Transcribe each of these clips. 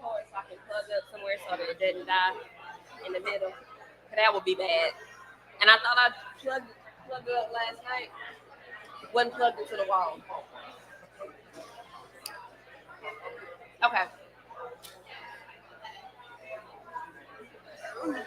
cord so I can plug up somewhere so that it doesn't die in the middle. 'Cause that would be bad. And I thought I plugged it up last night. Wasn't plugged into the wall. Okay. Good morning.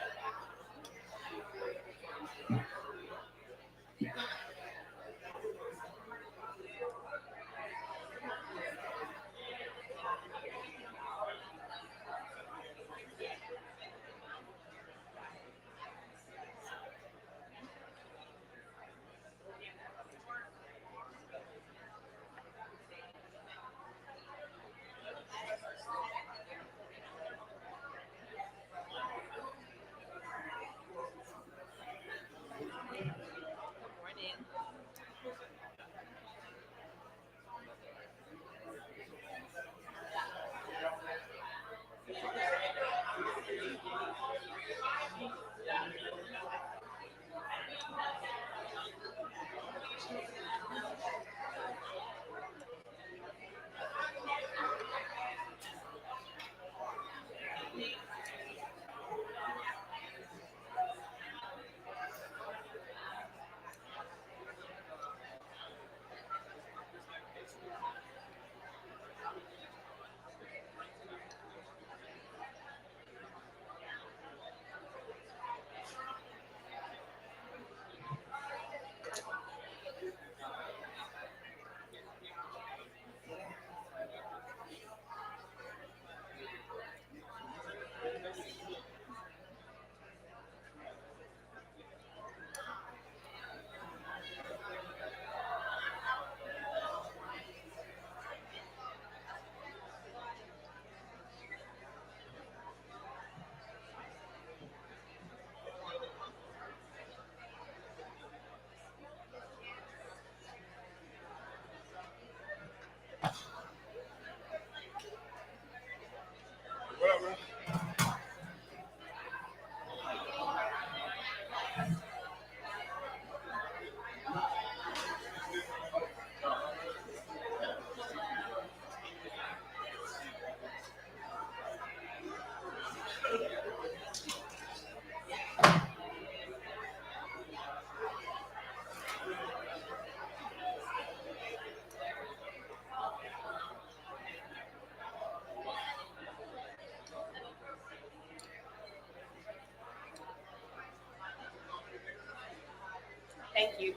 Thank you.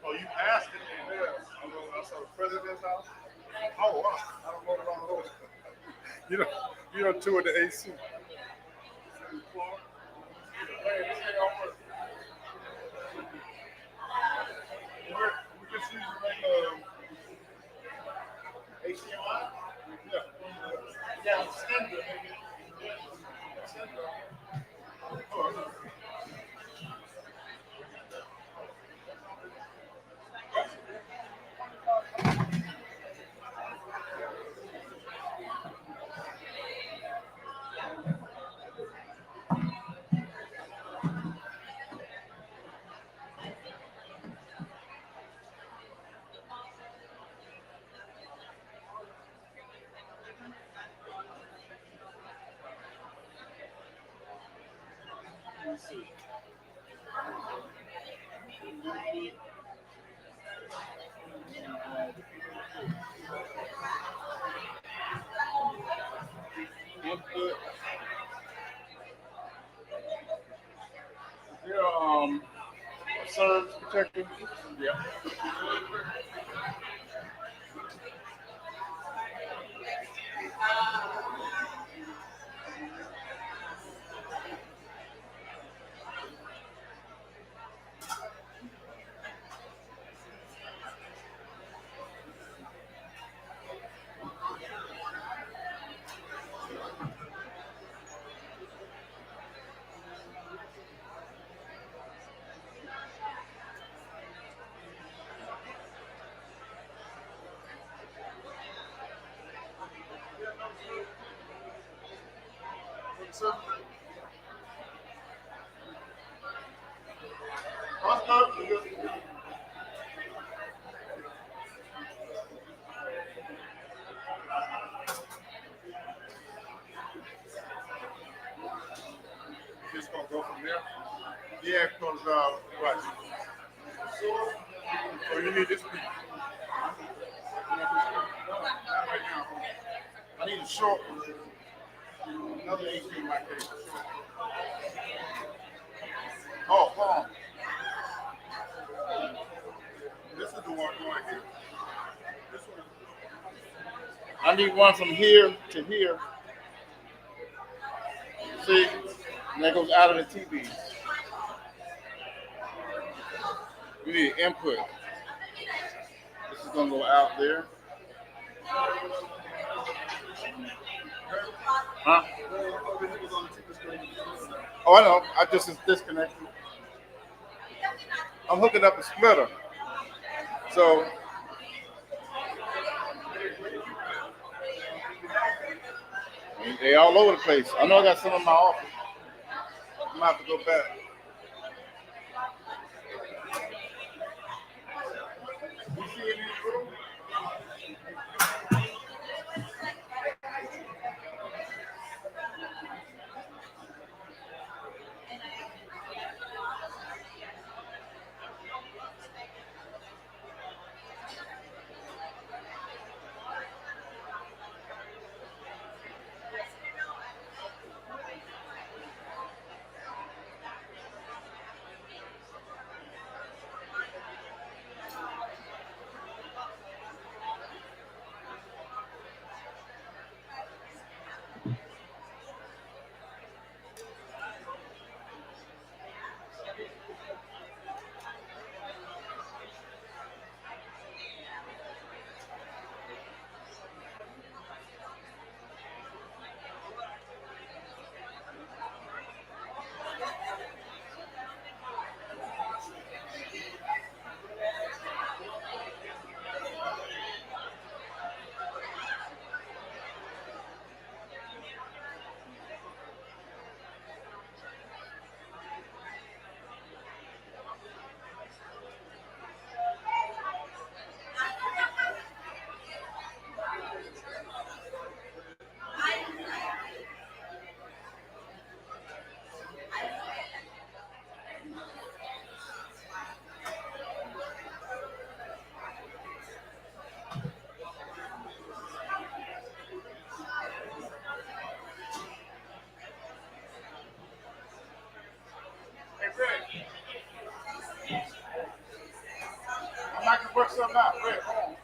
Oh, you asked it. Yeah. I saw the president's house. Oh, wow. I don't know about those. You know, you don't tour the AC. We just use like HDMI. Yeah. Yeah, standard. Yeah, surge protector. Yeah. sir. Oscar, just gonna go from there. Yeah, because right. So you need this piece. Not right now. I need a short one. Another 18 right there. Oh, hold on. This is the one right here. This one. I need one from here to here. See? And that goes out of the TV. You need input. This is gonna go out there. Huh? Oh, I know. I just disconnected. I'm hooking up a splitter. So they all over the place. I know I got some in my office. I'm gonna have to go back. You see any room? Hey, Rick, I'm not gonna work something out. Rick, hold on.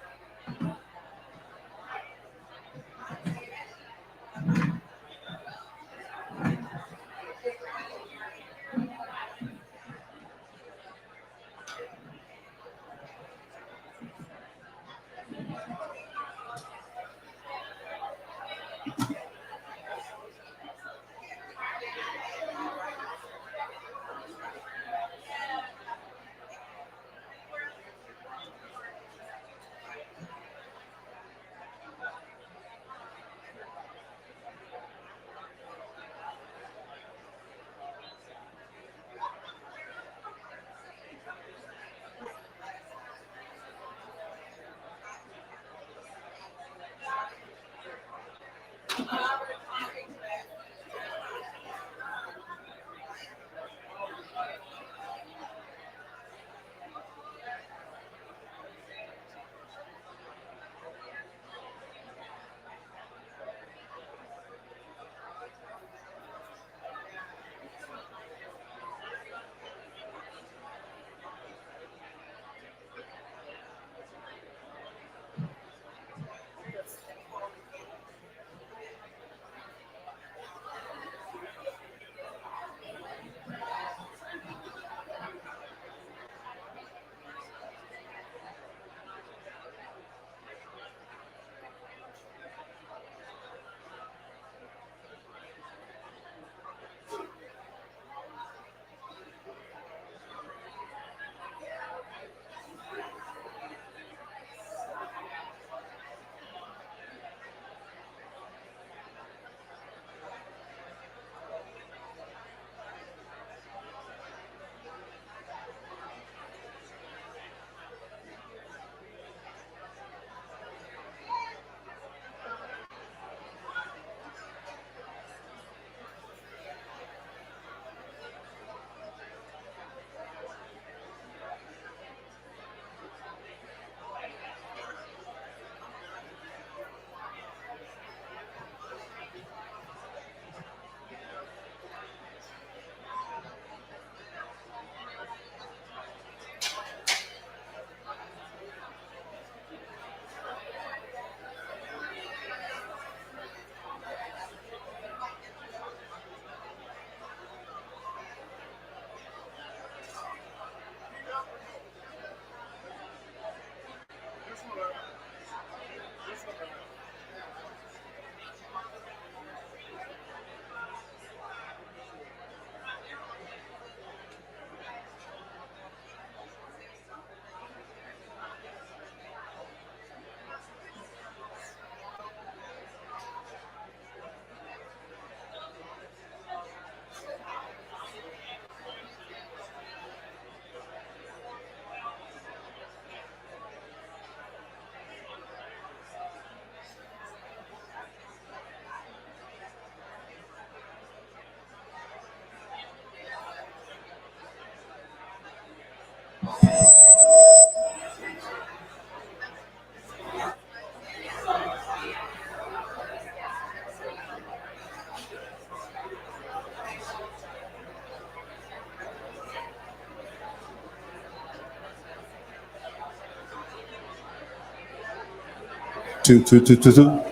Two.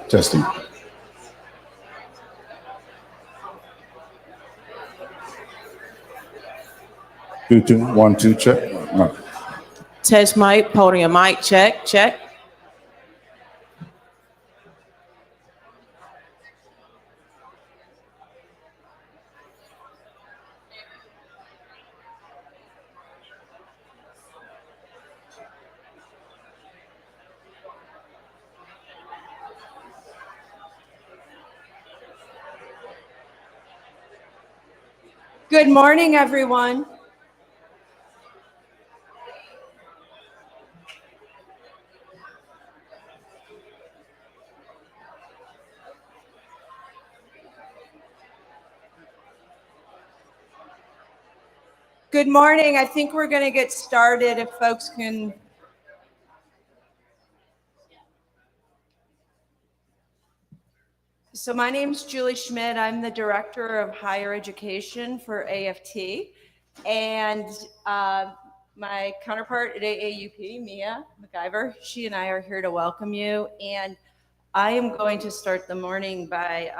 Testing. 2. 1, 2, check. No. Test mic, podium mic, check. Good morning, everyone. Good morning. I think we're going to get started if folks can. So my name's Julie Schmidt. I'm the Director of Higher Education for AFT. And my counterpart at AAUP, Mia McIver, she and I are here to welcome you. And I am going to start the morning by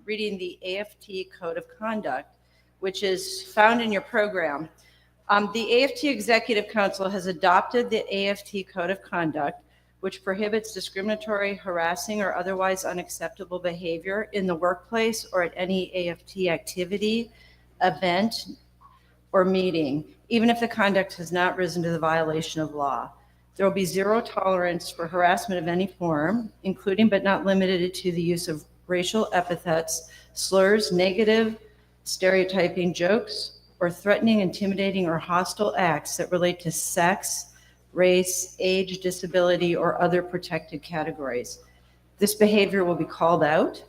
reading the AFT Code of Conduct, which is found in your program. The AFT Executive Council has adopted the AFT Code of Conduct, which prohibits discriminatory, harassing, or otherwise unacceptable behavior in the workplace or at any AFT activity, event, or meeting, even if the conduct has not risen to the violation of law. There will be zero tolerance for harassment of any form, including but not limited to the use of racial epithets, slurs, negative, stereotyping, jokes, or threatening, intimidating, or hostile acts that relate to sex, race, age, disability, or other protected categories. This behavior will be called out.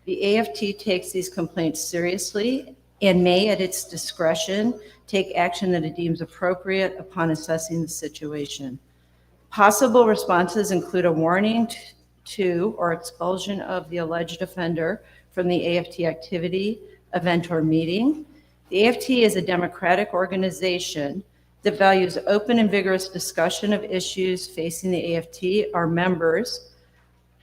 The AFT takes these complaints seriously and may, at its discretion, take action that it deems appropriate upon assessing the situation. Possible responses include a warning to or expulsion of the alleged offender from the AFT activity, event, or meeting. The AFT is a democratic organization that values open and vigorous discussion of issues facing the AFT, our members,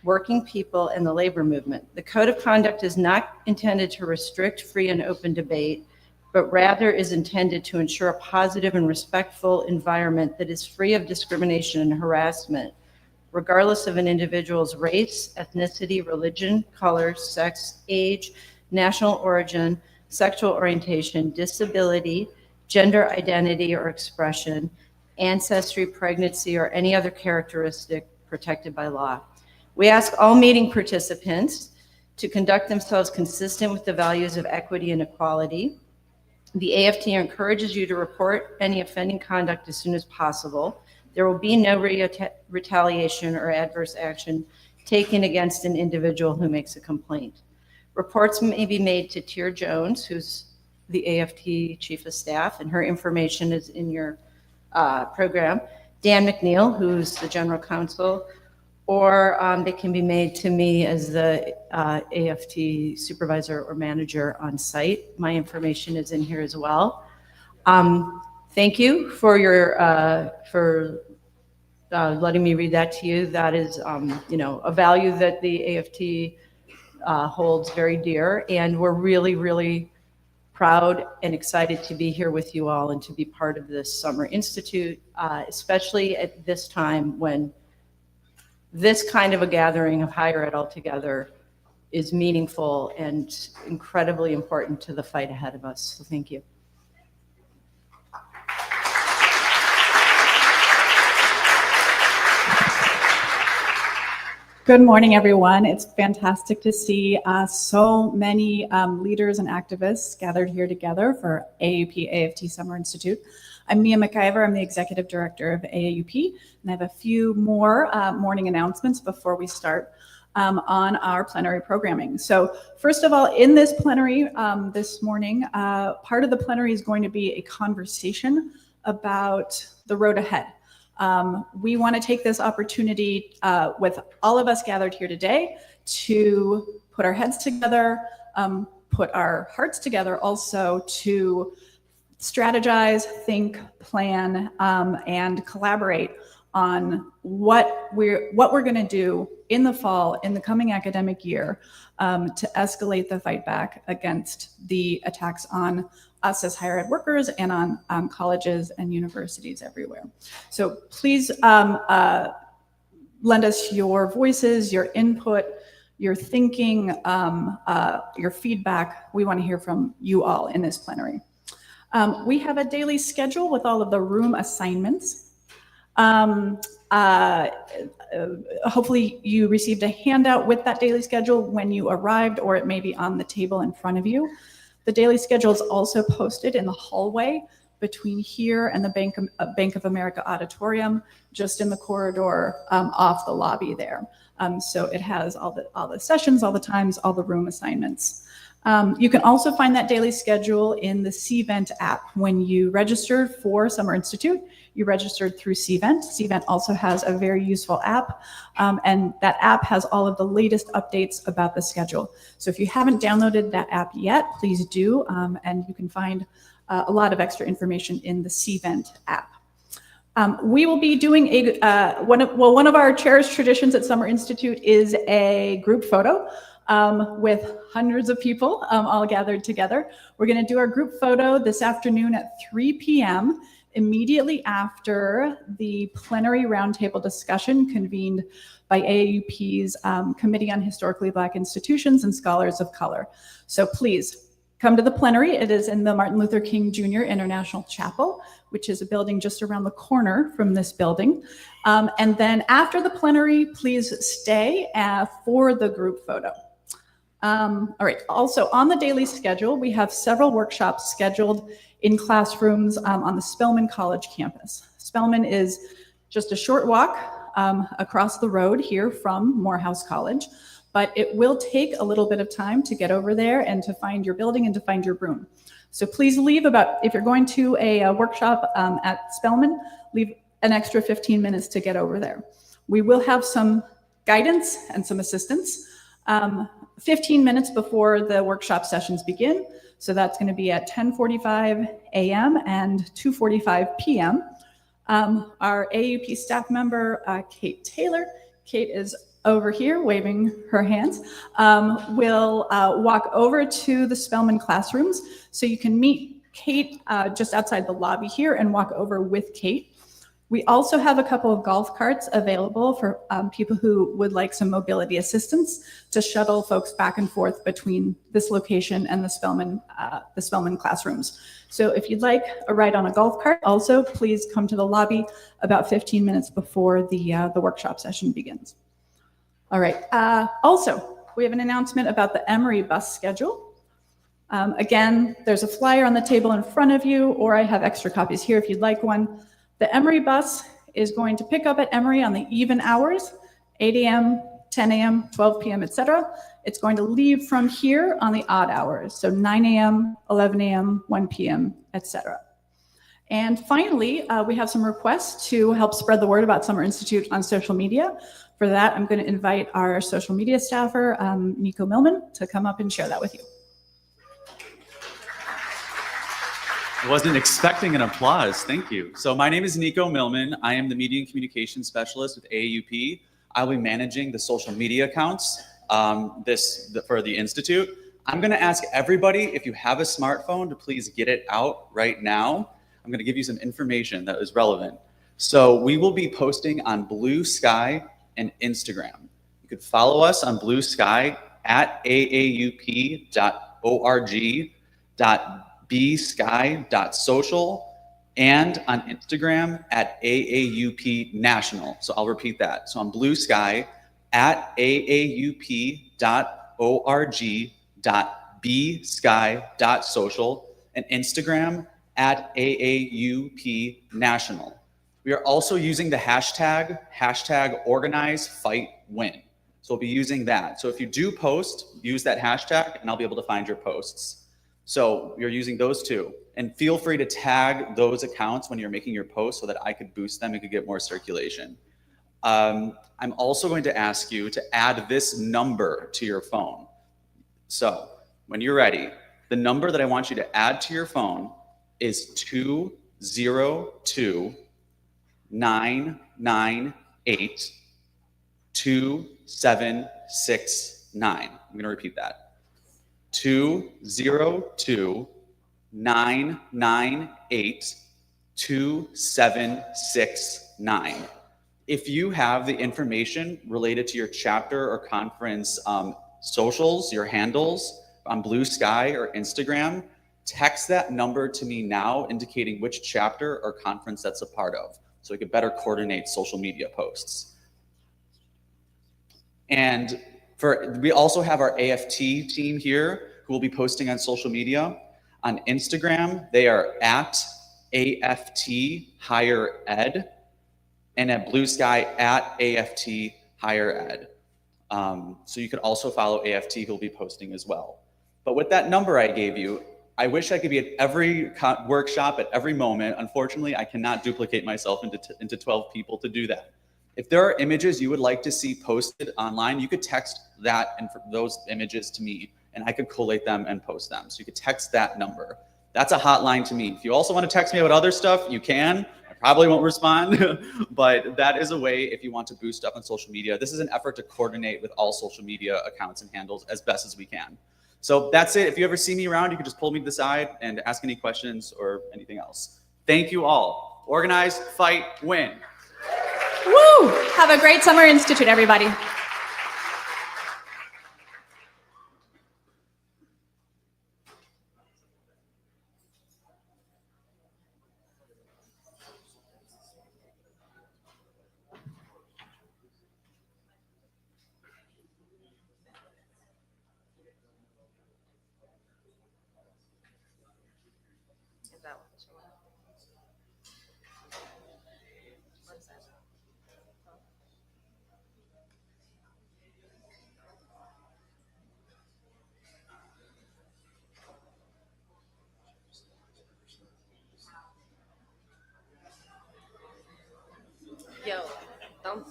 working people, and the labor movement. The Code of Conduct is not intended to restrict free and open debate, but rather is intended to ensure a positive and respectful environment that is free of discrimination and harassment, regardless of an individual's race, ethnicity, religion, color, sex, age, national origin, sexual orientation, disability, gender identity or expression, ancestry, pregnancy, or any other characteristic protected by law. We ask all meeting participants to conduct themselves consistent with the values of equity and equality. The AFT encourages you to report any offending conduct as soon as possible. There will be no retaliation or adverse action taken against an individual who makes a complaint. Reports may be made to Tier Jones, who's the AFT Chief of Staff, and her information is in your program. Dan McNeil, who's the General Counsel, or they can be made to me as the AFT Supervisor or Manager on site. My information is in here as well. Thank you for your letting me read that to you. That is, a value that the AFT holds very dear, and we're really, really proud and excited to be here with you all and to be part of this Summer Institute, especially at this time when this kind of a gathering of higher ed altogether is meaningful and incredibly important to the fight ahead of us. So thank you. Good morning, everyone. It's fantastic to see so many leaders and activists gathered here together for AAUP AFT Summer Institute. I'm Mia McIver. I'm the Executive Director of AAUP, and I have a few more morning announcements before we start on our plenary programming. So first of all, in this plenary this morning, part of the plenary is going to be a conversation about the road ahead. We want to take this opportunity with all of us gathered here today to put our heads together, put our hearts together also to strategize, think, plan, and collaborate on what we're going to do in the fall, in the coming academic year, to escalate the fight back against the attacks on us as higher ed workers and on colleges and universities everywhere. So please lend us your voices, your input, your thinking, your feedback. We want to hear from you all in this plenary. We have a daily schedule with all of the room assignments. Hopefully you received a handout with that daily schedule when you arrived, or it may be on the table in front of you. The daily schedule is also posted in the hallway between here and the Bank of America auditorium, just in the corridor off the lobby there. So it has all the sessions, all the times, all the room assignments. You can also find that daily schedule in the CVent app. When you registered for Summer Institute, you registered through CVent. CVent also has a very useful app, and that app has all of the latest updates about the schedule. So if you haven't downloaded that app yet, please do, and you can find a lot of extra information in the CVent app. We will be doing one of our cherished traditions at Summer Institute is a group photo with hundreds of people all gathered together. We're going to do our group photo this afternoon at 3 p.m. immediately after the plenary roundtable discussion convened by AAUP's Committee on Historically Black Institutions and Scholars of Color. So please come to the plenary. It is in the Martin Luther King Jr. International Chapel, which is a building just around the corner from this building. And then after the plenary, please stay for the group photo. All right, also on the daily schedule, we have several workshops scheduled in classrooms on the Spelman College campus. Spelman is just a short walk across the road here from Morehouse College, but it will take a little bit of time to get over there and to find your building and to find your room. So please leave if you're going to a workshop at Spelman, leave an extra 15 minutes to get over there. We will have some guidance and some assistance 15 minutes before the workshop sessions begin. So that's going to be at 10:45 a.m. and 2:45 p.m. Our AUP staff member, Kate Taylor, Kate is over here waving her hands, will walk over to the Spelman classrooms. So you can meet Kate just outside the lobby here and walk over with Kate. We also have a couple of golf carts available for people who would like some mobility assistance to shuttle folks back and forth between this location and the Spelman classrooms. So if you'd like a ride on a golf cart, also please come to the lobby about 15 minutes before the workshop session begins. All right. Also, we have an announcement about the Emory bus schedule. Again, there's a flyer on the table in front of you, or I have extra copies here if you'd like one. The Emory bus is going to pick up at Emory on the even hours, 8 a.m., 10 a.m., 12 p.m., etc. It's going to leave from here on the odd hours, so 9 a.m., 11 a.m., 1 p.m., etc. And finally, we have some requests to help spread the word about Summer Institute on social media. For that, I'm going to invite our social media staffer, Nico Millman, to come up and share that with you. I wasn't expecting an applause. Thank you. So my name is Nico Millman. I am the Media and Communications Specialist with AAUP. I'll be managing the social media accounts for the Institute. I'm going to ask everybody, if you have a smartphone, to please get it out right now. I'm going to give you some information that is relevant. So we will be posting on Blue Sky and Instagram. You could follow us on Blue Sky at aaup.org.bsky.social and on Instagram at AAUP National. So I'll repeat that. So on Blue Sky at aaup.org.bsky.social and Instagram at AAUP National. We are also using the hashtag #OrganizeFightWin. So we'll be using that. So if you do post, use that hashtag and I'll be able to find your posts. So you're using those two. And feel free to tag those accounts when you're making your posts so that I could boost them and could get more circulation. I'm also going to ask you to add this number to your phone. So when you're ready, the number that I want you to add to your phone is 202 998 2769. I'm going to repeat that. 202 998 2769. If you have the information related to your chapter or conference socials, your handles on Blue Sky or Instagram, text that number to me now indicating which chapter or conference that's a part of so we could better coordinate social media posts. And we also have our AFT team here who will be posting on social media. On Instagram, they are at AFT Higher Ed, and at Blue Sky at AFT Higher Ed. So you could also follow AFT who will be posting as well. But with that number I gave you, I wish I could be at every workshop at every moment. Unfortunately, I cannot duplicate myself into 12 people to do that. If there are images you would like to see posted online, you could text that and those images to me, and I could collate them and post them. So you could text that number. That's a hotline to me. If you also want to text me about other stuff, you can. I probably won't respond, but that is a way if you want to boost up on social media. This is an effort to coordinate with all social media accounts and handles as best as we can. So that's it. If you ever see me around, you can just pull me to the side and ask any questions or anything else. Thank you all. Organize, fight, win. Woo! Have a great Summer Institute, everybody. Is that what it's for? What is that? Yo, don't.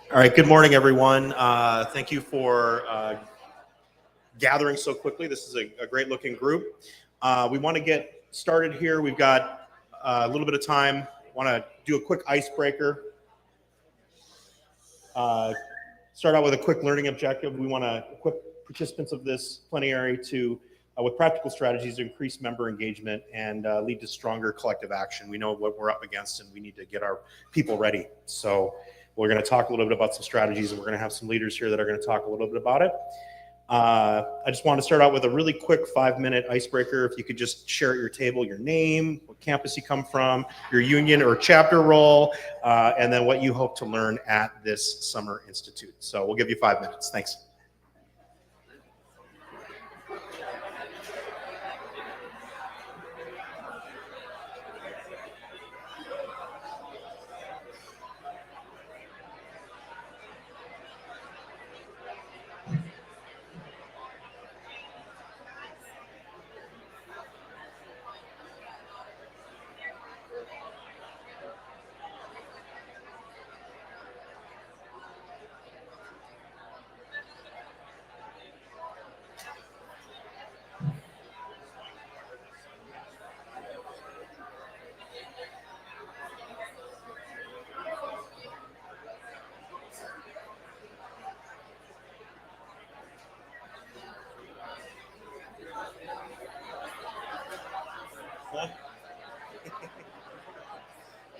All right, good morning, everyone. Thank you for gathering so quickly. This is a great looking group. We want to get started here. We've got a little bit of time. Want to do a quick icebreaker. Start out with a quick learning objective. We want to equip participants of this plenary to, with practical strategies to increase member engagement and lead to stronger collective action. We know what we're up against and we need to get our people ready. So we're going to talk a little bit about some strategies, and we're going to have some leaders here that are going to talk a little bit about it. I just want to start out with a really quick 5-minute icebreaker. If you could just share at your table your name, what campus you come from, your union or chapter role, and then what you hope to learn at this Summer Institute. So we'll give you 5 minutes. Thanks.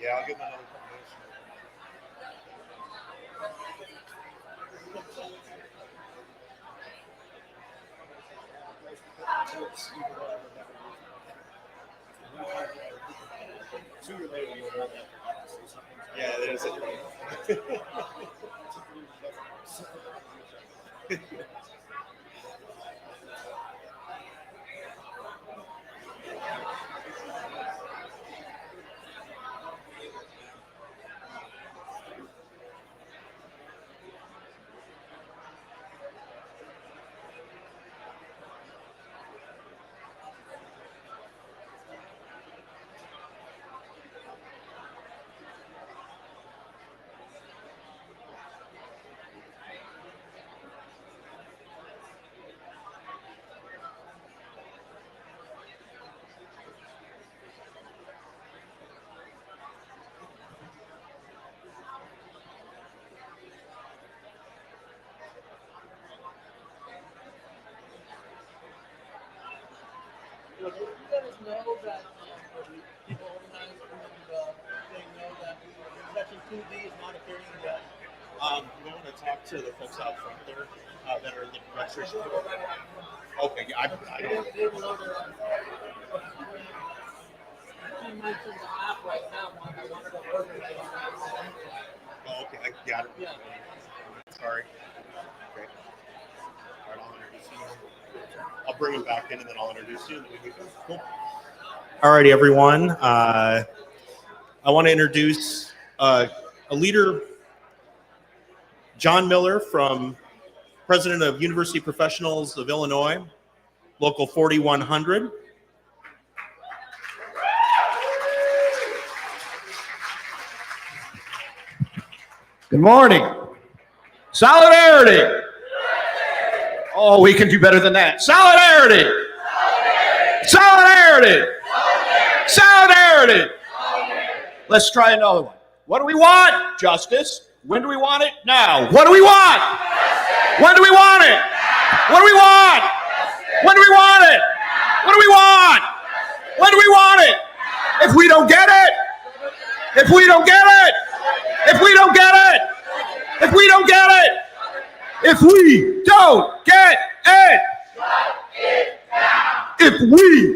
Yeah, I'll give them another Yeah, there's it. know that people organized they know that Section 2D is not appearing yet. We want to talk to the folks out front there that are the registration. Okay, yeah, I don't. They know they're she mentioned the app right now. I wanted to organize. Oh, okay, I got it. Yeah. Sorry. Okay. All right, I'll introduce you. I'll bring him back in and then I'll introduce you. Cool. All righty, everyone. I want to introduce a leader, John Miller, president of University Professionals of Illinois, Local 4100. Good morning. Solidarity. Oh, we can do better than that. Solidarity. Solidarity. Solidarity. Let's try another one. What do we want? Justice. When do we want it? Now. What do we want? When do we want it? What do we want? When do we want it? What do we want? When do we want it? If we don't get it, if we don't get it, if we don't get it, if we don't get it, if we don't get it, if we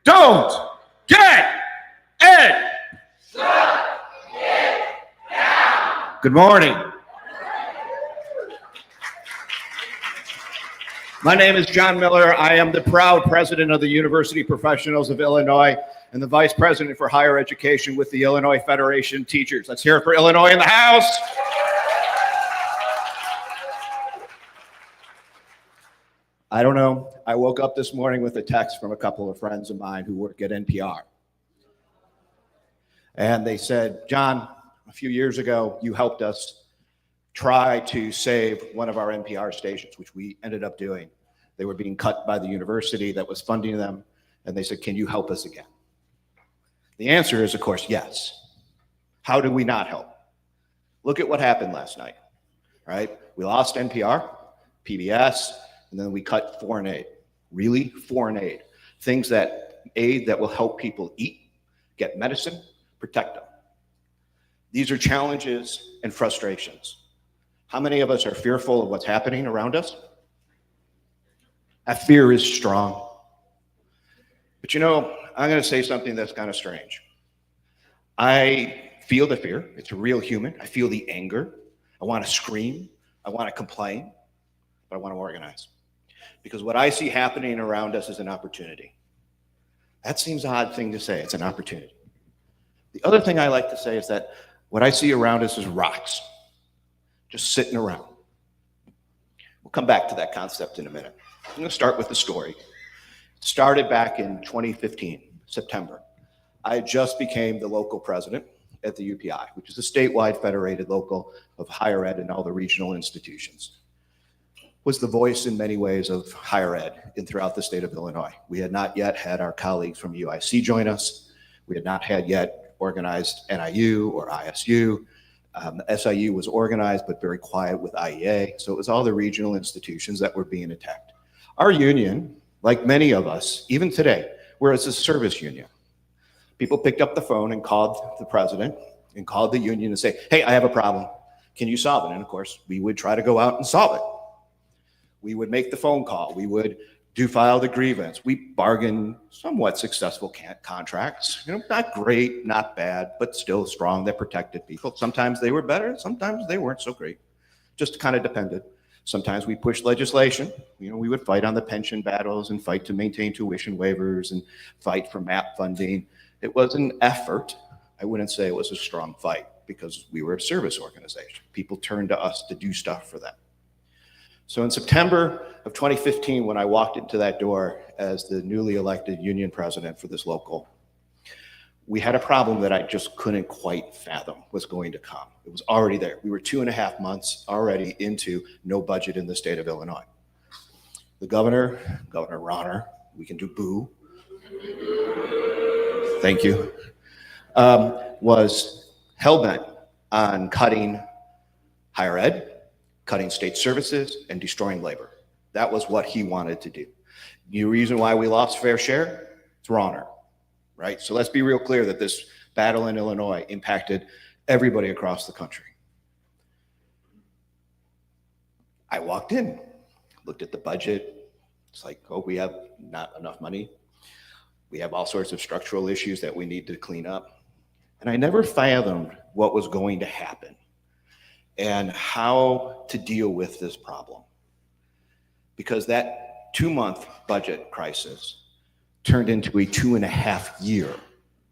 don't get it. Good morning. My name is John Miller. I am the proud president of the University Professionals of Illinois and the vice president for higher education with the Illinois Federation of Teachers. Let's hear it for Illinois in the house. I don't know. I woke up this morning with a text from a couple of friends of mine who work at NPR. And they said, John, a few years ago, you helped us try to save one of our NPR stations, which we ended up doing. They were being cut by the university that was funding them. And they said, can you help us again? The answer is, of course, yes. How do we not help? Look at what happened last night, right? We lost NPR, PBS, and then we cut foreign aid. Really? Foreign aid. Things aid that will help people eat, get medicine, protect them. These are challenges and frustrations. How many of us are fearful of what's happening around us? That fear is strong. But you know, I'm going to say something that's kind of strange. I feel the fear. It's a real human. I feel the anger. I want to scream. I want to complain. But I want to organize. Because what I see happening around us is an opportunity. That seems an odd thing to say. It's an opportunity. The other thing I like to say is that what I see around us is rocks, just sitting around. We'll come back to that concept in a minute. I'm going to start with the story. It started back in 2015, September. I just became the local president at the UPI, which is a statewide federated local of higher ed and all the regional institutions. Was the voice in many ways of higher ed throughout the state of Illinois. We had not yet had our colleagues from UIC join us. We had not had yet organized NIU or ISU. SIU was organized, but very quiet with IEA. So it was all the regional institutions that were being attacked. Our union, like many of us, even today, whereas a service union, people picked up the phone and called the president and called the union and say, hey, I have a problem. Can you solve it? And of course, we would try to go out and solve it. We would make the phone call. We would file the grievance. We bargained somewhat successful contracts. You know, not great, not bad, but still strong that protected people. Sometimes they were better. Sometimes they weren't so great. Just kind of depended. Sometimes we pushed legislation. You know, we would fight on the pension battles and fight to maintain tuition waivers and fight for MAP funding. It was an effort. I wouldn't say it was a strong fight because we were a service organization. People turned to us to do stuff for them. So in September of 2015, when I walked into that door as the newly elected union president for this local, we had a problem that I just couldn't quite fathom was going to come. It was already there. We were 2.5 months already into no budget in the state of Illinois. The Governor Ronner, we can do boo. Thank you. Was hell-bent on cutting higher ed, cutting state services, and destroying labor. That was what he wanted to do. The reason why we lost fair share, it's Ronner. right? So let's be real clear that this battle in Illinois impacted everybody across the country. I walked in, looked at the budget. It's like, oh, we have not enough money. We have all sorts of structural issues that we need to clean up. And I never fathomed what was going to happen and how to deal with this problem. Because that 2-month budget crisis turned into a 2.5-year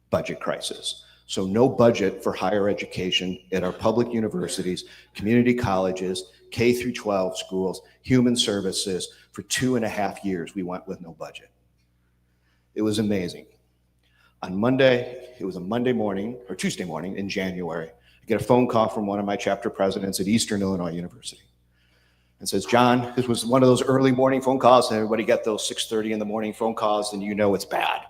budget crisis. So no budget for higher education at our public universities, community colleges, K through 12 schools, human services. For 2.5 years, we went with no budget. It was amazing. On Monday, it was a Monday morning or Tuesday morning in January, I get a phone call from one of my chapter presidents at Eastern Illinois University. And says, John, this was one of those early morning phone calls, and everybody get those 6:30 in the morning phone calls, and you know it's bad.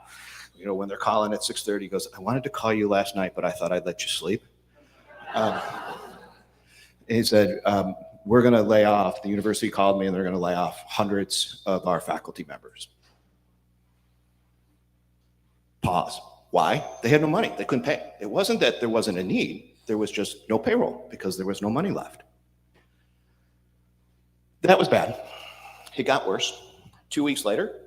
You know, when they're calling at 6:30, he goes, I wanted to call you last night, but I thought I'd let you sleep. He said, we're going to lay off. The university called me, and they're going to lay off hundreds of our faculty members. Pause. Why? They had no money. They couldn't pay. It wasn't that there wasn't a need. There was just no payroll because there was no money left. That was bad. It got worse. 2 weeks later,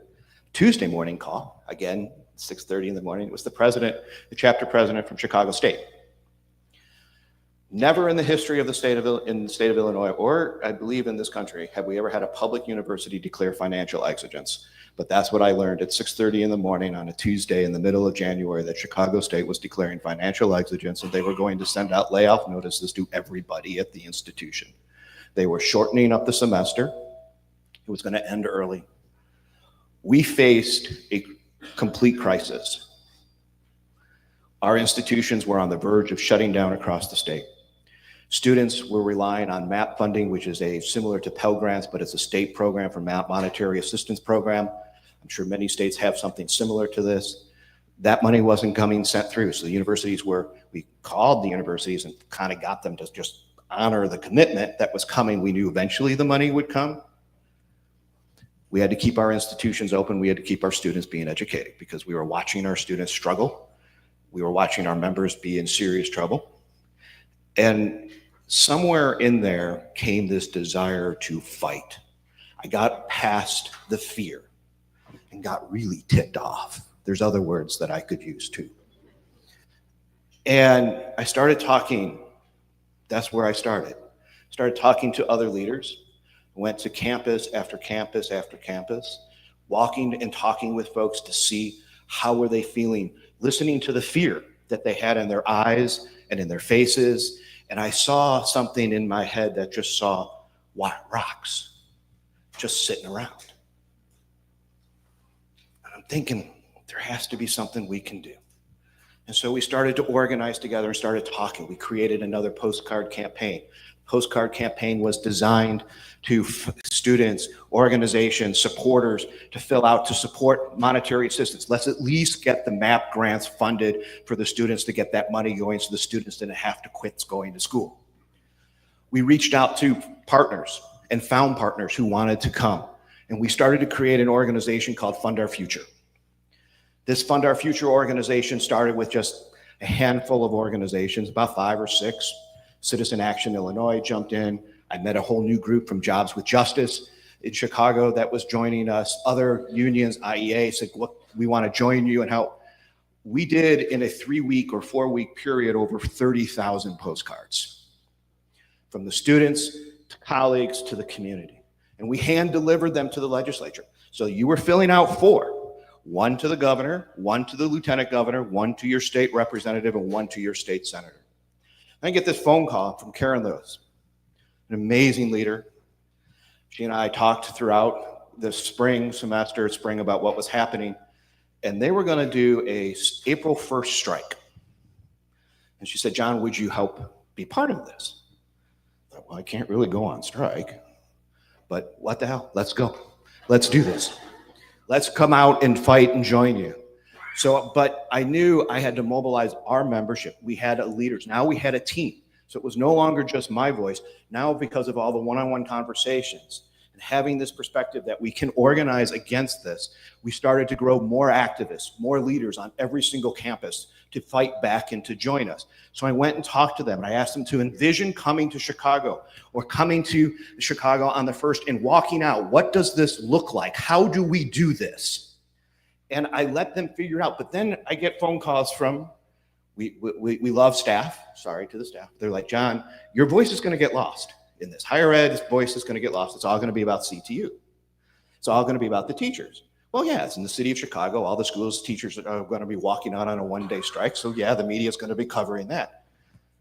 Tuesday morning call, again, 6:30 in the morning. It was the president, the chapter president from Chicago State. Never in the history of the state of Illinois, or I believe in this country, have we ever had a public university declare financial exigence. But that's what I learned at 6:30 in the morning on a Tuesday in the middle of January, that Chicago State was declaring financial exigence, and they were going to send out layoff notices to everybody at the institution. They were shortening up the semester. It was going to end early. We faced a complete crisis. Our institutions were on the verge of shutting down across the state. Students were relying on MAP funding, which is similar to Pell Grants, but it's a state program for MAP, Monetary Assistance Program. I'm sure many states have something similar to this. That money wasn't sent through. So the universities we called the universities and kind of got them to just honor the commitment that was coming. We knew eventually the money would come. We had to keep our institutions open. We had to keep our students being educated because we were watching our students struggle. We were watching our members be in serious trouble. And somewhere in there came this desire to fight. I got past the fear and got really ticked off. There's other words that I could use too. And I started talking. That's where I started. Started talking to other leaders. Went to campus after campus after campus, walking and talking with folks to see how were they feeling, listening to the fear that they had in their eyes and in their faces. And I saw something in my head that just saw rocks just sitting around. And I'm thinking, there has to be something we can do. And so we started to organize together and started talking. We created another postcard campaign. Postcard campaign was designed to students, organizations, supporters to fill out to support monetary assistance. Let's at least get the MAP grants funded for the students to get that money going so the students didn't have to quit going to school. We reached out to partners and found partners who wanted to come. And we started to create an organization called Fund Our Future. This Fund Our Future organization started with just a handful of organizations, about 5 or 6. Citizen Action Illinois jumped in. I met a whole new group from Jobs with Justice in Chicago that was joining us. Other unions, IEA, said, look, we want to join you and help. We did in a 3-week or 4-week period over 30,000 postcards from the students to colleagues to the community. And we hand delivered them to the legislature. So you were filling out 4. 1 to the governor, 1 to the lieutenant governor, 1 to your state representative, and 1 to your state senator. I get this phone call from Karen Lewis, an amazing leader. She and I talked throughout the spring about what was happening, and they were going to do a April 1st strike. And she said, John, would you help be part of this? I thought, well, I can't really go on strike, but what the hell? Let's go. Let's do this. Let's come out and fight and join you. So, but I knew I had to mobilize our membership. We had leaders. Now we had a team. So it was no longer just my voice. Now, because of all the one-on-one conversations and having this perspective that we can organize against this, we started to grow more activists, more leaders on every single campus to fight back and to join us. So I went and talked to them, and I asked them to envision coming to Chicago or coming to Chicago on the 1st and walking out. What does this look like? How do we do this? And I let them figure out. But then I get phone calls from, we love staff, sorry to the staff. They're like, John, your voice is going to get lost in this. Higher ed's voice is going to get lost. It's all going to be about CTU. It's all going to be about the teachers. Well, yeah, it's in the city of Chicago. All the schools, teachers are going to be walking out on a one-day strike. So yeah, the media is going to be covering that.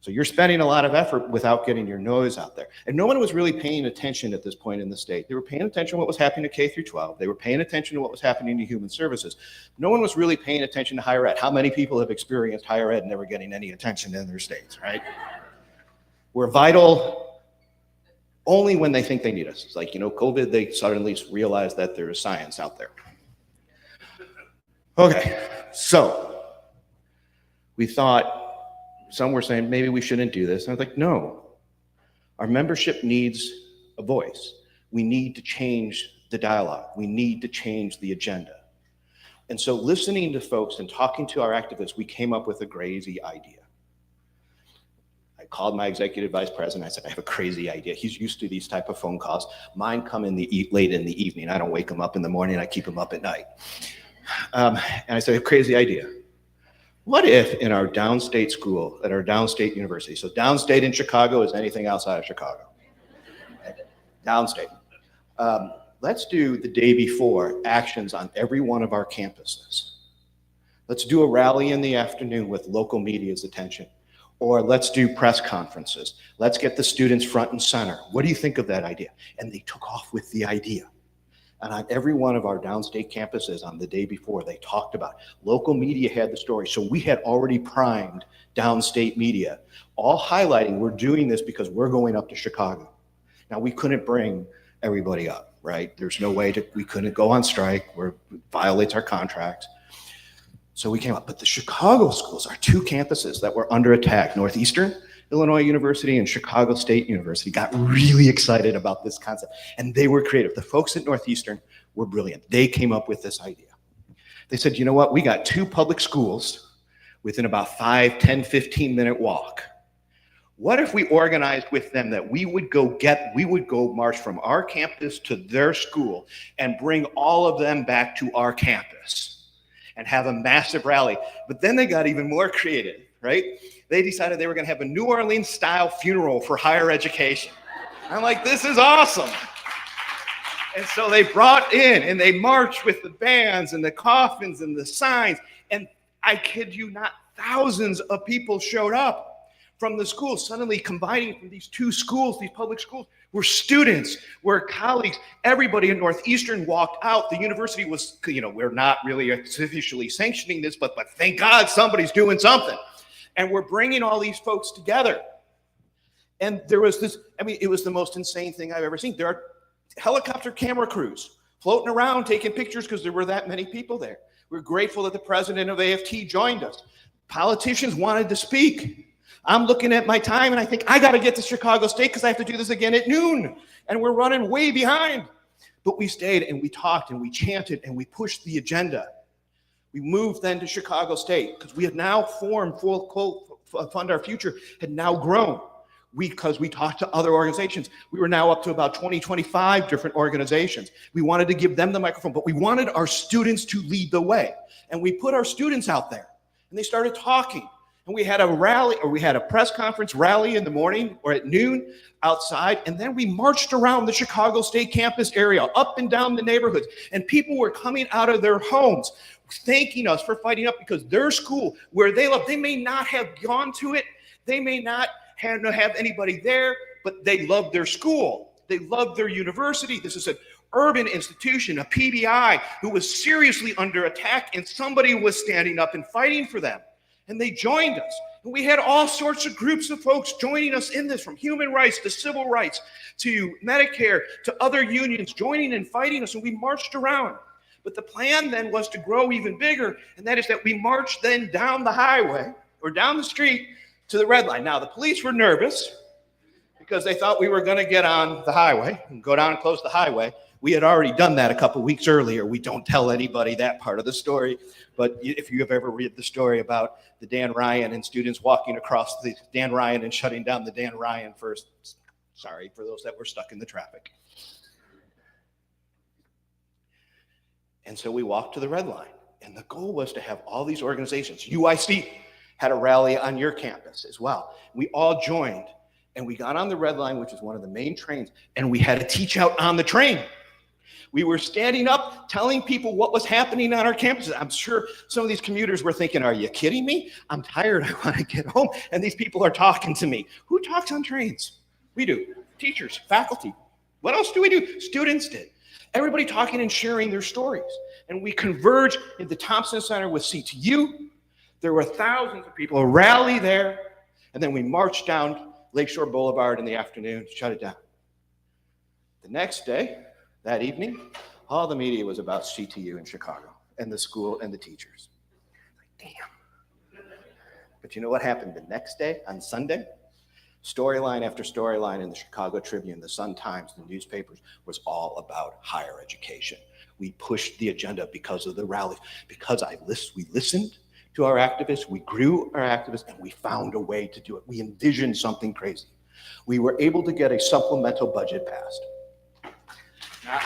So you're spending a lot of effort without getting your nose out there. And no one was really paying attention at this point in the state. They were paying attention to what was happening to K through 12. They were paying attention to what was happening to human services. No one was really paying attention to higher ed. How many people have experienced higher ed never getting any attention in their states, right? We're vital only when they think they need us. It's like, COVID, they suddenly realize that there is science out there. Okay, so we thought, some were saying maybe we shouldn't do this. And I was like, no, our membership needs a voice. We need to change the dialogue. We need to change the agenda. And so listening to folks and talking to our activists, we came up with a crazy idea. I called my executive vice president. I said, I have a crazy idea. He's used to these type of phone calls. Mine come in late in the evening. I don't wake him up in the morning. I keep him up at night. And I said, a crazy idea. What if in our downstate school, at our downstate university, so downstate in Chicago is anything outside of Chicago. Downstate. Let's do the day before actions on every one of our campuses. Let's do a rally in the afternoon with local media's attention. Or let's do press conferences. Let's get the students front and center. What do you think of that idea? And they took off with the idea. And on every one of our downstate campuses on the day before, they talked about it. Local media had the story. So we had already primed downstate media, all highlighting we're doing this because we're going up to Chicago. Now, we couldn't bring everybody up, right? There's no way we couldn't go on strike. It violates our contract. So we came up. But the Chicago schools, our two campuses that were under attack, Northeastern Illinois University and Chicago State University, got really excited about this concept. And they were creative. The folks at Northeastern were brilliant. They came up with this idea. They said, you know what? We got two public schools within about 5, 10, 15-minute walk. What if we organized with them that we would go march from our campus to their school and bring all of them back to our campus and have a massive rally? But then they got even more creative, right? They decided they were going to have a New Orleans style funeral for higher education. I'm like, this is awesome. And so they brought in and they marched with the bands and the coffins and the signs. And I kid you not, thousands of people showed up from the schools, suddenly combining from these two schools, these public schools. We're students, we're colleagues. Everybody in Northeastern walked out. The university was, we're not really officially sanctioning this, but thank God somebody's doing something. And we're bringing all these folks together. And there was this, it was the most insane thing I've ever seen. There are helicopter camera crews floating around taking pictures because there were that many people there. We're grateful that the president of AFT joined us. Politicians wanted to speak. I'm looking at my time and I think I got to get to Chicago State because I have to do this again at noon. And we're running way behind. But we stayed and we talked and we chanted and we pushed the agenda. We moved then to Chicago State because we had now formed Full Fund Our Future, had now grown. Because we talked to other organizations. We were now up to about 20, 25 different organizations. We wanted to give them the microphone, but we wanted our students to lead the way. And we put our students out there and they started talking. And we had a rally, or we had a press conference rally in the morning or at noon outside. And then we marched around the Chicago State campus area, up and down the neighborhoods. And people were coming out of their homes, thanking us for fighting up because their school, where they love, they may not have gone to it. They may not have anybody there, but they love their school. They love their university. This is an urban institution, a PBI, who was seriously under attack, and somebody was standing up and fighting for them. And they joined us. And we had all sorts of groups of folks joining us in this, from human rights to civil rights to Medicare to other unions joining and fighting us, and we marched around. But the plan then was to grow even bigger, and that is that we marched then down the highway or down the street to the red line. Now, the police were nervous because they thought we were going to get on the highway and go down and close the highway. We had already done that a couple weeks earlier. We don't tell anybody that part of the story. But if you have ever read the story about the Dan Ryan and students walking across the Dan Ryan and shutting down the Dan Ryan first, sorry for those that were stuck in the traffic. And so we walked to the red line. And the goal was to have all these organizations. UIC had a rally on your campus as well. We all joined. And we got on the red line, which is one of the main trains, and we had a teach out on the train. We were standing up, telling people what was happening on our campuses. I'm sure some of these commuters were thinking, are you kidding me? I'm tired, I want to get home. And these people are talking to me. Who talks on trains? We do. Teachers, faculty. What else do we do? Students did. Everybody talking and sharing their stories. And we converged in the Thompson Center with CTU. There were thousands of people, a rally there, and then we marched down Lakeshore Boulevard in the afternoon, shut it down. The next day, that evening, all the media was about CTU in Chicago and the school and the teachers. Like, damn. But you know what happened the next day on Sunday? Storyline after storyline in the Chicago Tribune, the Sun-Times, the newspapers was all about higher education. We pushed the agenda because of the rallies, because we listened to our activists, we grew our activists, and we found a way to do it. We envisioned something crazy. We were able to get a supplemental budget passed.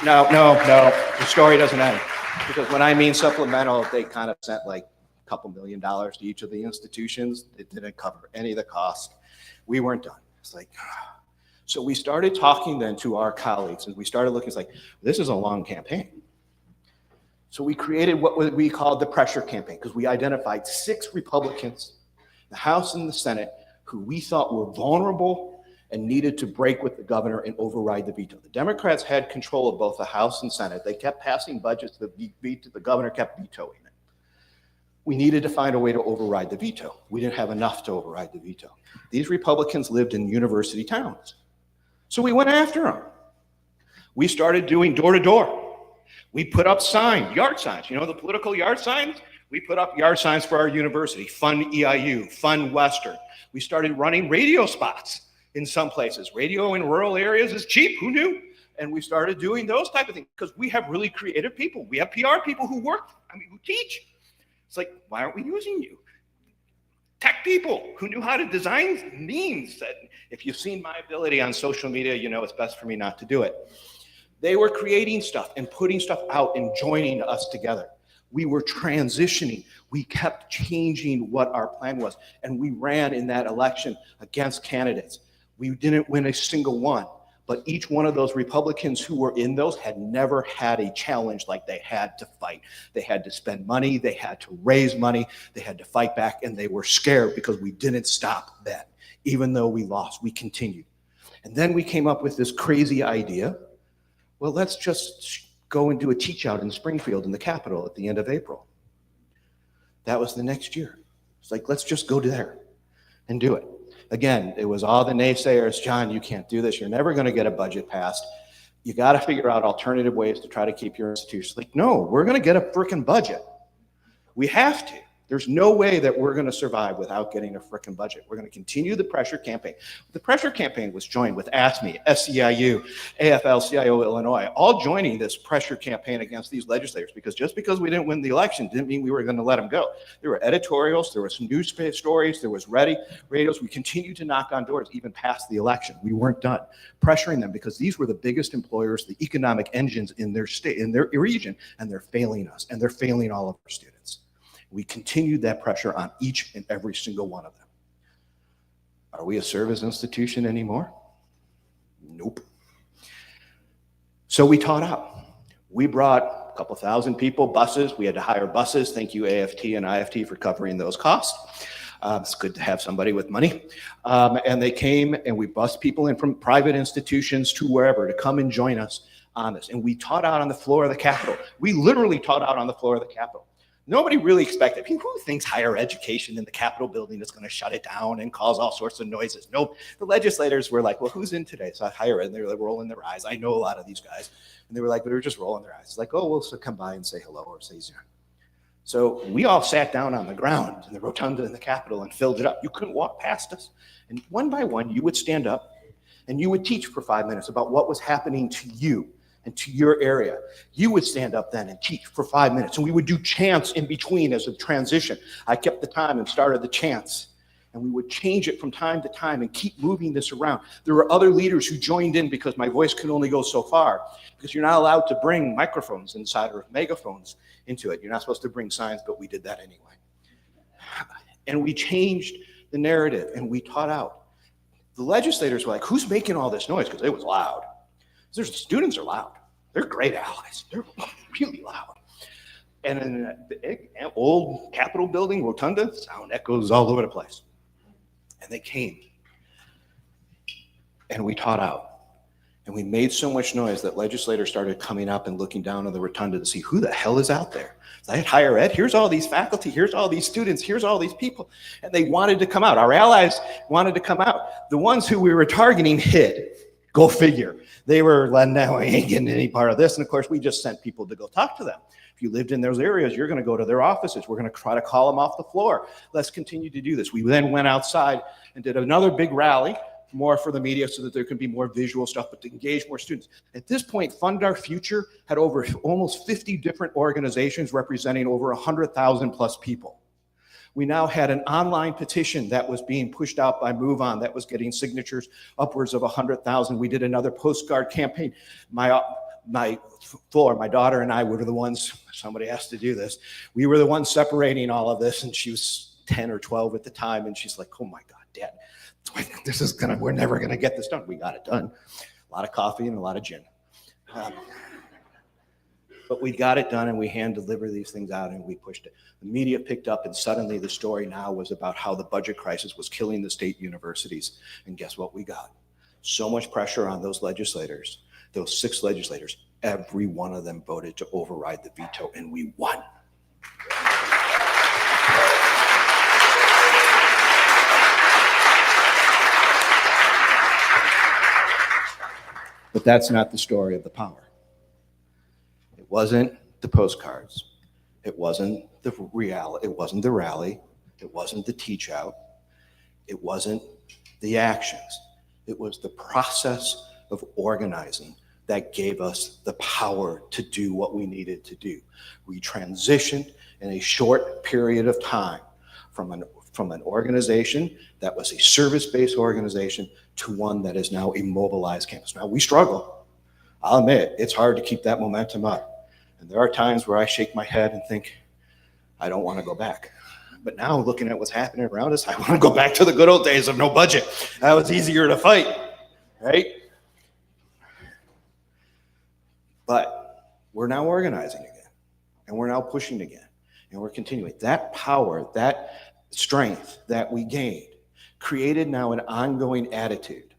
No, the story doesn't end. Because when I mean supplemental, they kind of sent like a couple $1 million to each of the institutions. It didn't cover any of the cost. We weren't done. It's like, so we started talking then to our colleagues, and we started looking, it's like, this is a long campaign. So we created what we called the pressure campaign, because we identified 6 Republicans, the House and the Senate, who we thought were vulnerable and needed to break with the governor and override the veto. The Democrats had control of both the House and Senate. They kept passing budgets, the governor kept vetoing it. We needed to find a way to override the veto. We didn't have enough to override the veto. These Republicans lived in university towns. So we went after them. We started doing door-to-door. We put up signs, yard signs, you know, the political yard signs? We put up yard signs for our university, Fund EIU, Fund Western. We started running radio spots in some places. Radio in rural areas is cheap, who knew? And we started doing those type of things because we have really creative people. We have PR people who work, who teach. It's like, why aren't we using you? Tech people who knew how to design memes. That if you've seen my ability on social media, you know it's best for me not to do it. They were creating stuff and putting stuff out and joining us together. We were transitioning. We kept changing what our plan was. And we ran in that election against candidates. We didn't win a single one, but each one of those Republicans who were in those had never had a challenge like they had to fight. They had to spend money, they had to raise money, they had to fight back, and they were scared because we didn't stop then. Even though we lost, we continued. And then we came up with this crazy idea. Well, let's just go and do a teach out in Springfield in the Capitol at the end of April. That was the next year. It's like, let's just go there and do it. Again, it was all the naysayers, John, you can't do this. You're never going to get a budget passed. You got to figure out alternative ways to try to keep your institutions. Like, no, we're going to get a freaking budget. We have to. There's no way that we're going to survive without getting a frickin' budget. We're going to continue the pressure campaign. The pressure campaign was joined with ASME, SEIU, AFL-CIO Illinois, all joining this pressure campaign against these legislators, because just because we didn't win the election didn't mean we were going to let them go. There were editorials, there were some news stories, there was radios. We continued to knock on doors even past the election. We weren't done pressuring them because these were the biggest employers, the economic engines in their state, in their region, and they're failing us, and they're failing all of our students. We continued that pressure on each and every single one of them. Are we a service institution anymore? Nope. So we taught out. We brought a couple thousand people, buses. We had to hire buses. Thank you, AFT and IFT, for covering those costs. It's good to have somebody with money. And they came and we bused people in from private institutions to wherever to come and join us on this. And we taught out on the floor of the Capitol. We literally taught out on the floor of the Capitol. Nobody really expected. Who thinks higher education in the Capitol building is going to shut it down and cause all sorts of noises? Nope. The legislators were like, well, who's in today? So I hire it. And they were like rolling their eyes. I know a lot of these guys. And they were like, they were just rolling their eyes. It's like, oh, we'll come by and say hello or say zero. So we all sat down on the ground in the rotunda in the Capitol and filled it up. You couldn't walk past us. And one by one, you would stand up and you would teach for 5 minutes about what was happening to you and to your area. You would stand up then and teach for 5 minutes, and we would do chants in between as a transition. I kept the time and started the chants, and we would change it from time to time and keep moving this around. There were other leaders who joined in because my voice could only go so far, because you're not allowed to bring microphones inside or megaphones into it. You're not supposed to bring signs, but we did that anyway. And we changed the narrative, and we taught out. The legislators were like, who's making all this noise? Because it was loud. The students are loud. They're great allies. They're really loud. And in the old Capitol building, rotunda, sound echoes all over the place. And they came. And we taught out. And we made so much noise that legislators started coming up and looking down on the rotunda to see who the hell is out there. I had higher ed, here's all these faculty, here's all these students, here's all these people. And they wanted to come out. Our allies wanted to come out. The ones who we were targeting hid. Go figure. They were, well, no, I ain't getting any part of this. And of course, we just sent people to go talk to them. If you lived in those areas, you're going to go to their offices. We're going to try to call them off the floor. Let's continue to do this. We then went outside and did another big rally, more for the media so that there could be more visual stuff, but to engage more students. At this point, Fund Our Future had over almost 50 different organizations representing over 100,000 plus people. We now had an online petition that was being pushed out by Move On that was getting signatures upwards of 100,000. We did another postcard campaign. My daughter and I were the ones, somebody asked to do this. We were the ones separating all of this, and she was 10 or 12 at the time, and she's like, oh my God, Dad, we're never gonna get this done. We got it done. A lot of coffee and a lot of gin. But we got it done, and we hand delivered these things out, and we pushed it. The media picked up, and suddenly the story now was about how the budget crisis was killing the state universities. And guess what we got? So much pressure on those legislators, those 6 legislators, every one of them voted to override the veto, and we won. But that's not the story of the power. It wasn't the postcards. It wasn't the reality. It wasn't the rally. It wasn't the teach out. It wasn't the actions. It was the process of organizing that gave us the power to do what we needed to do. We transitioned in a short period of time from an organization that was a service-based organization to one that is now a mobilized campus. Now, we struggle. I'll admit, it's hard to keep that momentum up. And there are times where I shake my head and think, I don't want to go back. But now, looking at what's happening around us, I want to go back to the good old days of no budget. That was easier to fight, right? But we're now organizing again, and we're now pushing again, and we're continuing. That power, that strength that we gained created now an ongoing attitude.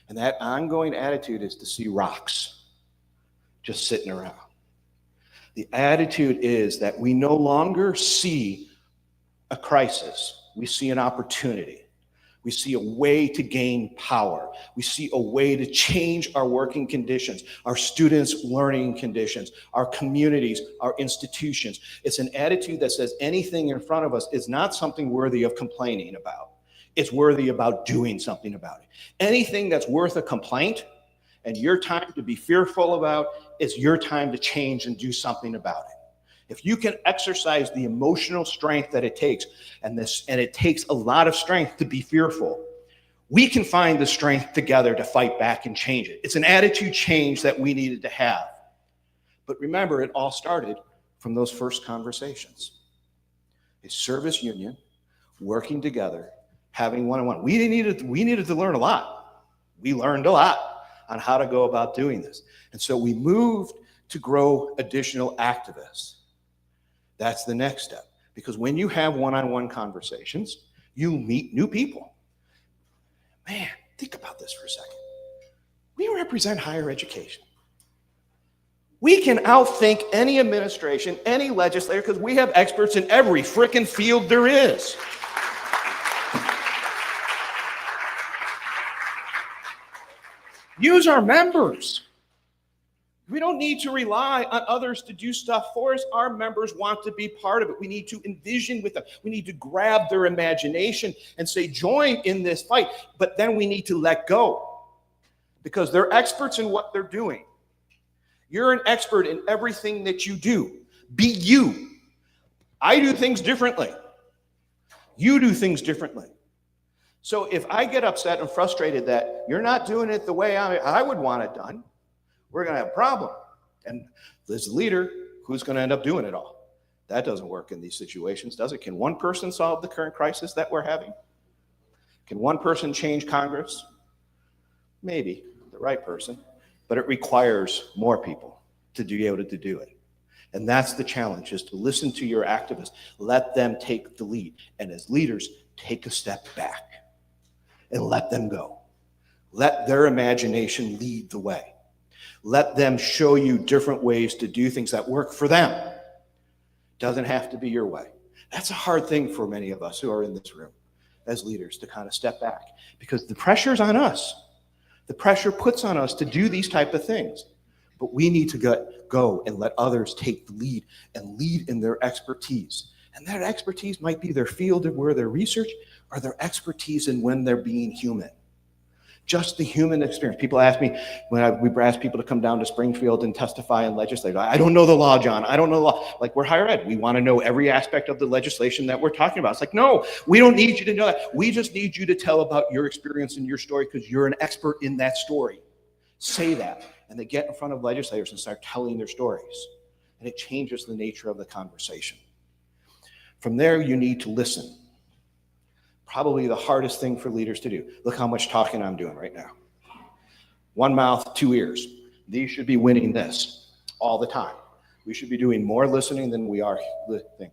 And that ongoing attitude is to see rocks just sitting around. The attitude is that we no longer see a crisis. We see an opportunity. We see a way to gain power. We see a way to change our working conditions, our students' learning conditions, our communities, our institutions. It's an attitude that says anything in front of us is not something worthy of complaining about. It's worthy about doing something about it. Anything that's worth a complaint and your time to be fearful about, it's your time to change and do something about it. If you can exercise the emotional strength that it takes, and it takes a lot of strength to be fearful, we can find the strength together to fight back and change it. It's an attitude change that we needed to have. But remember, it all started from those first conversations. A service union, working together, having one-on-one. We needed to learn a lot. We learned a lot on how to go about doing this. And so we moved to grow additional activists. That's the next step. Because when you have one-on-one conversations, you meet new people. Man, think about this for a second. We represent higher education. We can outthink any administration, any legislator, because we have experts in every frickin' field there is. Use our members. We don't need to rely on others to do stuff for us. Our members want to be part of it. We need to envision with them. We need to grab their imagination and say, join in this fight. But then we need to let go. because they're experts in what they're doing. You're an expert in everything that you do. Be you. I do things differently. You do things differently. So if I get upset and frustrated that you're not doing it the way I would want it done, we're going to have a problem. And as a leader, who's going to end up doing it all? That doesn't work in these situations, does it? Can one person solve the current crisis that we're having? Can one person change Congress? Maybe, the right person, but it requires more people to be able to do it. And that's the challenge, is to listen to your activists, let them take the lead. And as leaders, take a step back and let them go. Let their imagination lead the way. Let them show you different ways to do things that work for them. Doesn't have to be your way. That's a hard thing for many of us who are in this room as leaders, to kind of step back, because the pressure's on us. The pressure puts on us to do these type of things. But we need to go and let others take the lead and lead in their expertise. And that expertise might be their field of where their research, or their expertise in when they're being human. Just the human experience. People ask me, when we ask people to come down to Springfield and testify in legislature, I don't know the law, John. I don't know the law. Like, we're higher ed. We want to know every aspect of the legislation that we're talking about. It's like, no, we don't need you to know that. We just need you to tell about your experience and your story, because you're an expert in that story. Say that. And they get in front of legislators and start telling their stories. And it changes the nature of the conversation. From there, you need to listen. Probably the hardest thing for leaders to do. Look how much talking I'm doing right now. One mouth, two ears. These should be winning this all the time. We should be doing more listening than we are listening.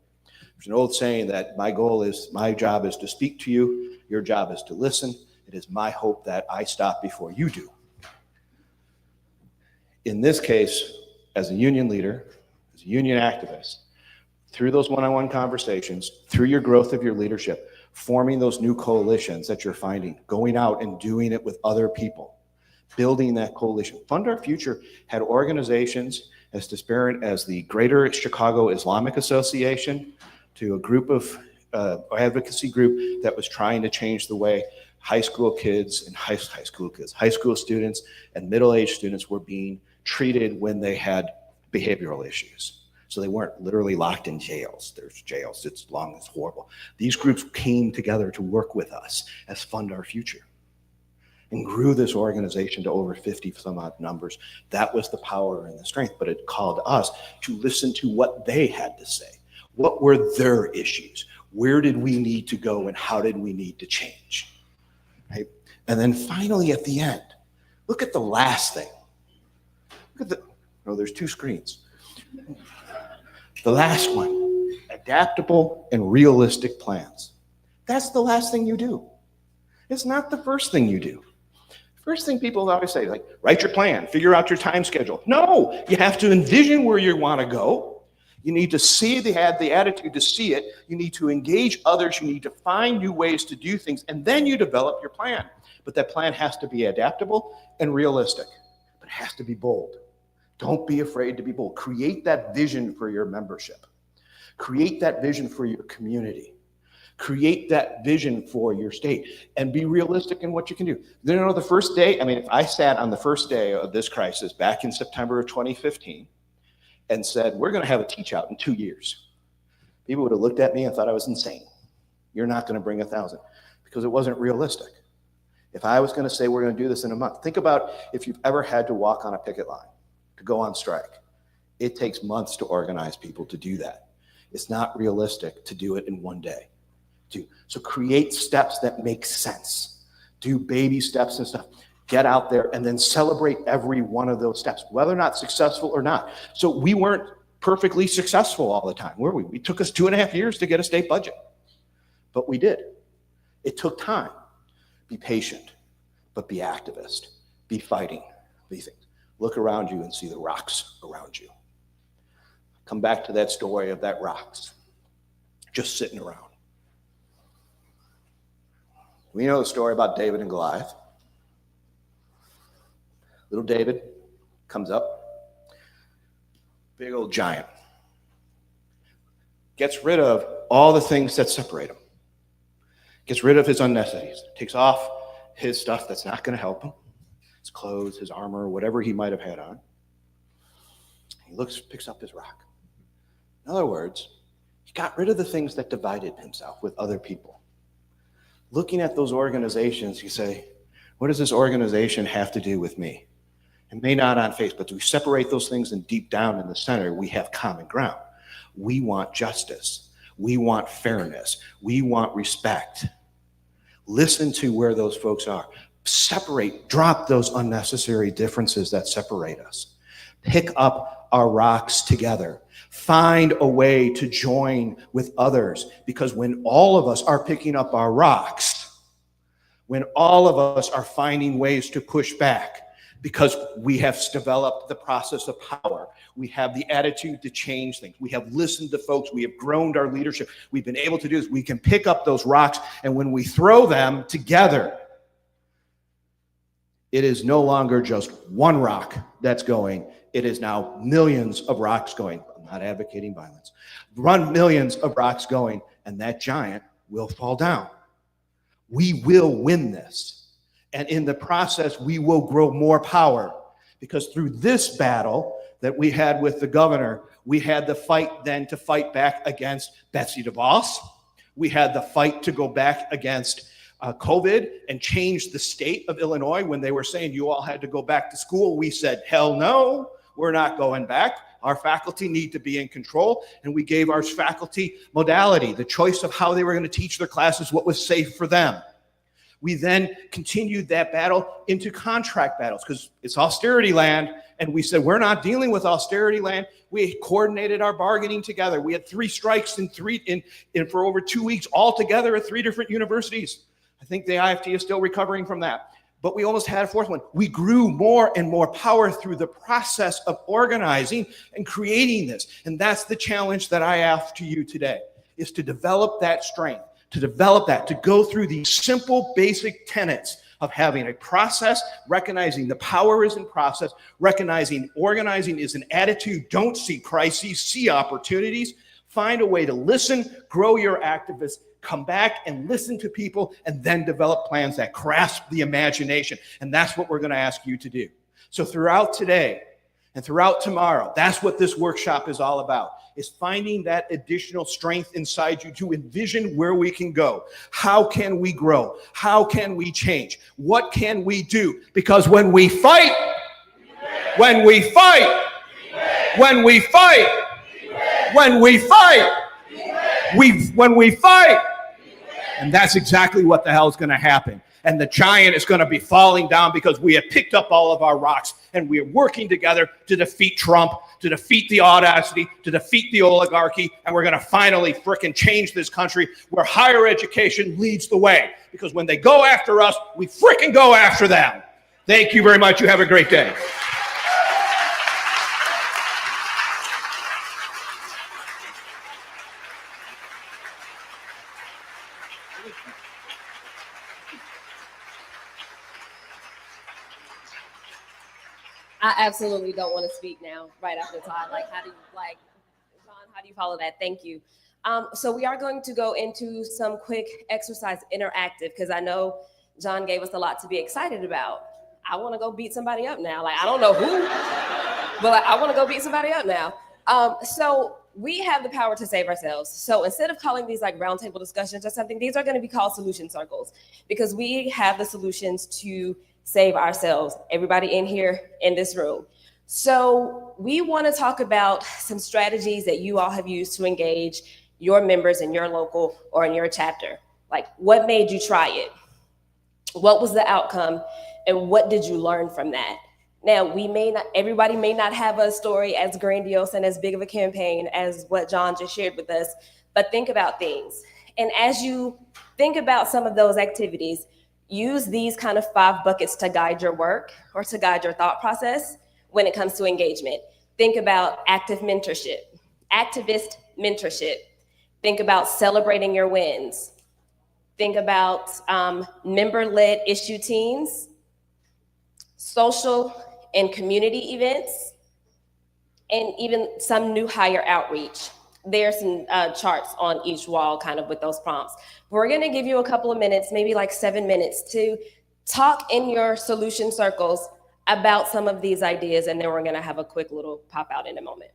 There's an old saying that my job is to speak to you, your job is to listen. It is my hope that I stop before you do. In this case, as a union leader, as a union activist, through those one-on-one conversations, through your growth of your leadership, forming those new coalitions that you're finding, going out and doing it with other people, building that coalition. Fund Our Future had organizations as disparate as the Greater Chicago Islamic Association, to a group of advocacy group that was trying to change the way high school students and middle-aged students were being treated when they had behavioral issues. So they weren't literally locked in jails. There's jails, it's long, it's horrible. These groups came together to work with us as Fund Our Future and grew this organization to over 50 some odd numbers. That was the power and the strength, but it called us to listen to what they had to say. What were their issues? Where did we need to go, and how did we need to change? Right? And then finally at the end, look at the last thing. Look at there's two screens. The last one, adaptable and realistic plans. That's the last thing you do. It's not the first thing you do. First thing people always say, like, write your plan, figure out your time schedule. No, you have to envision where you want to go. You need to have the attitude to see it. You need to engage others. You need to find new ways to do things, and then you develop your plan. But that plan has to be adaptable and realistic, but it has to be bold. Don't be afraid to be bold. Create that vision for your membership. Create that vision for your community. Create that vision for your state, and be realistic in what you can do. The first day, if I sat on the first day of this crisis back in September of 2015 and said, we're going to have a teach out in 2 years, people would have looked at me and thought I was insane. You're not going to bring 1,000, because it wasn't realistic. If I was going to say we're going to do this in a month, think about if you've ever had to walk on a picket line, to go on strike. It takes months to organize people to do that. It's not realistic to do it in one day. So create steps that make sense. Do baby steps and stuff. Get out there and then celebrate every one of those steps, whether or not successful or not. So we weren't perfectly successful all the time, were we? It took us 2.5 years to get a state budget, but we did. It took time. Be patient, but be activist. Be fighting. Be things. Look around you and see the rocks around you. Come back to that story of that rocks just sitting around. We know the story about David and Goliath. Little David comes up, big old giant. Gets rid of all the things that separate him. Gets rid of his unnecessities. Takes off his stuff that's not going to help him. his clothes, his armor, whatever he might have had on. He picks up his rock. In other words, he got rid of the things that divided himself with other people. Looking at those organizations, you say, what does this organization have to do with me? It may not on face, but we separate those things, and deep down in the center, we have common ground. We want justice. We want fairness. We want respect. Listen to where those folks are. Separate, drop those unnecessary differences that separate us. Pick up our rocks together. Find a way to join with others, because when all of us are picking up our rocks, when all of us are finding ways to push back, because we have developed the process of power, we have the attitude to change things, we have listened to folks, we have grown our leadership, we've been able to do this, we can pick up those rocks, and when we throw them together, it is no longer just one rock that's going, it is now millions of rocks going. I'm not advocating violence. Run millions of rocks going, and that giant will fall down. We will win this. And in the process, we will grow more power, because through this battle that we had with the governor, we had the fight then to fight back against Betsy DeVos. We had the fight to go back against COVID and change the state of Illinois. When they were saying you all had to go back to school, we said, hell no, we're not going back. Our faculty need to be in control. And we gave our faculty modality, the choice of how they were going to teach their classes, what was safe for them. We then continued that battle into contract battles, because it's austerity land. And we said, we're not dealing with austerity land. We coordinated our bargaining together. We had 3 strikes for over 2 weeks all together at 3 different universities. I think the IFT is still recovering from that. But we almost had a 4th one. We grew more and more power through the process of organizing and creating this. And that's the challenge that I ask to you today, is to develop that strength, to develop that, to go through these simple, basic tenets of having a process, recognizing the power is in process, recognizing organizing is an attitude. Don't see crises, see opportunities. Find a way to listen, grow your activists, come back and listen to people, and then develop plans that grasp the imagination. And that's what we're going to ask you to do. So throughout today and throughout tomorrow, that's what this workshop is all about, is finding that additional strength inside you to envision where we can go. How can we grow? How can we change? What can we do? Because when we fight, when we fight, when we fight, when we fight, when we fight, and that's exactly what the hell is going to happen. And the giant is going to be falling down, because we have picked up all of our rocks, and we are working together to defeat Trump, to defeat the audacity, to defeat the oligarchy, and we're going to finally frickin' change this country where higher education leads the way. Because when they go after us, we frickin' go after them. Thank you very much. You have a great day. I absolutely don't want to speak now, right after Todd. John, how do you follow that? Thank you. So we are going to go into some quick exercise interactive, because I know John gave us a lot to be excited about. I want to go beat somebody up now. I don't know who, but I want to go beat somebody up now. So we have the power to save ourselves. So instead of calling these roundtable discussions or something, these are going to be called solution circles, because we have the solutions to save ourselves, everybody in here in this room. So we want to talk about some strategies that you all have used to engage your members in your local or in your chapter. What made you try it? What was the outcome? And what did you learn from that? Now, everybody may not have a story as grandiose and as big of a campaign as what John just shared with us, but think about things. And as you think about some of those activities, use these kind of 5 buckets to guide your work or to guide your thought process when it comes to engagement. Think about active mentorship, activist mentorship. Think about celebrating your wins. Think about member-led issue teams, social and community events, and even some new hire outreach. There's some charts on each wall kind of with those prompts. We're gonna give you a couple of minutes, maybe 7 minutes, to talk in your solution circles about some of these ideas, and then we're going to have a quick little pop out in a moment.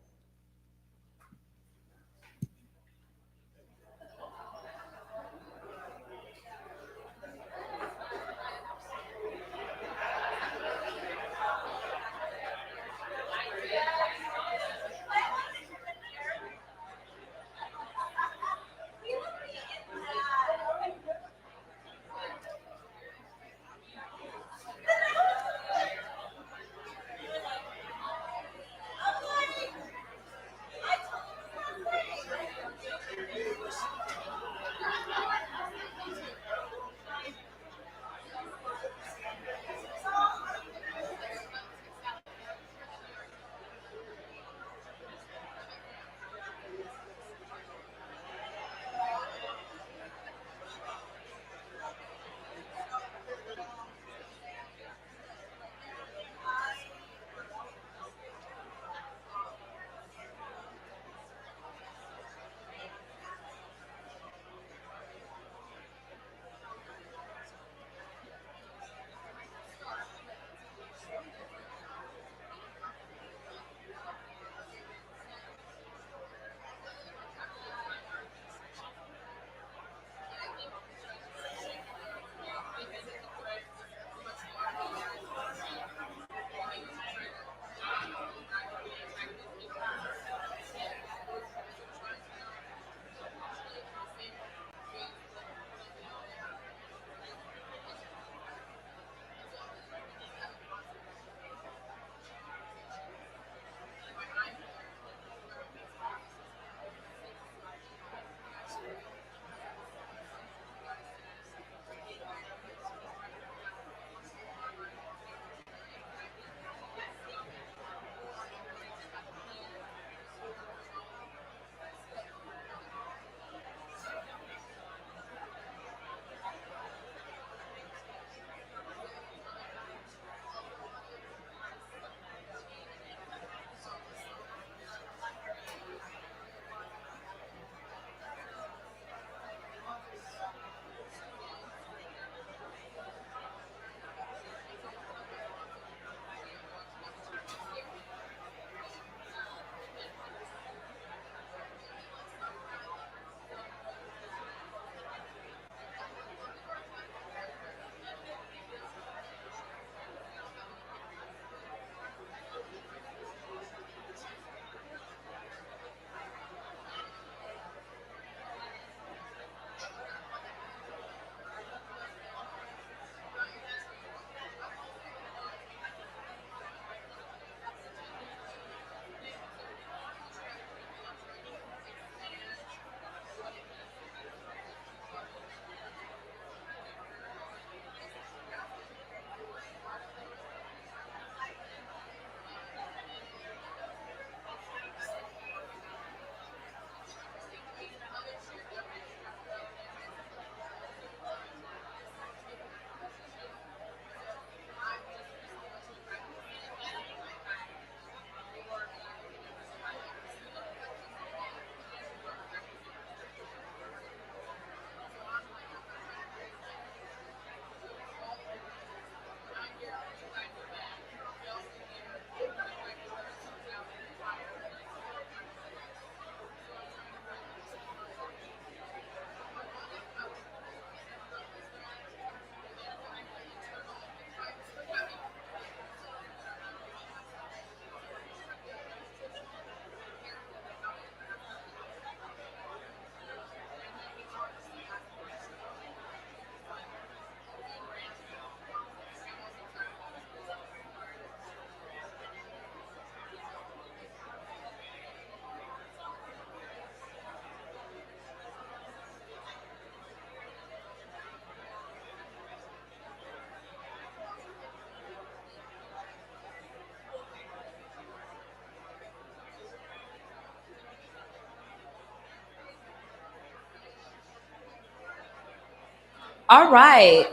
All right.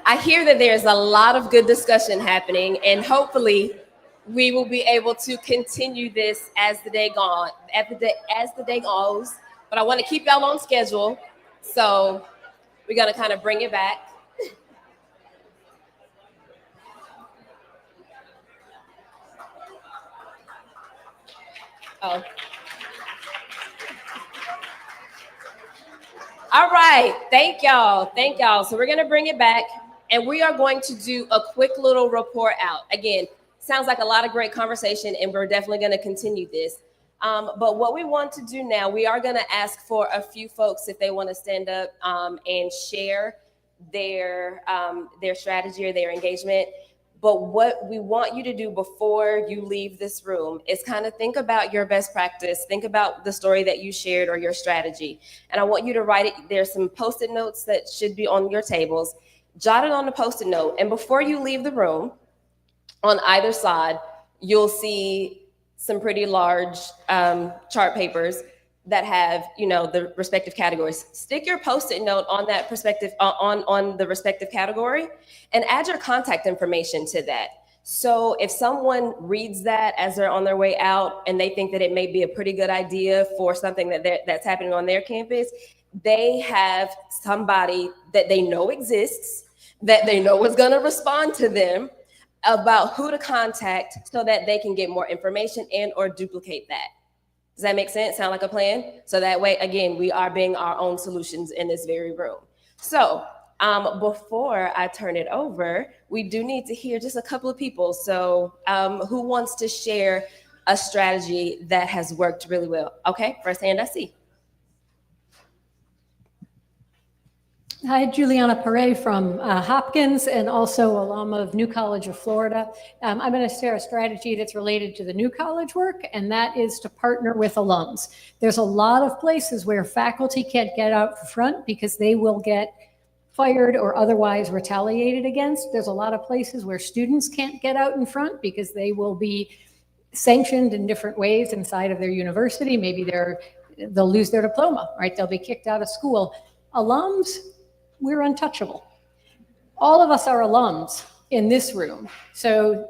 I hear that there's a lot of good discussion happening, and hopefully we will be able to continue this as the day goes. But I want to keep y'all on schedule. So we're gonna kind of bring it back. Oh. All right. Thank y'all. Thank y'all. So we're going to bring it back and we are going to do a quick little report out. Again, sounds like a lot of great conversation and we're definitely going to continue this. But what we want to do now, we are going to ask for a few folks if they want to stand up and share their strategy or their engagement. But what we want you to do before you leave this room is kind of think about your best practice, think about the story that you shared or your strategy. And I want you to write it. There's some Post-it notes that should be on your tables. Jot it on the Post-it note. And before you leave the room, on either side, you'll see some pretty large chart papers that have, the respective categories. Stick your Post-it note on that perspective, on the respective category, and add your contact information to that. So if someone reads that as they're on their way out and they think that it may be a pretty good idea for something that's happening on their campus, they have somebody that they know exists, that they know is gonna respond to them about who to contact so that they can get more information and or duplicate that. Does that make sense? Sound like a plan? So that way, again, we are being our own solutions in this very room. So before I turn it over, we do need to hear just a couple of people. So who wants to share a strategy that has worked really well? Okay, first hand I see. Hi, Juliana Pare from Hopkins and also alum of New College of Florida. I'm going to share a strategy that's related to the New College work, and that is to partner with alums. There's a lot of places where faculty can't get out front because they will get fired or otherwise retaliated against. There's a lot of places where students can't get out in front because they will be sanctioned in different ways inside of their university. Maybe they'll lose their diploma, right? They'll be kicked out of school. Alums, we're untouchable. All of us are alums in this room. So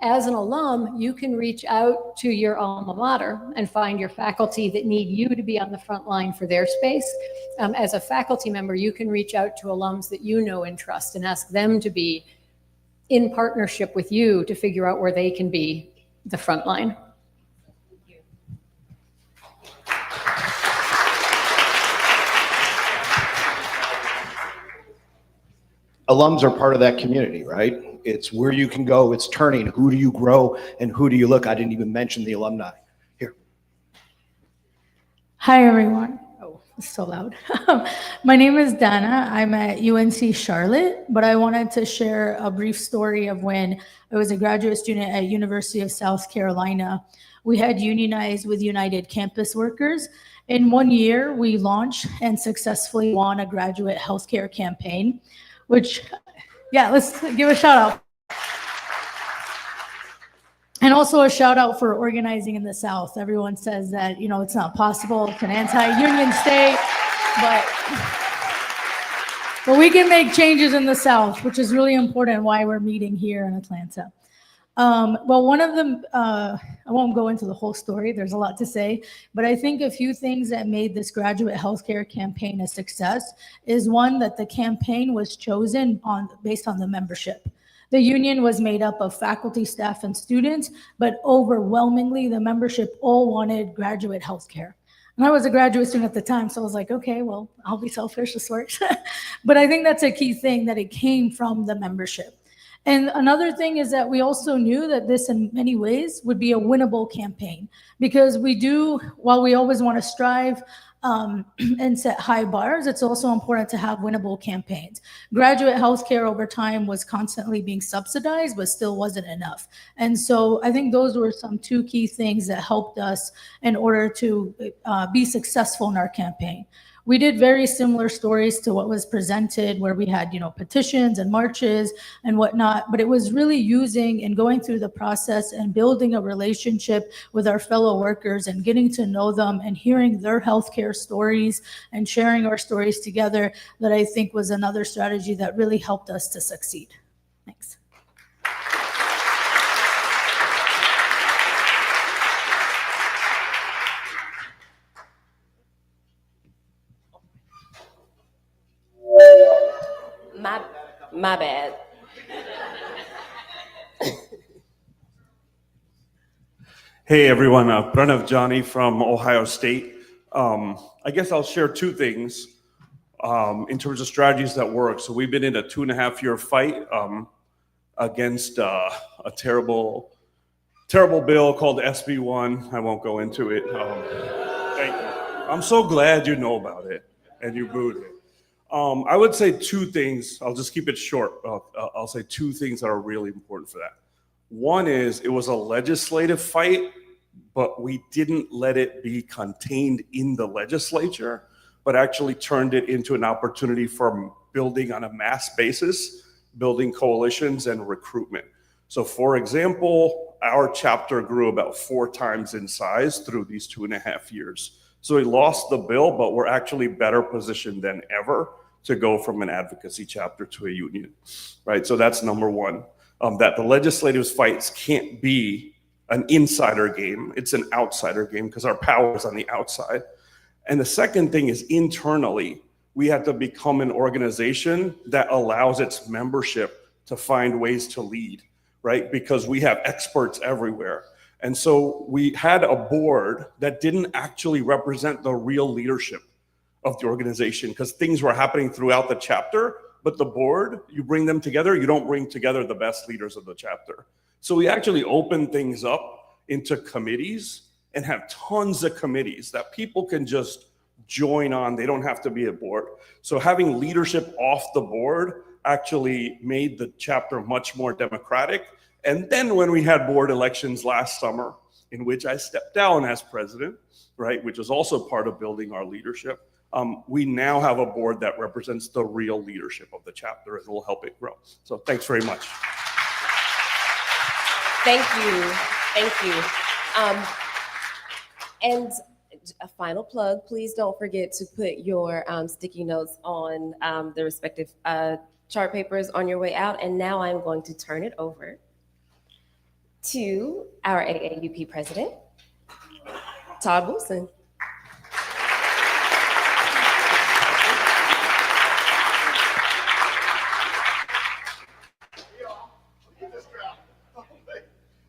as an alum, you can reach out to your alma mater and find your faculty that need you to be on the front line for their space. As a faculty member, you can reach out to alums that you know and trust and ask them to be in partnership with you to figure out where they can be the front line. Alums are part of that community, right? It's where you can go, it's turning. Who do you grow and who do you look? I didn't even mention the alumni. Here. Hi, everyone. Oh, it's so loud. My name is Dana. I'm at UNC Charlotte, but I wanted to share a brief story of when I was a graduate student at University of South Carolina. We had unionized with United Campus Workers. In 1 year, we launched and successfully won a graduate healthcare campaign, which, yeah, let's give a shout out. And also a shout out for organizing in the South. Everyone says that, it's not possible. It's an anti-union state, but we can make changes in the South, which is really important why we're meeting here in Atlanta. Well, one of them, I won't go into the whole story. There's a lot to say, but I think a few things that made this graduate healthcare campaign a success is one, that the campaign was chosen based on the membership. The union was made up of faculty, staff, and students, but overwhelmingly the membership all wanted graduate healthcare. And I was a graduate student at the time, so I was like, okay, well, I'll be selfish, this works. But I think that's a key thing, that it came from the membership. And another thing is that we also knew that this in many ways would be a winnable campaign, because while we always want to strive and set high bars, it's also important to have winnable campaigns. Graduate healthcare over time was constantly being subsidized, but still wasn't enough. And so I think those were some two key things that helped us in order to be successful in our campaign. We did very similar stories to what was presented, where we had, petitions and marches and whatnot, but it was really using and going through the process and building a relationship with our fellow workers and getting to know them and hearing their healthcare stories and sharing our stories together that I think was another strategy that really helped us to succeed. Thanks. My bad. Hey everyone, Pranav Jani from Ohio State. I guess I'll share two things in terms of strategies that work. So we've been in a 2.5-year fight against a terrible bill called SB1. I won't go into it. Thank you. I'm so glad you know about it and you booed it. I would say two things. I'll just keep it short. I'll say two things that are really important for that. One is it was a legislative fight, but we didn't let it be contained in the legislature, but actually turned it into an opportunity for building on a mass basis, building coalitions and recruitment. So for example, our chapter grew about 4 times in size through these 2.5 years. So we lost the bill, but we're actually better positioned than ever to go from an advocacy chapter to a union, right? So that's number one, that the legislative fights can't be an insider game. It's an outsider game because our power is on the outside. And the second thing is internally, we have to become an organization that allows its membership to find ways to lead, right? Because we have experts everywhere. And so we had a board that didn't actually represent the real leadership of the organization because things were happening throughout the chapter, but the board, you bring them together, you don't bring together the best leaders of the chapter. So we actually open things up into committees and have tons of committees that people can just join on. They don't have to be a board. So having leadership off the board actually made the chapter much more democratic. And then when we had board elections last summer, in which I stepped down as president, right, which is also part of building our leadership, we now have a board that represents the real leadership of the chapter and will help it grow. So thanks very much. Thank you. Thank you. And a final plug, please don't forget to put your sticky notes on the respective chart papers on your way out. And now I'm going to turn it over to our AAUP president, Todd Wilson.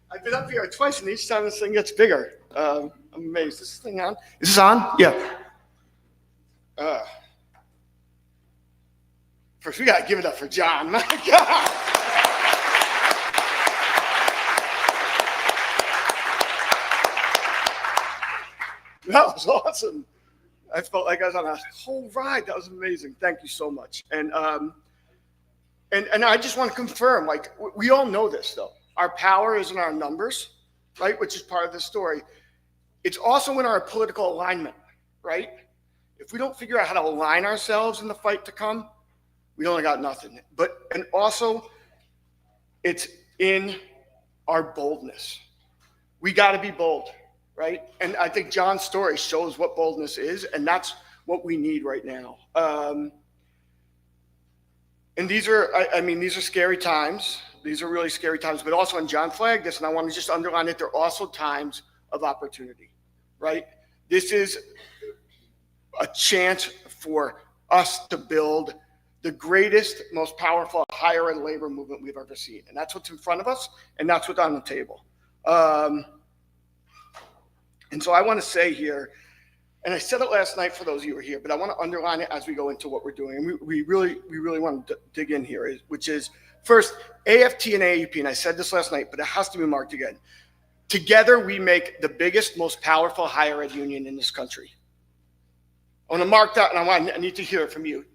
I've been up here twice, and each time this thing gets bigger. I'm amazed. Is this thing on? Is this on? Yeah. First, we got to give it up for John. My God. That was awesome. I felt like I was on a whole ride. That was amazing. Thank you so much. And I just want to confirm, like, we all know this, though. Our power is in our numbers, right? Which is part of the story. It's also in our political alignment, right? If we don't figure out how to align ourselves in the fight to come, we only got nothing. And also, it's in our boldness. We got to be bold, right? And I think John's story shows what boldness is, and that's what we need right now. And these are scary times. These are really scary times, but also, and John flagged this, and I want to just underline it, they're also times of opportunity, right? This is a chance for us to build the greatest, most powerful higher ed labor movement we've ever seen. And that's what's in front of us, and that's what's on the table. And so I want to say here, and I said it last night for those of you who are here, but I want to underline it as we go into what we're doing. And we really want to dig in here, which is, first, AFT and AAUP, and I said this last night, but it has to be marked again. Together, we make the biggest, most powerful higher ed union in this country. I want to mark that, and I need to hear it from you.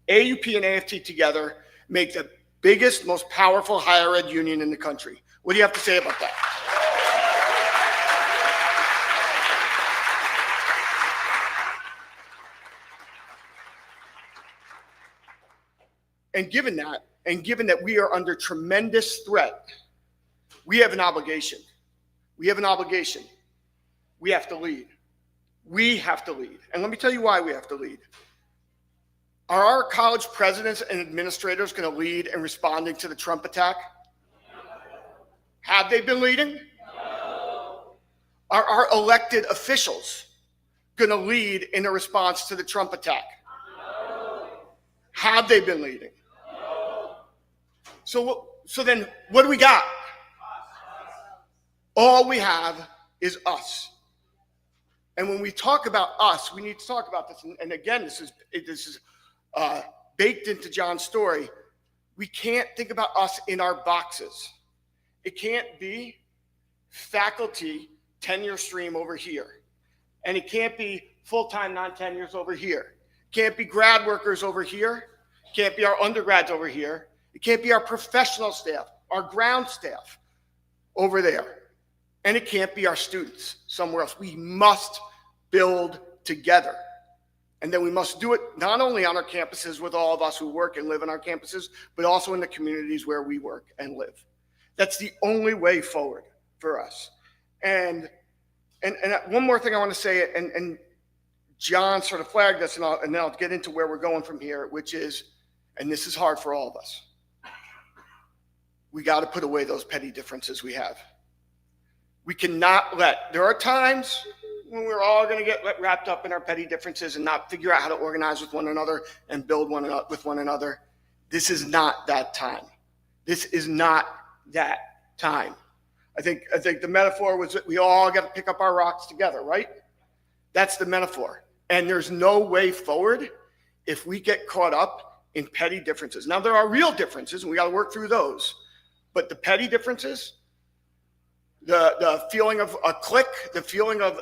AAUP and AFT together make the biggest, most powerful higher ed union in the country. What do you have to say about that? And given that we are under tremendous threat, we have an obligation. We have an obligation. We have to lead. We have to lead. And let me tell you why we have to lead. Are our college presidents and administrators going to lead in responding to the Trump attack? Have they been leading? Are our elected officials going to lead in a response to the Trump attack? Have they been leading? So then what do we got? All we have is us. And when we talk about us, we need to talk about this. And again, this is baked into John's story. We can't think about us in our boxes. It can't be faculty tenure stream over here. And it can't be full-time non-tenures over here. It can't be grad workers over here. It can't be our undergrads over here. It can't be our professional staff, our ground staff over there. And it can't be our students somewhere else. We must build together. And then we must do it not only on our campuses with all of us who work and live in our campuses, but also in the communities where we work and live. That's the only way forward for us. And one more thing I want to say, and John sort of flagged this, and then I'll get into where we're going from here, which is, and this is hard for all of us, we got to put away those petty differences we have. We cannot there are times when we're all going to get wrapped up in our petty differences and not figure out how to organize with one another and build with one another. This is not that time. This is not that time. I think the metaphor was that we all got to pick up our rocks together, right? That's the metaphor. And there's no way forward if we get caught up in petty differences. Now, there are real differences, and we got to work through those. But the petty differences, the feeling of a clique, the feeling of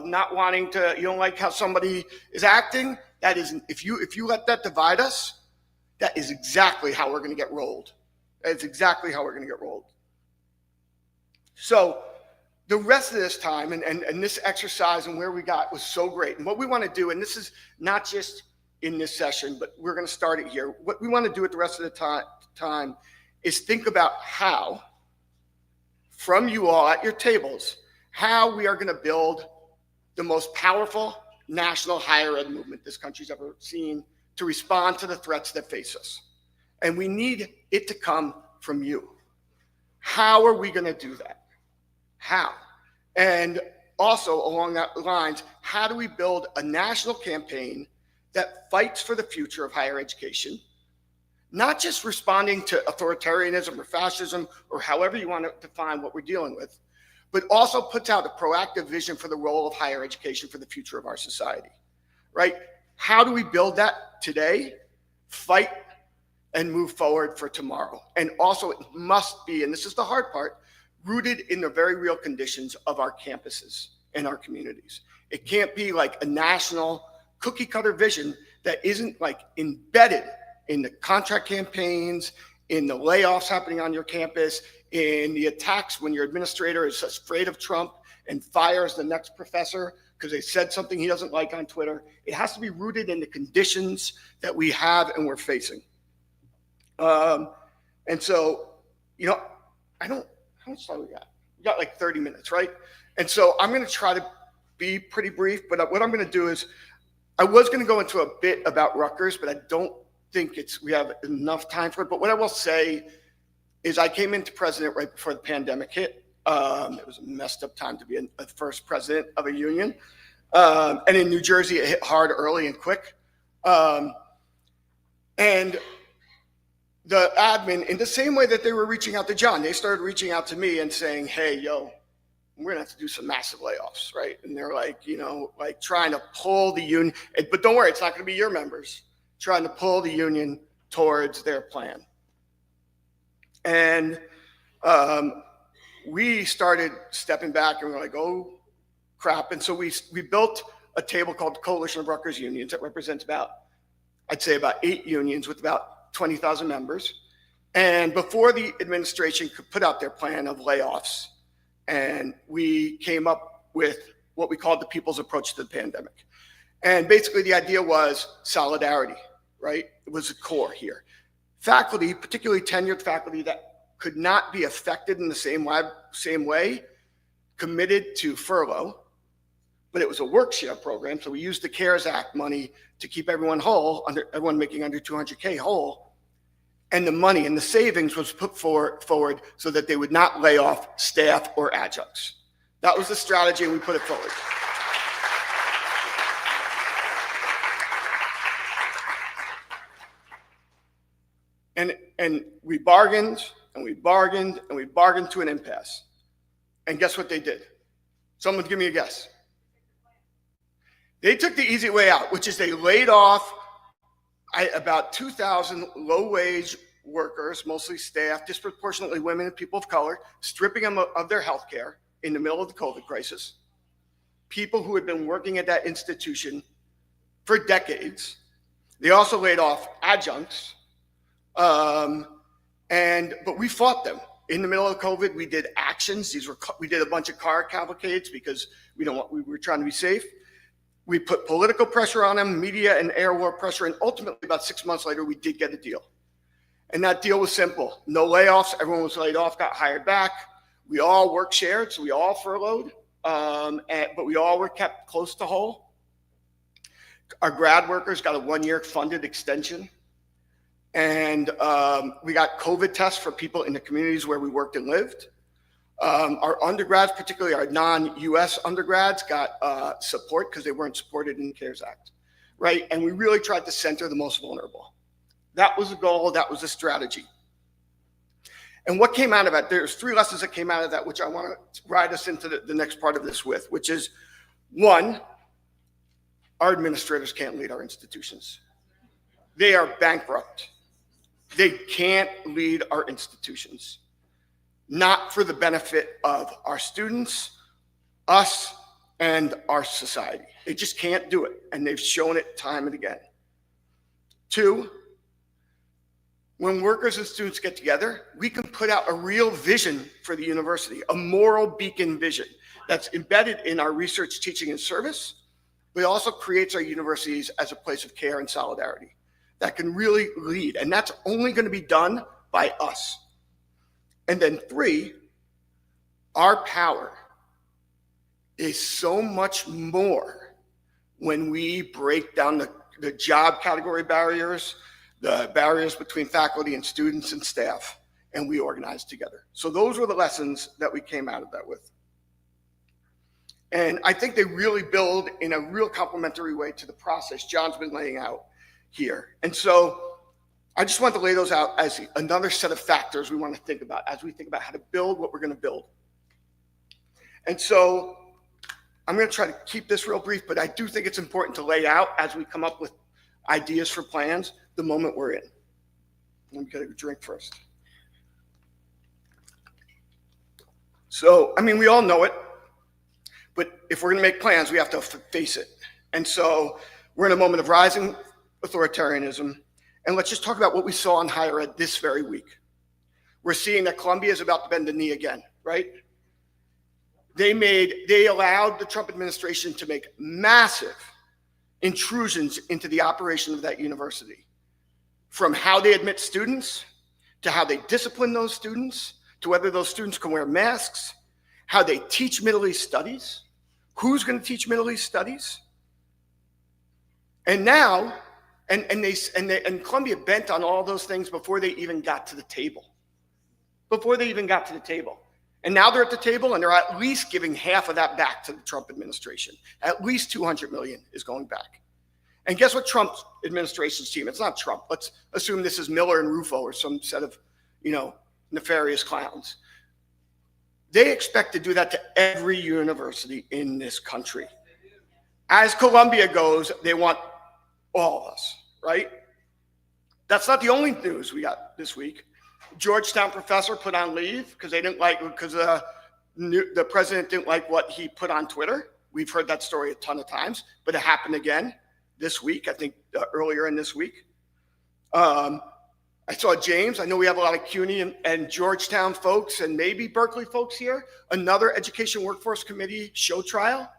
not wanting to, you don't like how somebody is acting, that is, if you let that divide us, that is exactly how we're going to get rolled. That is exactly how we're going to get rolled. So the rest of this time and this exercise and where we got was so great. And what we want to do, and this is not just in this session, but we're going to start it here. What we want to do at the rest of the time is think about how, from you all at your tables, how we are going to build the most powerful national higher ed movement this country's ever seen to respond to the threats that face us. And we need it to come from you. How are we going to do that? How? And also along that lines, how do we build a national campaign that fights for the future of higher education? Not just responding to authoritarianism or fascism or however you want to define what we're dealing with, but also puts out a proactive vision for the role of higher education for the future of our society, right? How do we build that today, fight, and move forward for tomorrow? And also it must be, and this is the hard part, rooted in the very real conditions of our campuses and our communities. It can't be like a national cookie cutter vision that isn't like embedded in the contract campaigns, in the layoffs happening on your campus, in the attacks when your administrator is afraid of Trump and fires the next professor because they said something he doesn't like on Twitter. It has to be rooted in the conditions that we have and we're facing. And so, you know, how much time we got? We got like 30 minutes, right? And so I'm going to try to be pretty brief, but what I'm going to do is I was going to go into a bit about Rutgers, but I don't think we have enough time for it. But what I will say is I came into president right before the pandemic hit. It was a messed up time to be a first president of a union. And in New Jersey, it hit hard early and quick. And the admin, in the same way that they were reaching out to John, they started reaching out to me and saying, hey, yo, we're gonna have to do some massive layoffs, right? And they're like, you know, like trying to pull the union, but don't worry, it's not gonna be your members, trying to pull the union towards their plan. And we started stepping back and we're like, oh crap. And so we built a table called the Coalition of Rutgers Unions that represents I'd say about 8 unions with about 20,000 members. And before the administration could put out their plan of layoffs, and we came up with what we called the people's approach to the pandemic. And basically the idea was solidarity, right? It was the core here. Faculty, particularly tenured faculty that could not be affected in the same way, committed to furlough, but it was a work share program. So we used the CARES Act money to keep everyone whole, everyone making under 200K whole. And the money and the savings was put forward so that they would not lay off staff or adjuncts. That was the strategy, and we put it forward. And we bargained, and we bargained, and we bargained to an impasse. And guess what they did? Someone give me a guess. They took the easy way out, which is they laid off about 2,000 low-wage workers, mostly staff, disproportionately women and people of color, stripping them of their health care in the middle of the COVID crisis. People who had been working at that institution for decades. They also laid off adjuncts, but we fought them. In the middle of COVID, we did actions. We did a bunch of car cavalcades because we were trying to be safe. We put political pressure on them, media and air war pressure, and ultimately about 6 months later, we did get a deal. And that deal was simple. No layoffs. Everyone was laid off, got hired back. We all work shared, so we all furloughed, but we all were kept close to whole. Our grad workers got a 1-year funded extension. And we got COVID tests for people in the communities where we worked and lived. Our undergrads, particularly our non-US undergrads, got support because they weren't supported in the CARES Act, right? And we really tried to center the most vulnerable. That was the goal, that was the strategy. And what came out of that, there's 3 lessons that came out of that, which I want to ride us into the next part of this with, which is, 1, our administrators can't lead our institutions. They are bankrupt. They can't lead our institutions, not for the benefit of our students, us, and our society. They just can't do it, and they've shown it time and again. 2, when workers and students get together, we can put out a real vision for the university, a moral beacon vision that's embedded in our research, teaching, and service, but it also creates our universities as a place of care and solidarity that can really lead. And that's only going to be done by us. And then 3, our power is so much more when we break down the job category barriers, the barriers between faculty and students and staff, and we organize together. So those were the lessons that we came out of that with. And I think they really build in a real complementary way to the process John's been laying out here. And so I just want to lay those out as another set of factors we want to think about as we think about how to build what we're going to build. And so I'm going to try to keep this real brief, but I do think it's important to lay out as we come up with ideas for plans the moment we're in. Let me get a drink first. So, I mean, we all know it, but if we're going to make plans, we have to face it. And so we're in a moment of rising authoritarianism. And let's just talk about what we saw in higher ed this very week. We're seeing that Columbia is about to bend the knee again, right? They allowed the Trump administration to make massive intrusions into the operation of that university, from how they admit students, to how they discipline those students, to whether those students can wear masks, how they teach Middle East studies, who's going to teach Middle East studies. And now, and Columbia bent on all those things before they even got to the table. Before they even got to the table. And now they're at the table and they're at least giving half of that back to the Trump administration. At least $200 million is going back. And guess what Trump's administration's team, it's not Trump. Let's assume this is Miller and Rufo or some set of, nefarious clowns. They expect to do that to every university in this country. As Columbia goes, they want all of us, right? That's not the only news we got this week. Georgetown professor put on leave because the president didn't like what he put on Twitter. We've heard that story a ton of times, but it happened again this week, I think earlier in this week. I saw James. I know we have a lot of CUNY and Georgetown folks and maybe Berkeley folks here. Another Education Workforce Committee show trial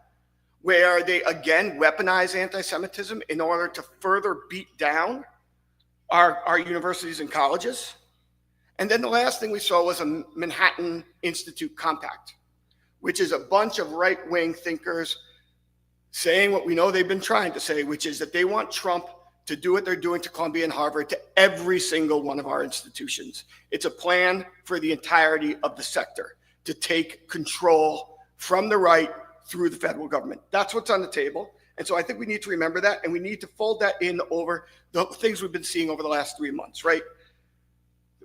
where they again weaponize anti-Semitism in order to further beat down our universities and colleges. And then the last thing we saw was a Manhattan Institute Compact, which is a bunch of right-wing thinkers saying what we know they've been trying to say, which is that they want Trump to do what they're doing to Columbia and Harvard to every single one of our institutions. It's a plan for the entirety of the sector to take control from the right through the federal government. That's what's on the table. And so I think we need to remember that, and we need to fold that in over the things we've been seeing over the last 3 months, right?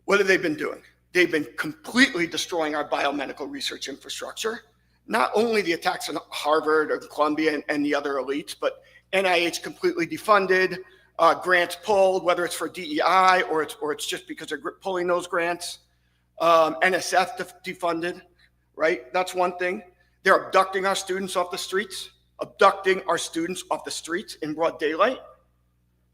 What have they been doing? They've been completely destroying our biomedical research infrastructure. not only the attacks on Harvard or Columbia and the other elites, but NIH completely defunded, grants pulled, whether it's for DEI or it's just because they're pulling those grants. NSF defunded, right? That's one thing. They're abducting our students off the streets, in broad daylight.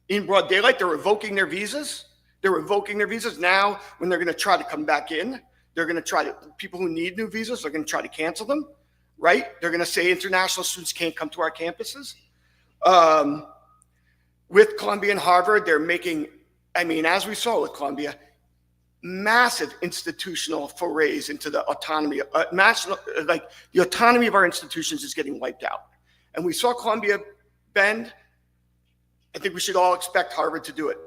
In broad daylight, they're revoking their visas. Now when they're going to try to come back in. They're going to try to, people who need new visas, they're going to try to cancel them, right? They're going to say international students can't come to our campuses. With Columbia and Harvard, they're making, as we saw with Columbia, massive institutional forays into the autonomy, the autonomy of our institutions is getting wiped out. And we saw Columbia bend. I think we should all expect Harvard to do it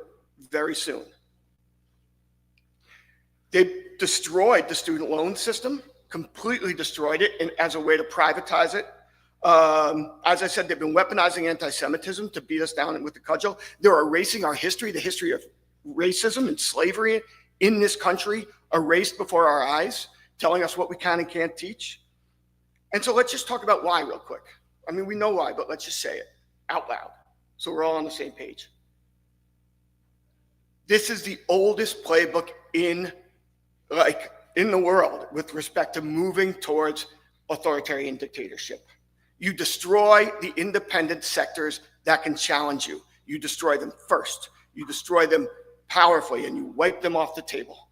very soon. They destroyed the student loan system, completely destroyed it, and as a way to privatize it. As I said, they've been weaponizing anti-Semitism to beat us down with the cudgel. They're erasing our history, the history of racism and slavery in this country, erased before our eyes, telling us what we can and can't teach. And so let's just talk about why real quick. We know why, but let's just say it out loud so we're all on the same page. This is the oldest playbook in the world with respect to moving towards authoritarian dictatorship. You destroy the independent sectors that can challenge you. You destroy them first. You destroy them powerfully, and you wipe them off the table.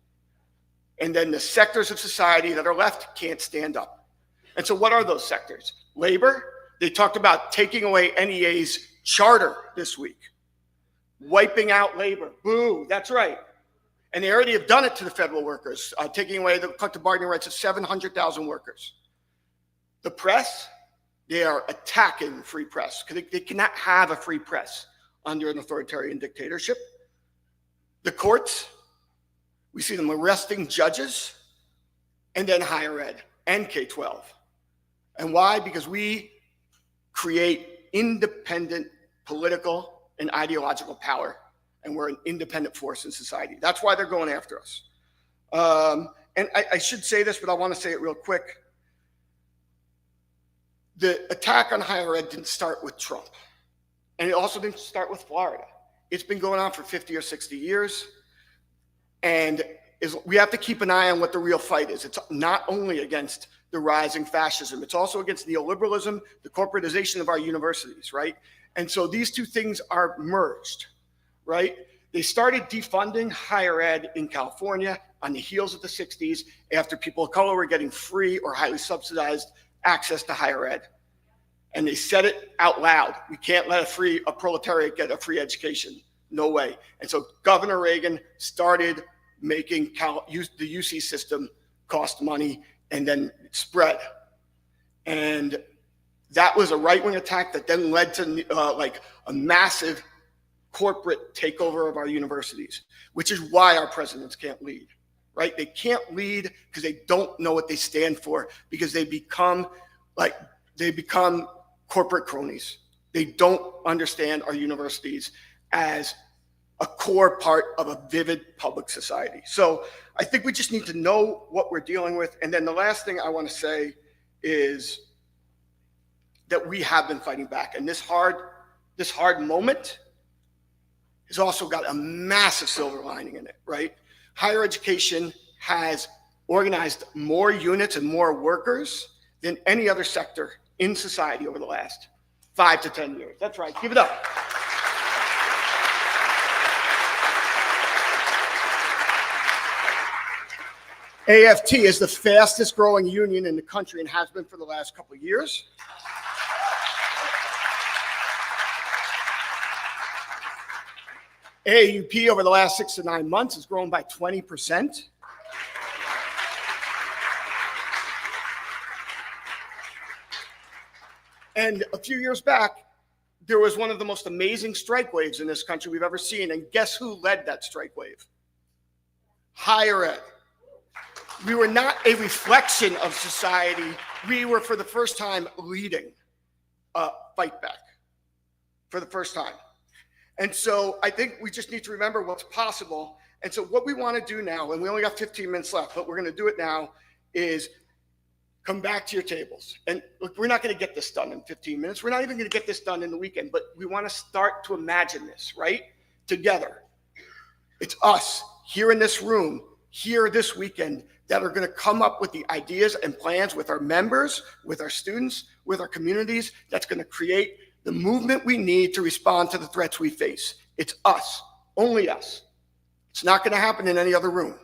And then the sectors of society that are left can't stand up. And so what are those sectors? Labor. They talked about taking away NEA's charter this week. Wiping out labor. Boo, that's right. And they already have done it to the federal workers, taking away the collective bargaining rights of 700,000 workers. The press, they are attacking free press because they cannot have a free press under an authoritarian dictatorship. The courts, we see them arresting judges, and then higher ed and K-12. And why? Because we create independent political and ideological power, and we're an independent force in society. That's why they're going after us. And I should say this, but I want to say it real quick. The attack on higher ed didn't start with Trump, and it also didn't start with Florida. It's been going on for 50 or 60 years, and we have to keep an eye on what the real fight is. It's not only against the rising fascism, it's also against neoliberalism, the corporatization of our universities, right? And so these two things are merged, right? They started defunding higher ed in California on the heels of the 60s after people of color were getting free or highly subsidized access to higher ed. And they said it out loud. We can't let a proletariat get a free education. No way. And so Governor Reagan started making the UC system cost money and then spread. And that was a right-wing attack that then led to a massive corporate takeover of our universities, which is why our presidents can't lead, right? They can't lead because they don't know what they stand for, because they become corporate cronies. They don't understand our universities as a core part of a vivid public society. So I think we just need to know what we're dealing with. And then the last thing I want to say is that we have been fighting back. And this hard moment has also got a massive silver lining in it, right? Higher education has organized more units and more workers than any other sector in society over the last 5 to 10 years. That's right, give it up. AFT is the fastest growing union in the country and has been for the last couple of years. AAUP over the last 6 to 9 months has grown by 20%. And a few years back, there was one of the most amazing strike waves in this country we've ever seen. And guess who led that strike wave? Higher ed. We were not a reflection of society. We were, for the first time, leading a fight back for the first time. And so I think we just need to remember what's possible. And so what we want to do now, and we only got 15 minutes left, but we're going to do it now, is come back to your tables. And look, we're not going to get this done in 15 minutes. We're not even going to get this done in the weekend, but we want to start to imagine this, right? Together. It's us here in this room, here this weekend, that are going to come up with the ideas and plans with our members, with our students, with our communities, that's going to create the movement we need to respond to the threats we face. It's us, only us. It's not going to happen in any other room.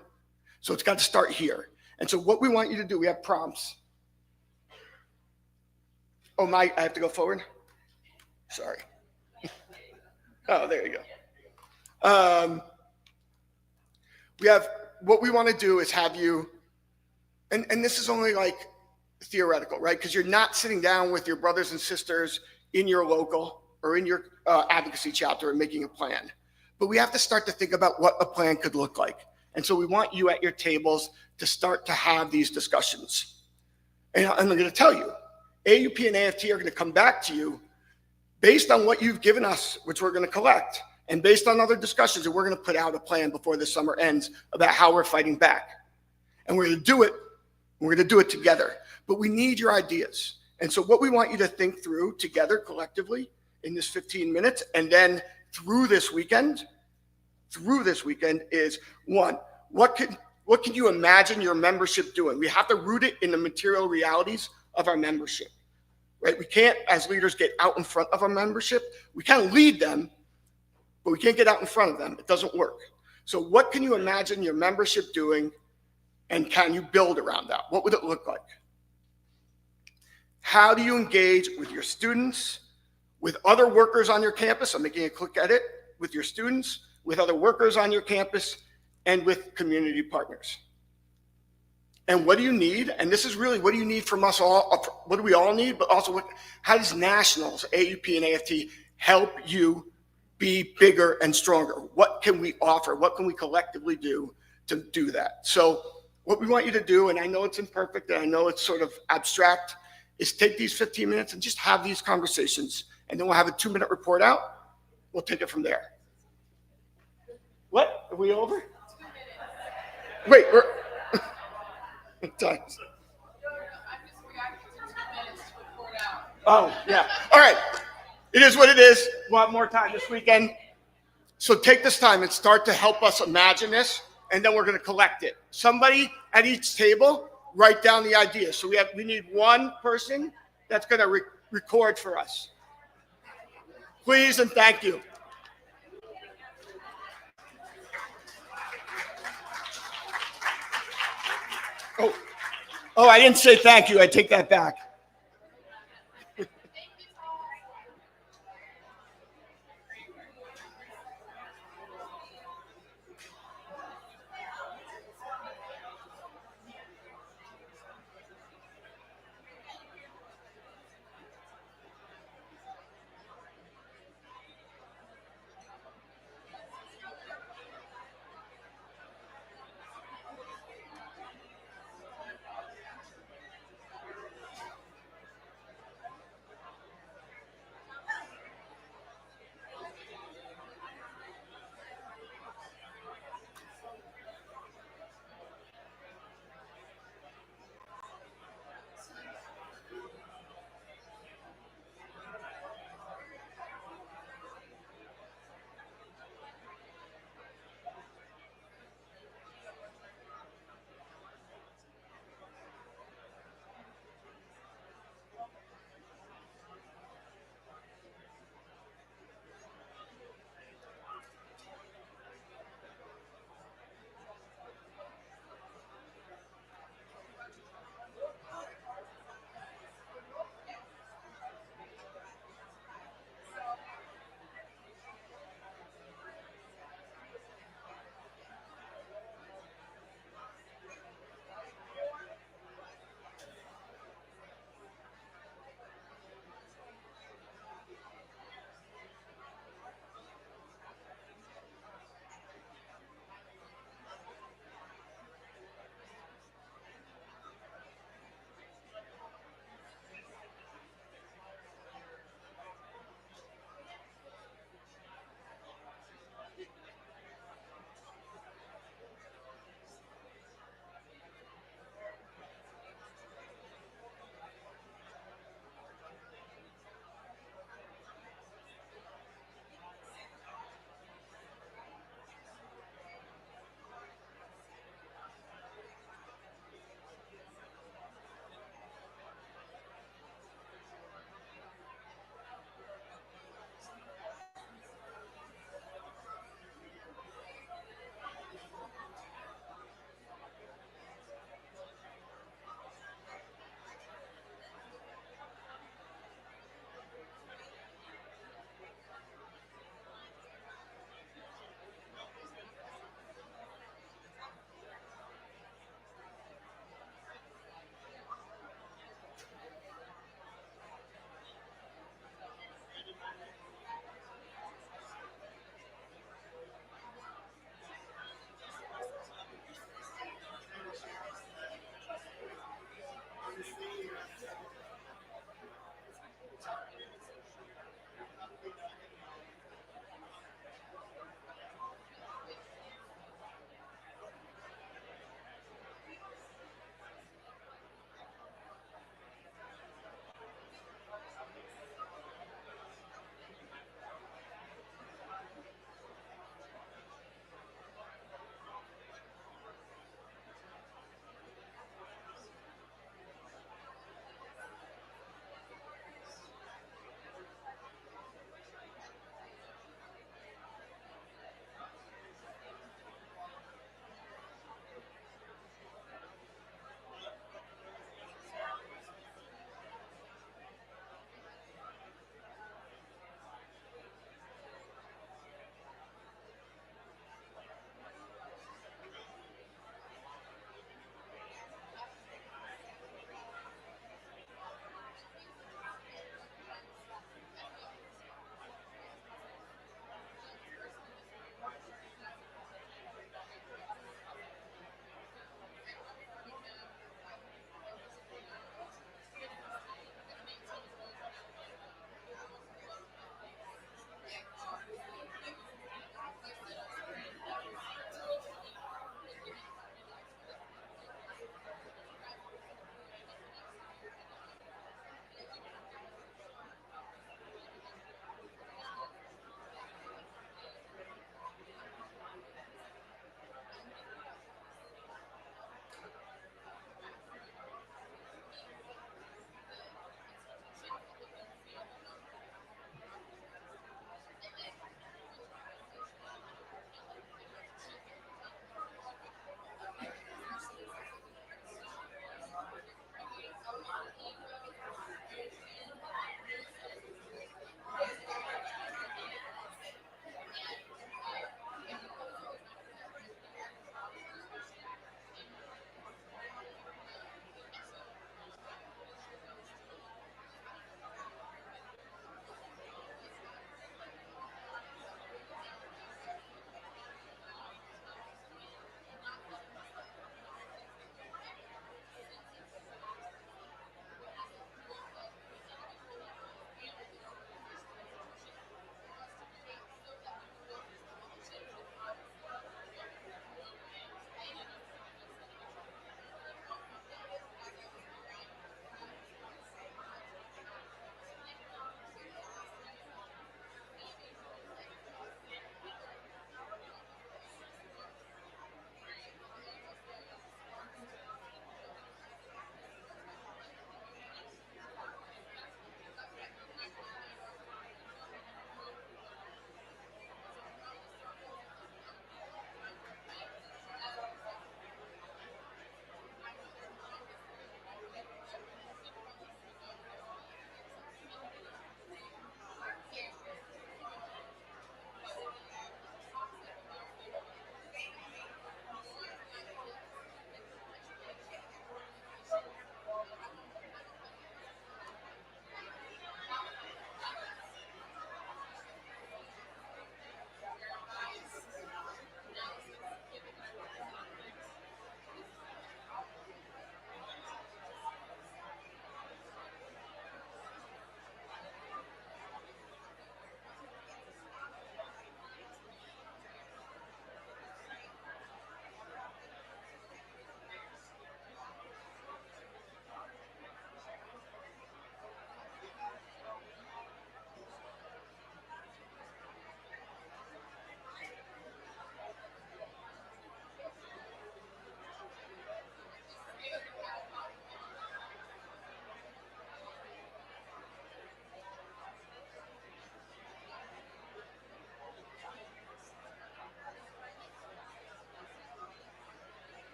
So it's got to start here. And so what we want you to do, we have prompts. Oh, I have to go forward? Sorry. Oh, there you go. What we want to do is have you, and this is only like theoretical, right? Because you're not sitting down with your brothers and sisters in your local or in your advocacy chapter and making a plan. But we have to start to think about what a plan could look like. And so we want you at your tables to start to have these discussions. And I'm going to tell you, AUP and AFT are going to come back to you based on what you've given us, which we're going to collect, and based on other discussions, and we're going to put out a plan before the summer ends about how we're fighting back. And we're going to do it. We're going to do it together. But we need your ideas. And so what we want you to think through together collectively in this 15 minutes, and then through this weekend is, one, what can you imagine your membership doing? We have to root it in the material realities of our membership, right? We can't, as leaders, get out in front of our membership. We can lead them, but we can't get out in front of them. It doesn't work. So what can you imagine your membership doing, and can you build around that? What would it look like? How do you engage with your students, with other workers on your campus? I'm making a quick edit. With your students, with other workers on your campus, and with community partners. And what do you need? And this is really, what do you need from us all? What do we all need? But also, how does nationals, AUP and AFT, help you be bigger and stronger? What can we offer? What can we collectively do to do that? So what we want you to do, and I know it's imperfect, and I know it's sort of abstract, is take these 15 minutes and just have these conversations. And then we'll have a 2-minute report out. We'll take it from there. What? Are we over? Wait, we're... Times. Oh, yeah. All right. It is what it is. We'll have more time this weekend. So take this time and start to help us imagine this, and then we're going to collect it. Somebody at each table, write down the ideas. So we need one person that's going to record for us. Please and thank you. Oh, I didn't say thank you. I take that back.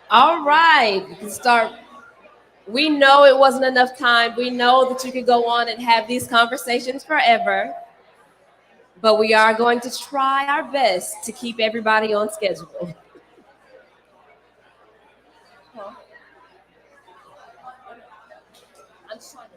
All right, we can start We know it wasn't enough time. We know that you could go on and have these conversations forever. But we are going to try our best to keep everybody on schedule. I'm just trying to.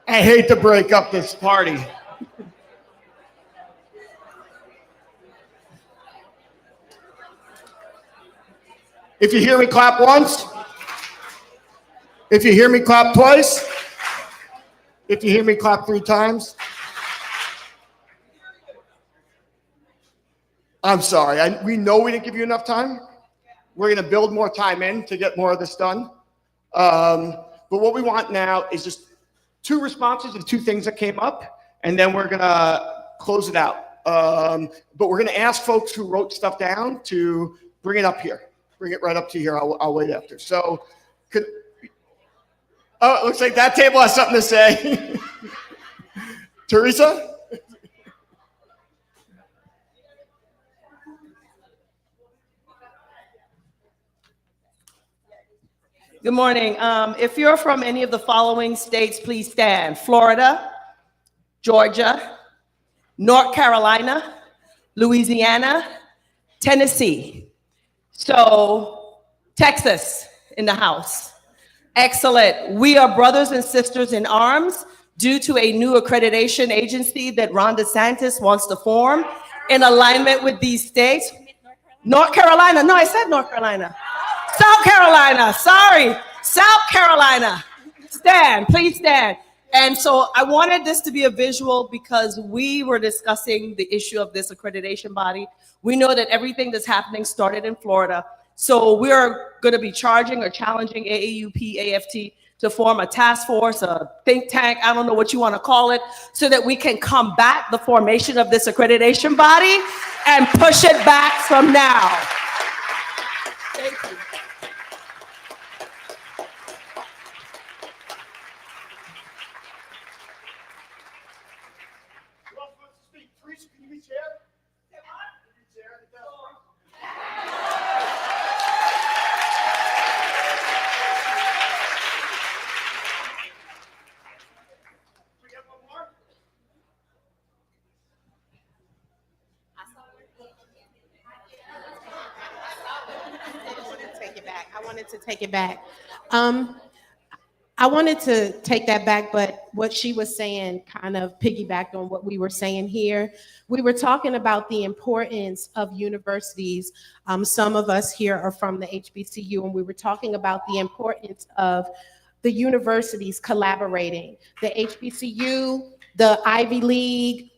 I hate to break up this party. If you hear me clap once, if you hear me clap twice, if you hear me clap 3 times, I'm sorry. We know we didn't give you enough time. We're going to build more time in to get more of this done. But what we want now is just 2 responses to 2 things that came up, and then we're going to close it out. But we're going to ask folks who wrote stuff down to bring it up here. Bring it right up to here. I'll wait after. So, it looks like that table has something to say. Teresa? Good morning. If you're from any of the following states, please stand. Florida, Georgia, North Carolina, Louisiana, Tennessee. So, Texas in the house. Excellent. We are brothers and sisters in arms due to a new accreditation agency that Ron DeSantis wants to form in alignment with these states. North Carolina. No, I said North Carolina. South Carolina. Sorry. South Carolina. Stand. Please stand. And so I wanted this to be a visual because we were discussing the issue of this accreditation body. We know that everything that's happening started in Florida. So we're going to be charging or challenging AAUP, AFT to form a task force, a think tank, I don't know what you want to call it, so that we can combat the formation of this accreditation body and push it back from now. Thank you. I wanted to take it back. I wanted to take that back, but what she was saying kind of piggybacked on what we were saying here. We were talking about the importance of universities. Some of us here are from the HBCU, and we were talking about the importance of the universities collaborating. The HBCU, the Ivy League,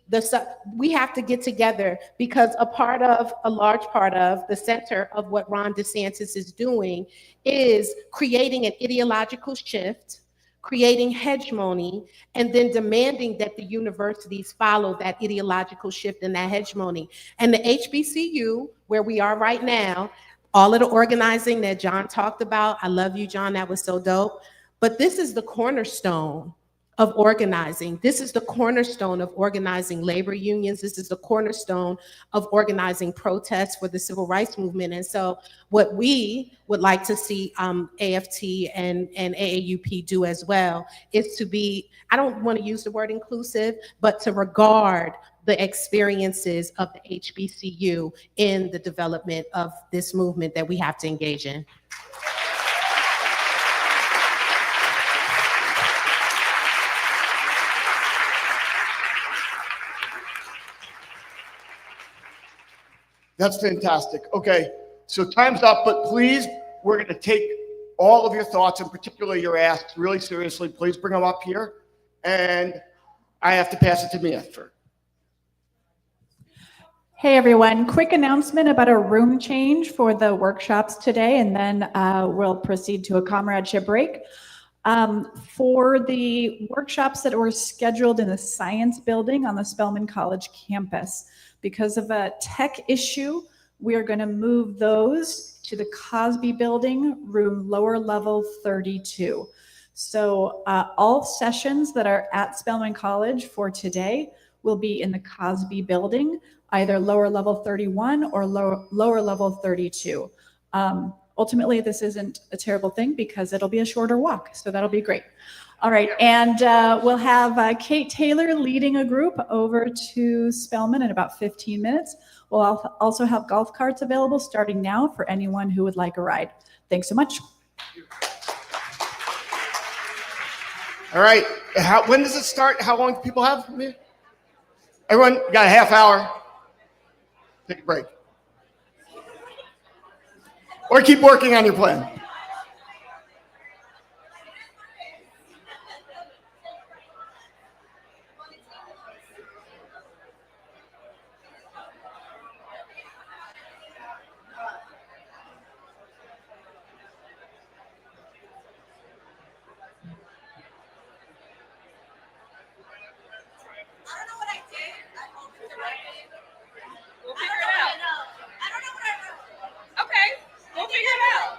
we have to get together because a large part of the center of what Ron DeSantis is doing is creating an ideological shift, creating hegemony, and then demanding that the universities follow that ideological shift and that hegemony. And the HBCU, where we are right now, all of the organizing that John talked about, I love you, John, that was so dope. But this is the cornerstone of organizing. This is the cornerstone of organizing labor unions. This is the cornerstone of organizing protests for the civil rights movement. And so what we would like to see AFT and AAUP do as well is to be, I don't want to use the word inclusive, but to regard the experiences of the HBCU in the development of this movement that we have to engage in. That's fantastic. Okay, so time's up, but please, we're going to take all of your thoughts, and particularly your asks, really seriously. Please bring them up here, and I have to pass it to Mia first. Hey everyone, quick announcement about a room change for the workshops today, and then we'll proceed to a comradeship break. For the workshops that were scheduled in the science building on the Spelman College campus, because of a tech issue, we are going to move those to the Cosby building, room lower level 32. So all sessions that are at Spelman College for today will be in the Cosby building, either lower level 31 or lower level 32. Ultimately, this isn't a terrible thing because it'll be a shorter walk, so that'll be great. All right, and we'll have Kate Taylor leading a group over to Spelman in about 15 minutes. We'll also have golf carts available starting now for anyone who would like a ride. Thanks so much. All right. When does it start? How long do people have? Everyone, you got a half hour. Take a break. Or keep working on your plan. Okay, we'll figure it out.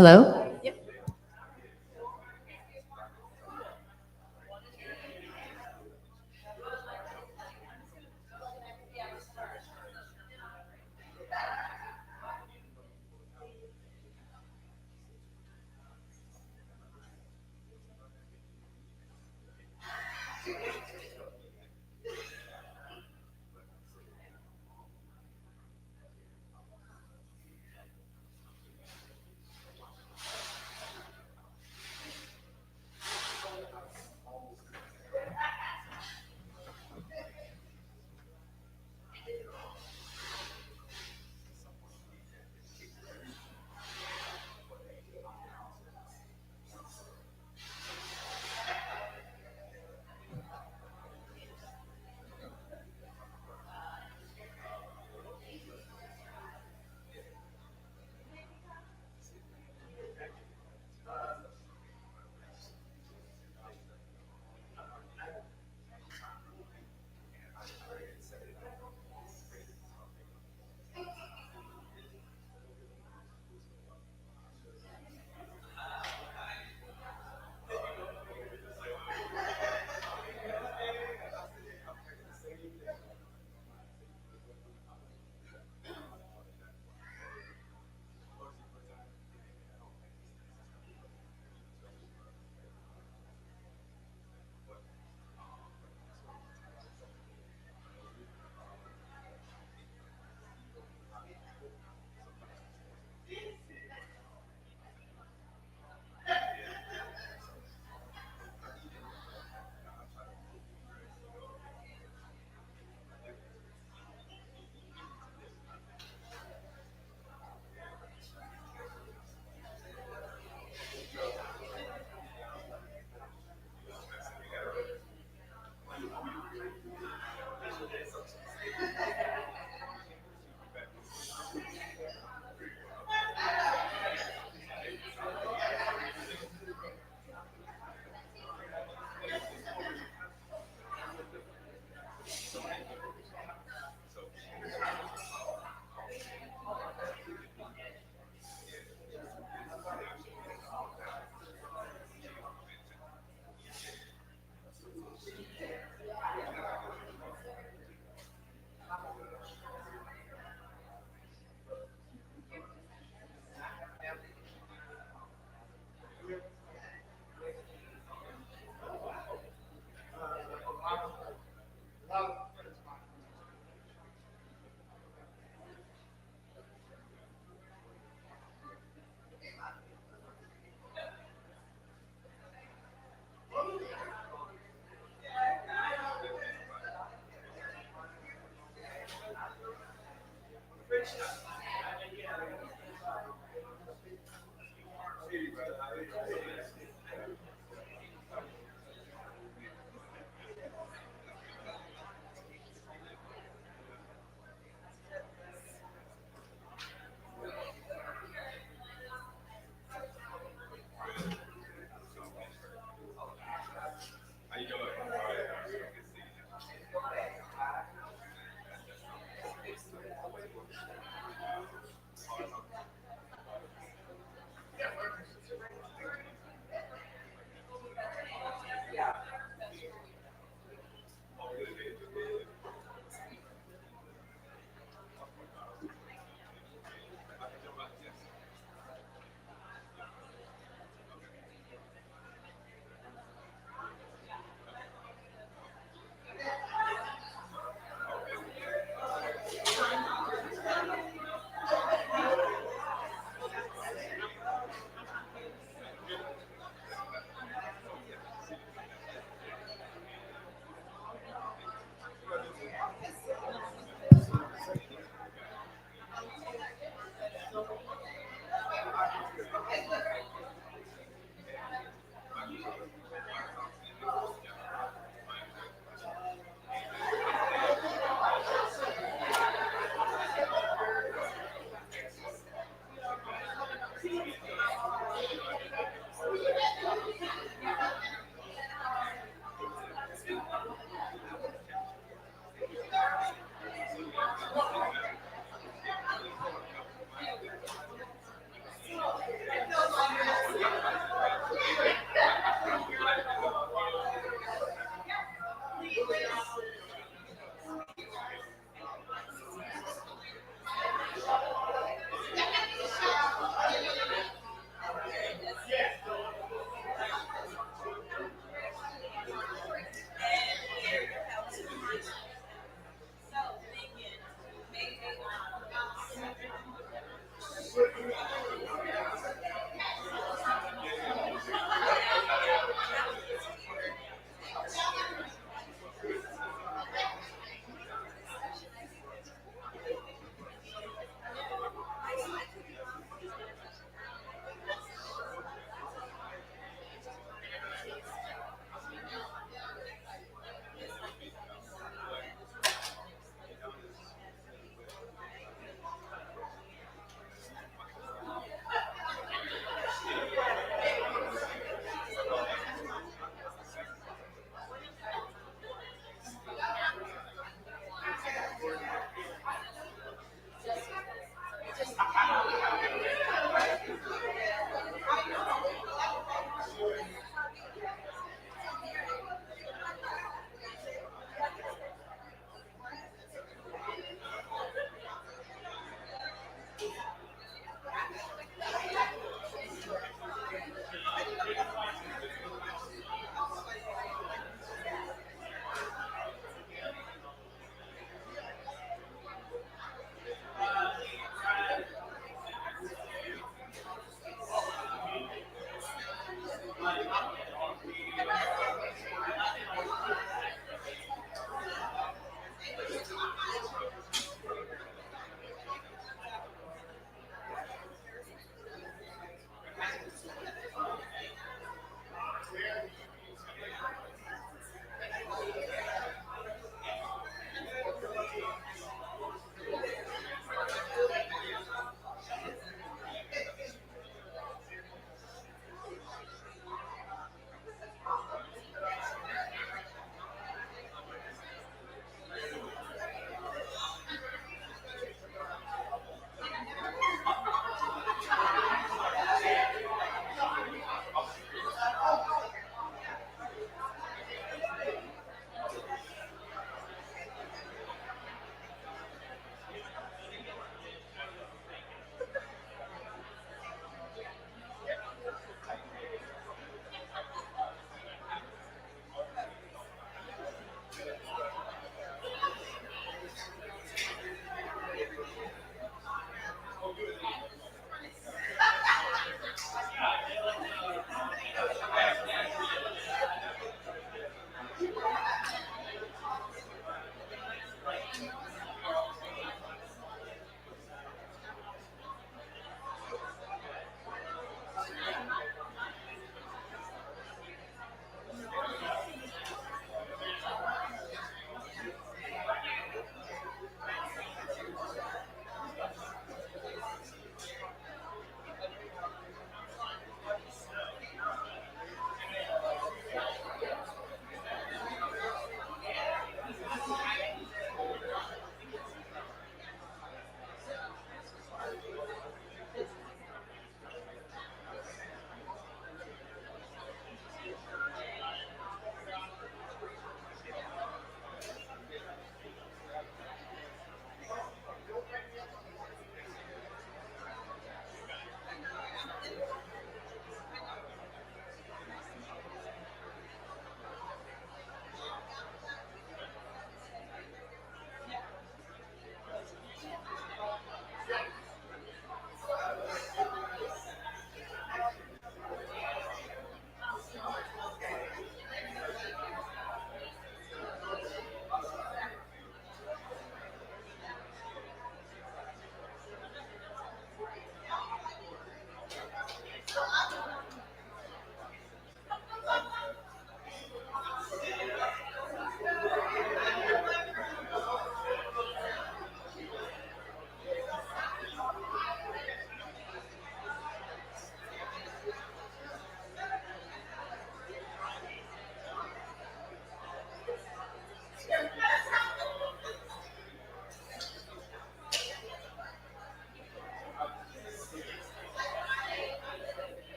Hello?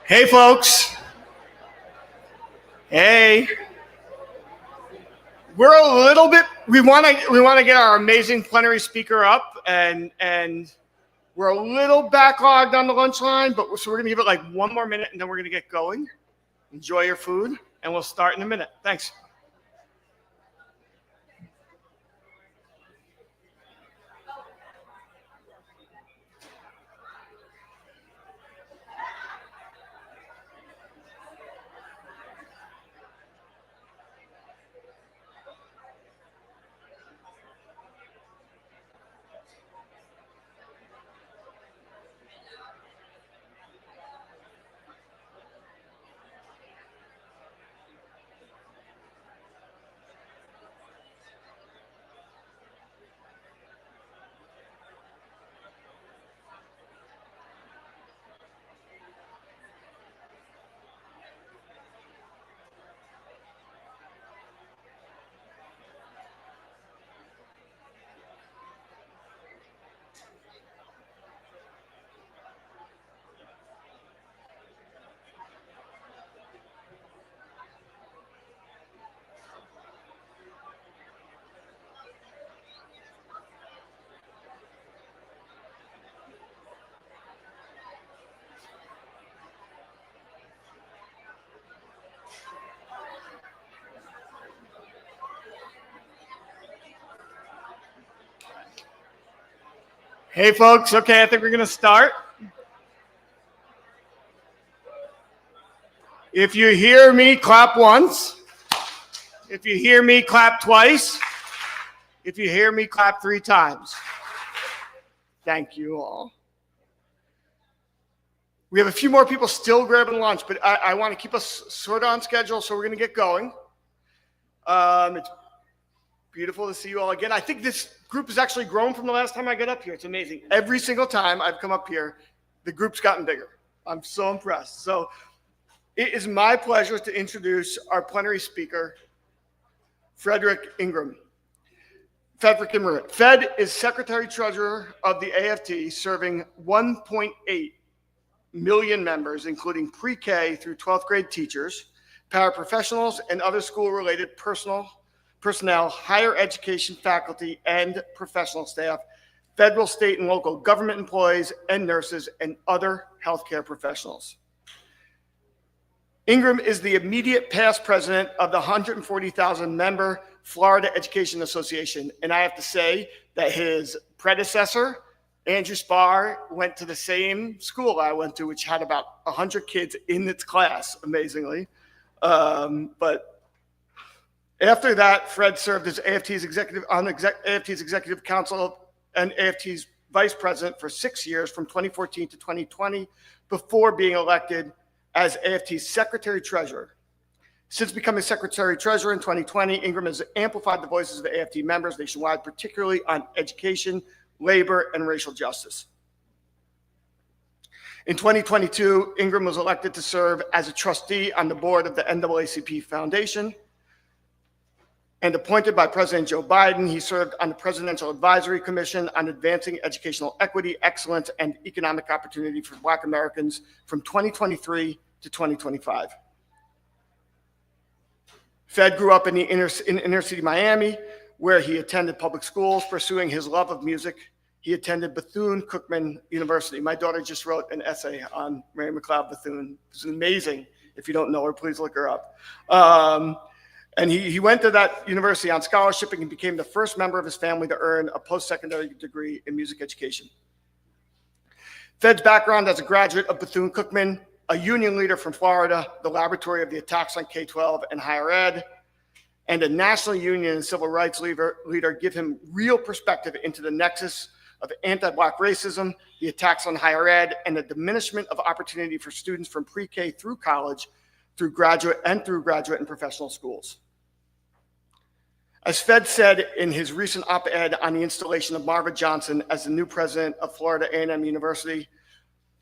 Hey, folks. Hey. We're a little bit, we want to get our amazing plenary speaker up, and we're a little backlogged on the lunch line, but so we're going to give it like 1 more minute and then we're going to get going. Enjoy your food, and we'll start in a minute. Thanks. Hey, folks. Okay, I think we're going to start. If you hear me, clap once. If you hear me, clap twice. If you hear me, clap 3 times. Thank you all. We have a few more people still grabbing lunch, but I want to keep us sort of on schedule, so we're going to get going. It's beautiful to see you all again. I think this group has actually grown from the last time I got up here. It's amazing. Every single time I've come up here, the group's gotten bigger. I'm so impressed. So it is my pleasure to introduce our plenary speaker, Frederick Ingram. Fed is Secretary-Treasurer of the AFT, serving 1.8 million members, including pre-K through 12th grade teachers, paraprofessionals, and other school-related personnel, higher education faculty and professional staff, federal, state, and local government employees and nurses, and other healthcare professionals. Ingram is the immediate past president of the 140,000 member Florida Education Association. And I have to say that his predecessor, Andrew Spar, went to the same school I went to, which had about 100 kids in its class, amazingly. But after that, Fred served as AFT's AFT's executive council and AFT's vice president for 6 years, from 2014 to 2020, before being elected as AFT's secretary-treasurer. Since becoming secretary-treasurer in 2020, Ingram has amplified the voices of AFT members nationwide, particularly on education, labor, and racial justice. In 2022, Ingram was elected to serve as a trustee on the board of the NAACP Foundation. And appointed by President Joe Biden, he served on the Presidential Advisory Commission on Advancing Educational Equity, Excellence, and Economic Opportunity for Black Americans from 2023 to 2025. Fed grew up in inner city Miami, where he attended public schools, pursuing his love of music. He attended Bethune-Cookman University. My daughter just wrote an essay on Mary McLeod Bethune. It's amazing. If you don't know her, please look her up. And he went to that university on scholarship and became the first member of his family to earn a post-secondary degree in music education. Fed's background as a graduate of Bethune-Cookman, a union leader from Florida, the laboratory of the attacks on K-12 and higher ed, and a national union and civil rights leader give him real perspective into the nexus of anti-Black racism, the attacks on higher ed, and the diminishment of opportunity for students from pre-K through college, through graduate and professional schools. As Fed said in his recent op-ed on the installation of Marva Johnson as the new president of Florida A&M University,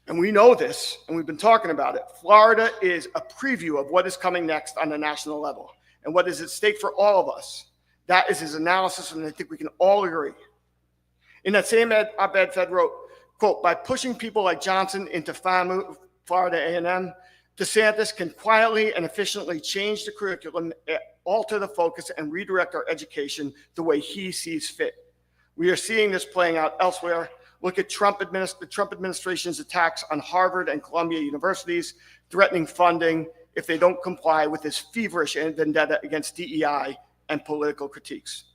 and we know this, and we've been talking about it, Florida is a preview of what is coming next on the national level and what is at stake for all of us. That is his analysis, and I think we can all agree. In that same op-ed, Fed wrote, quote, "By pushing people like Johnson into FAMU, Florida A&M, DeSantis can quietly and efficiently change the curriculum, alter the focus, and redirect our education the way he sees fit. We are seeing this playing out elsewhere. Look at the Trump administration's attacks on Harvard and Columbia universities, threatening funding if they don't comply with this feverish vendetta against DEI and political critiques.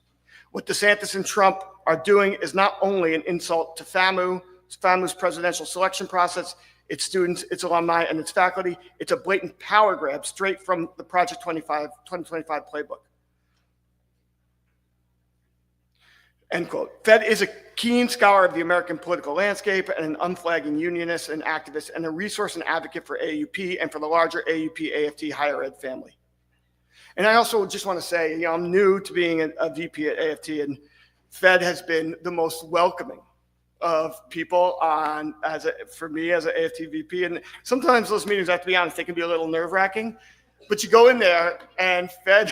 What DeSantis and Trump are doing is not only an insult to FAMU's presidential selection process, its students, its alumni, and its faculty. It's a blatant power grab straight from the Project 2025 playbook. End quote. Fed is a keen scholar of the American political landscape and an unflagging unionist and activist and a resource and advocate for AUP and for the larger AUP AFT higher ed family. And I also just want to say, you know, I'm new to being a VP at AFT, and Fed has been the most welcoming of people for me as an AFT VP. And sometimes those meetings, I have to be honest, they can be a little nerve-wracking. But you go in there and Fed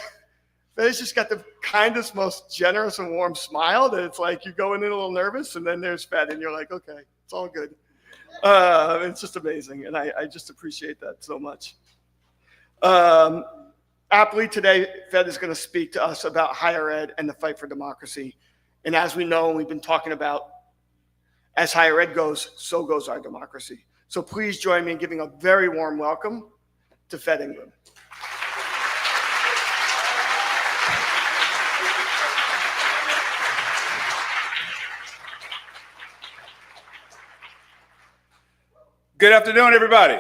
has just got the kindest, most generous and warm smile that it's like you go in a little nervous, and then there's Fed, and you're like, okay, it's all good. It's just amazing, and I just appreciate that so much. Aptly today, Fed is going to speak to us about higher ed and the fight for democracy. And as we know, and we've been talking about, as higher ed goes, so goes our democracy. So please join me in giving a very warm welcome to Fed Ingram. Good afternoon, everybody.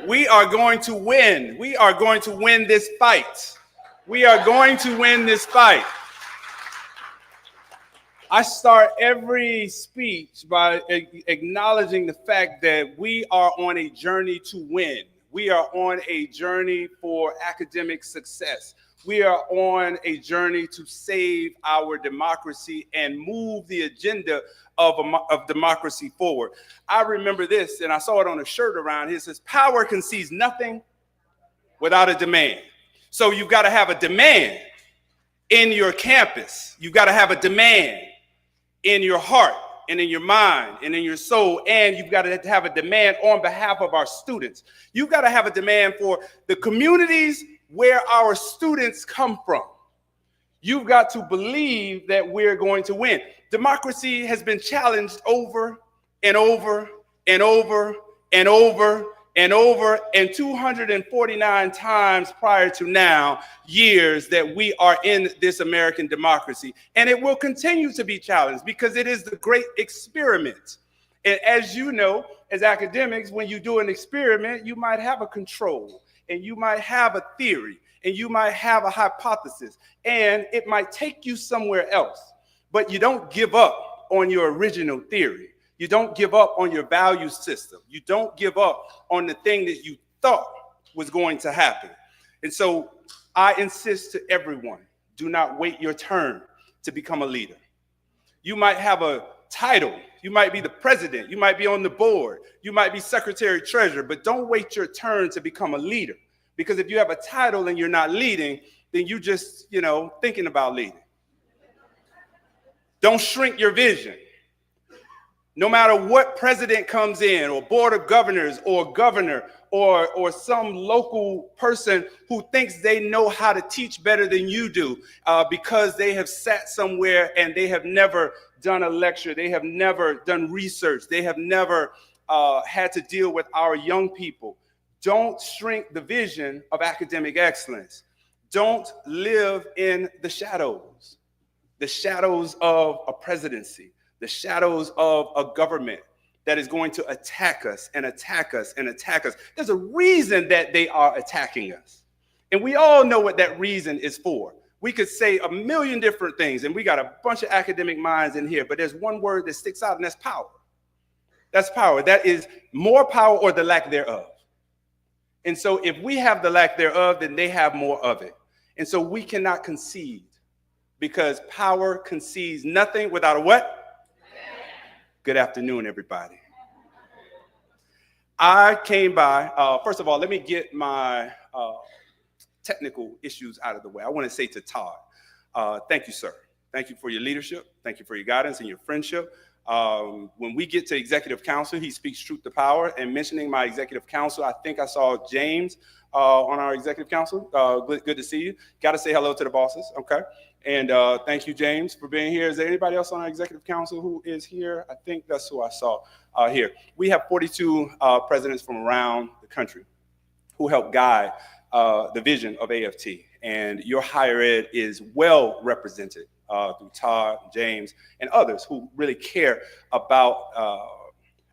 We are going to win. We are going to win this fight. We are going to win this fight. I start every speech by acknowledging the fact that we are on a journey to win. We are on a journey for academic success. We are on a journey to save our democracy and move the agenda of democracy forward. I remember this, and I saw it on a shirt around here. It says, power concedes nothing without a demand. So you've got to have a demand in your campus. You've got to have a demand in your heart and in your mind and in your soul. And you've got to have a demand on behalf of our students. You've got to have a demand for the communities where our students come from. You've got to believe that we're going to win. Democracy has been challenged over and over and over and over and over, and 249 times prior to now, years that we are in this American democracy. And it will continue to be challenged because it is the great experiment. And as you know, as academics, when you do an experiment, you might have a control, and you might have a theory, and you might have a hypothesis, and it might take you somewhere else. But you don't give up on your original theory. You don't give up on your value system. You don't give up on the thing that you thought was going to happen. And so I insist to everyone, do not wait your turn to become a leader. You might have a title. You might be the president. You might be on the board. You might be secretary treasurer, but don't wait your turn to become a leader. Because if you have a title and you're not leading, then you just, thinking about leading. Don't shrink your vision. No matter what president comes in, or board of governors, or governor, or some local person who thinks they know how to teach better than you do because they have sat somewhere and they have never done a lecture, they have never done research, they have never had to deal with our young people. Don't shrink the vision of academic excellence. Don't live in the shadows of a presidency, the shadows of a government that is going to attack us and attack us and attack us. There's a reason that they are attacking us. And we all know what that reason is for. We could say a million different things, and we got a bunch of academic minds in here, but there's one word that sticks out, and that's power. That's power. That is more power or the lack thereof. And so if we have the lack thereof, then they have more of it. And so we cannot concede, because power concedes nothing without a what? Good afternoon, everybody. I came by, first of all, let me get my technical issues out of the way. I want to say to Todd, thank you, sir. Thank you for your leadership. Thank you for your guidance and your friendship. When we get to executive council, he speaks truth to power. And mentioning my executive council, I think I saw James on our executive council. Good to see you. Got to say hello to the bosses, okay? And thank you, James, for being here. Is there anybody else on our executive council who is here? I think that's who I saw here. We have 42 presidents from around the country who help guide the vision of AFT. And your higher ed is well represented through Todd, James, and others who really care about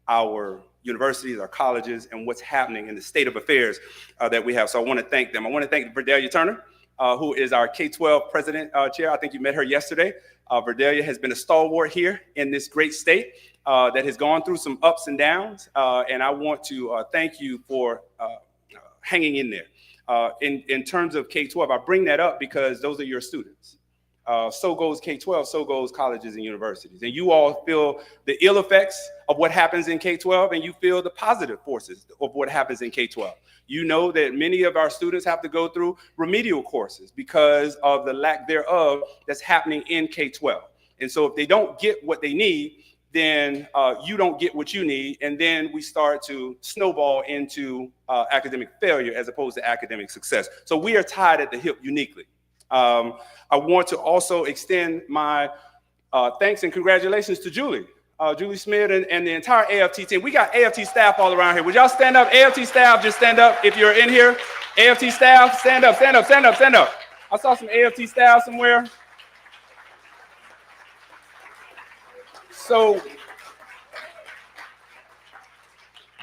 our universities, our colleges, and what's happening in the state of affairs that we have. So I want to thank them. I want to thank Verdelia Turner, who is our K-12 president chair. I think you met her yesterday. Verdelia has been a stalwart here in this great state that has gone through some ups and downs. And I want to thank you for hanging in there. In terms of K-12, I bring that up because those are your students. So goes K-12, so goes colleges and universities. And you all feel the ill effects of what happens in K-12, and you feel the positive forces of what happens in K-12. You know that many of our students have to go through remedial courses because of the lack thereof that's happening in K-12. And so if they don't get what they need, then you don't get what you need, and then we start to snowball into academic failure as opposed to academic success. So we are tied at the hip uniquely. I want to also extend my thanks and congratulations to Julie Smith and the entire AFT team. We got AFT staff all around here. Would y'all stand up? AFT staff, just stand up if you're in here. AFT staff, stand up, stand up, stand up, stand up. I saw some AFT staff somewhere. So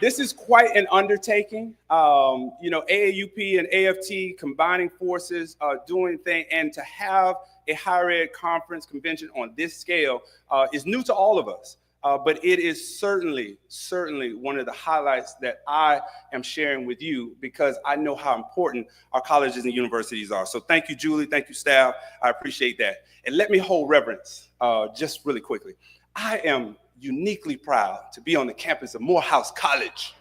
this is quite an undertaking. You know, AAUP and AFT combining forces, doing things, and to have a higher ed conference convention on this scale is new to all of us. But it is certainly one of the highlights that I am sharing with you because I know how important our colleges and universities are. So thank you, Julie. Thank you, staff. I appreciate that. And let me hold reverence just really quickly. I am uniquely proud to be on the campus of Morehouse College.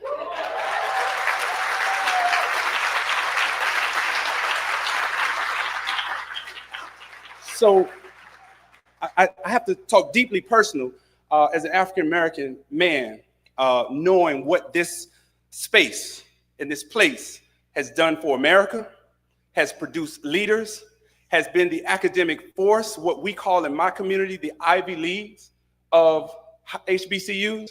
So I have to talk deeply personal as an African-American man, knowing what this space and this place has done for America, has produced leaders, has been the academic force, what we call in my community, the Ivy Leagues of HBCUs.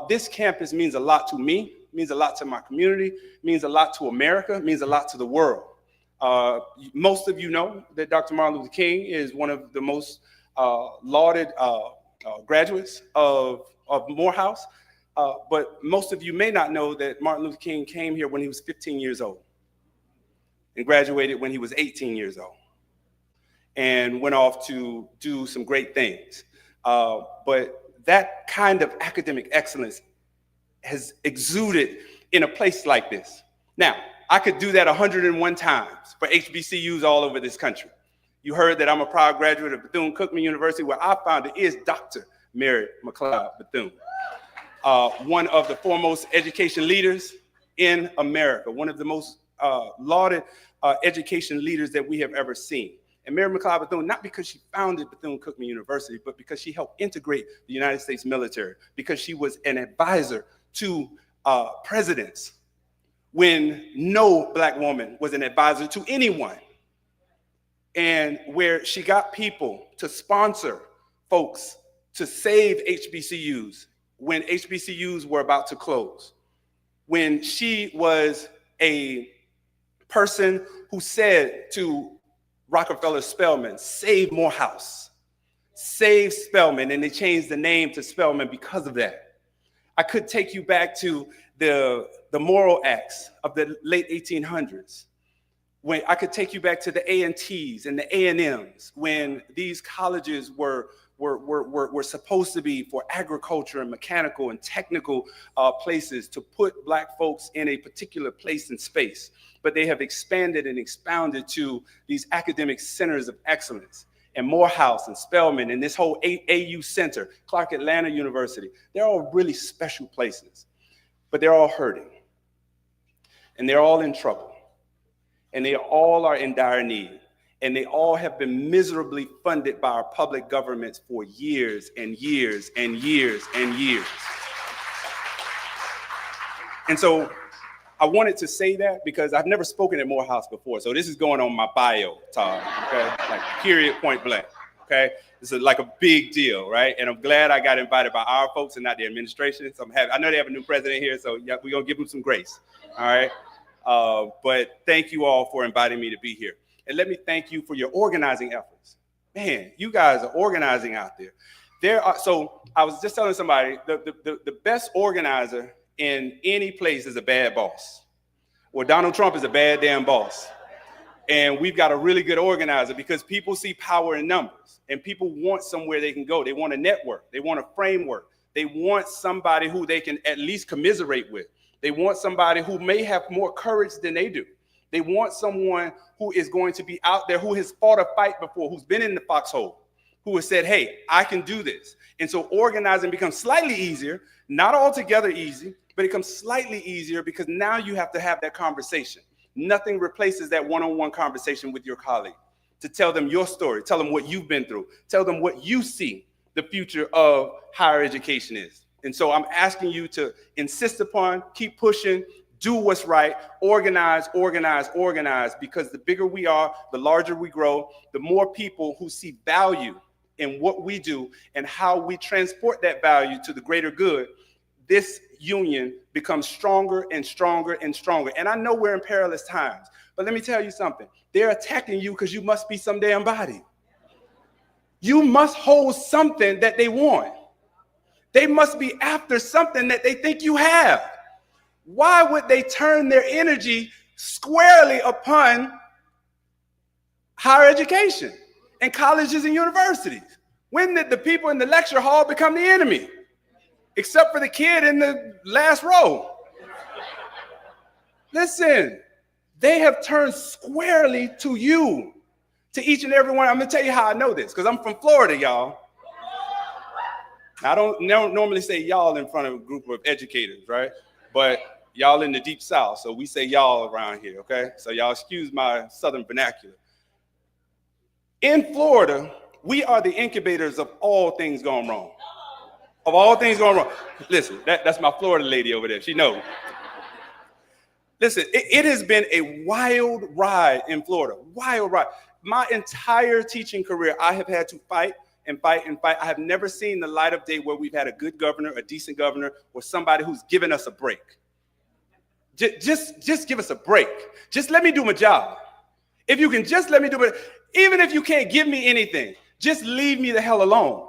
This campus means a lot to me, means a lot to my community, means a lot to America, means a lot to the world. Most of you know that Dr. Martin Luther King is one of the most lauded graduates of Morehouse, but most of you may not know that Martin Luther King came here when he was 15 years old and graduated when he was 18 years old and went off to do some great things. But that kind of academic excellence has exuded in a place like this. Now, I could do that 101 times for HBCUs all over this country. You heard that I'm a proud graduate of Bethune-Cookman University, where our founder is Dr. Mary McLeod Bethune, one of the foremost education leaders in America, one of the most lauded education leaders that we have ever seen. And Mary McLeod Bethune, not because she founded Bethune-Cookman University, but because she helped integrate the United States military, because she was an advisor to presidents when no Black woman was an advisor to anyone, and where she got people to sponsor folks to save HBCUs when HBCUs were about to close, when she was a person who said to Rockefeller Spelman, save Morehouse, save Spelman, and they changed the name to Spelman because of that. I could take you back to the moral acts of the late 1800s, when I could take you back to the A&Ts and the A&Ms, when these colleges were supposed to be for agriculture and mechanical and technical places to put Black folks in a particular place and space. But they have expanded and expounded to these academic centers of excellence. And Morehouse and Spelman and this whole AU Center, Clark Atlanta University, they're all really special places. But they're all hurting. And they're all in trouble. And they all are in dire need. And they all have been miserably funded by our public governments for years and years and years and years. And so I wanted to say that because I've never spoken at Morehouse before. So this is going on my bio, Todd, okay? Like period, point blank, okay? This is like a big deal, right? And I'm glad I got invited by our folks and not the administration. So I'm happy. I know they have a new president here, so yeah, we're gonna give them some grace, all right? But thank you all for inviting me to be here. And let me thank you for your organizing efforts. Man, you guys are organizing out there. So I was just telling somebody, the best organizer in any place is a bad boss. Well, Donald Trump is a bad damn boss. And we've got a really good organizer because people see power in numbers and people want somewhere they can go. They want a network. They want a framework. They want somebody who they can at least commiserate with. They want somebody who may have more courage than they do. They want someone who is going to be out there, who has fought a fight before, who's been in the foxhole, who has said, hey, I can do this. And so organizing becomes slightly easier, not altogether easy, but it becomes slightly easier because now you have to have that conversation. Nothing replaces that one-on-one conversation with your colleague to tell them your story, tell them what you've been through, tell them what you see the future of higher education is. And so I'm asking you to insist upon, keep pushing, do what's right, organize, organize, organize, because the bigger we are, the larger we grow, the more people who see value in what we do and how we transport that value to the greater good, this union becomes stronger and stronger and stronger. And I know we're in perilous times, but let me tell you something. They're attacking you because you must be some damn body. You must hold something that they want. They must be after something that they think you have. Why would they turn their energy squarely upon higher education and colleges and universities? When did the people in the lecture hall become the enemy? Except for the kid in the last row. Listen, they have turned squarely to you, to each and every one. I'm gonna tell you how I know this, because I'm from Florida, y'all. I don't normally say y'all in front of a group of educators, right? But y'all in the deep south, so we say y'all around here, okay? So y'all excuse my southern vernacular. In Florida, we are the incubators of all things gone wrong. Of all things going wrong. Listen, that's my Florida lady over there. She knows. Listen, it has been a wild ride in Florida. Wild ride. My entire teaching career, I have had to fight and fight and fight. I have never seen the light of day where we've had a good governor, a decent governor, or somebody who's given us a break. Just give us a break. Just let me do my job. If you can just let me do it, even if you can't give me anything, just leave me the hell alone.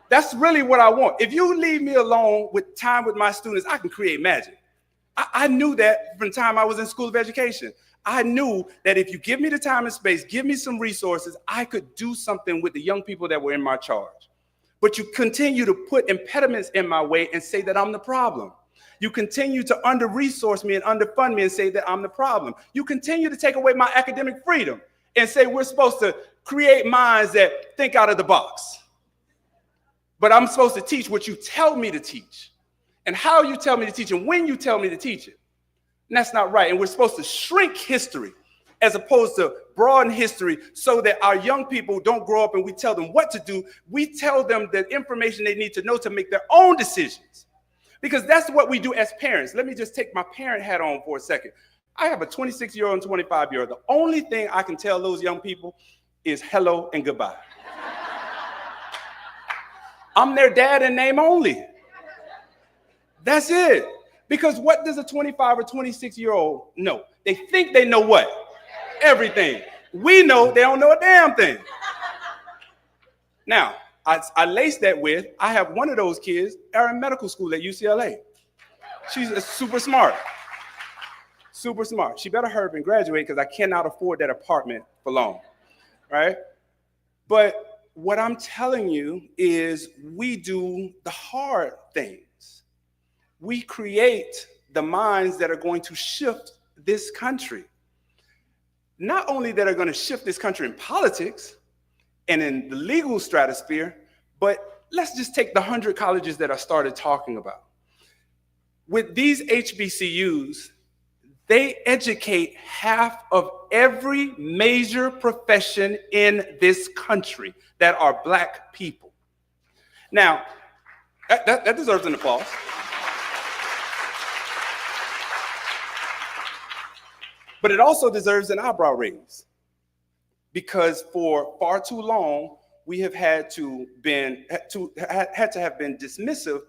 That's really what I want. If you leave me alone with time with my students, I can create magic. I knew that from the time I was in School of Education. I knew that if you give me the time and space, give me some resources, I could do something with the young people that were in my charge. But you continue to put impediments in my way and say that I'm the problem. You continue to under-resource me and underfund me and say that I'm the problem. You continue to take away my academic freedom and say we're supposed to create minds that think out of the box. But I'm supposed to teach what you tell me to teach and how you tell me to teach and when you tell me to teach it. And that's not right. And we're supposed to shrink history as opposed to broaden history so that our young people don't grow up and we tell them what to do. We tell them the information they need to know to make their own decisions. Because that's what we do as parents. Let me just take my parent hat on for a second. I have a 26-year-old and 25-year-old. The only thing I can tell those young people is hello and goodbye. I'm their dad in name only. That's it. Because what does a 25 or 26-year-old know? They think they know what? Everything. We know they don't know a damn thing. Now, I lace that with, I have one of those kids in medical school at UCLA. She's super smart. Super smart. She better hurry up and graduate because I cannot afford that apartment for long, right? But what I'm telling you is we do the hard things. We create the minds that are going to shift this country. Not only that are going to shift this country in politics and in the legal stratosphere, but let's just take the 100 colleges that I started talking about. With these HBCUs, They educate half of every major profession in this country that are Black people. Now, that deserves an applause. But it also deserves an eyebrow raise, because for far too long, we have had to have been dismissive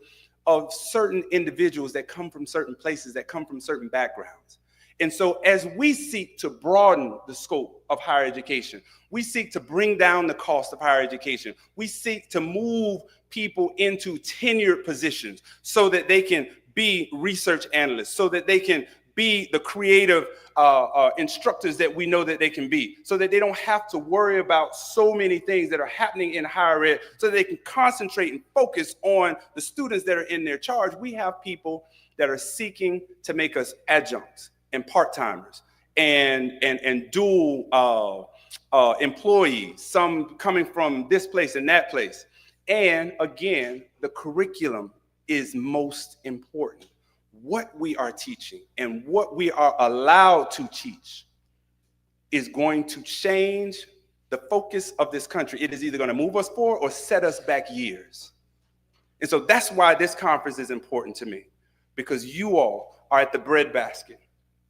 of certain individuals that come from certain places, that come from certain backgrounds. And so as we seek to broaden the scope of higher education, we seek to bring down the cost of higher education, we seek to move people into tenured positions so that they can be research analysts, so that they can be the creative instructors that we know that they can be, so that they don't have to worry about so many things that are happening in higher ed, so that they can concentrate and focus on the students that are in their charge. We have people that are seeking to make us adjuncts and part-timers and dual employees, some coming from this place and that place. And again, the curriculum is most important. What we are teaching and what we are allowed to teach is going to change the focus of this country. It is either going to move us forward or set us back years. And so that's why this conference is important to me, because you all are at the breadbasket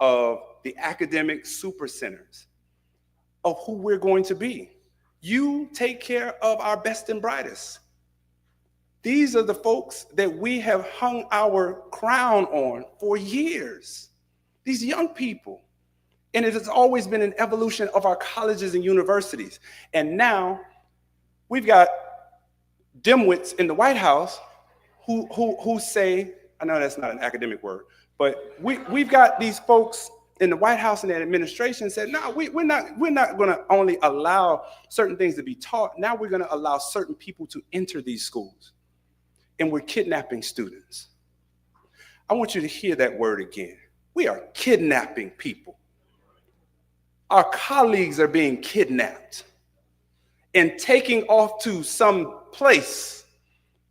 of the academic super centers of who we're going to be. You take care of our best and brightest. These are the folks that we have hung our crown on for years, these young people. And it has always been an evolution of our colleges and universities. And now we've got dimwits in the White House who say, I know that's not an academic word, but we've got these folks in the White House and the administration said, no, we're not going to only allow certain things to be taught. Now we're going to allow certain people to enter these schools. And we're kidnapping students. I want you to hear that word again. We are kidnapping people. Our colleagues are being kidnapped and taking off to some place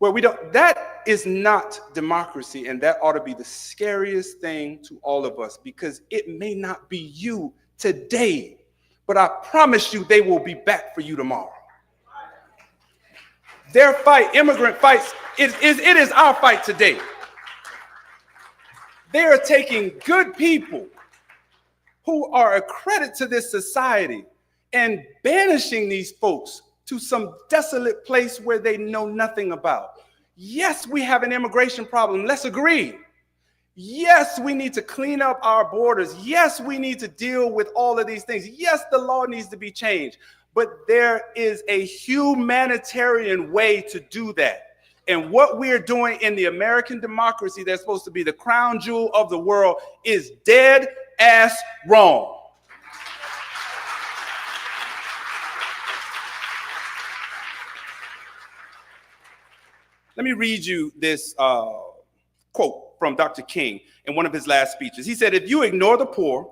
where we don't. That is not democracy, and that ought to be the scariest thing to all of us, because it may not be you today, but I promise you they will be back for you tomorrow. Their fight, immigrant fights, it is our fight today. They are taking good people who are a credit to this society and banishing these folks to some desolate place where they know nothing about. Yes, we have an immigration problem. Let's agree. Yes, we need to clean up our borders. Yes, we need to deal with all of these things. Yes, the law needs to be changed. But there is a humanitarian way to do that. And what we're doing in the American democracy that's supposed to be the crown jewel of the world is dead ass wrong. Let me read you this quote from Dr. King in one of his last speeches. He said, if you ignore the poor,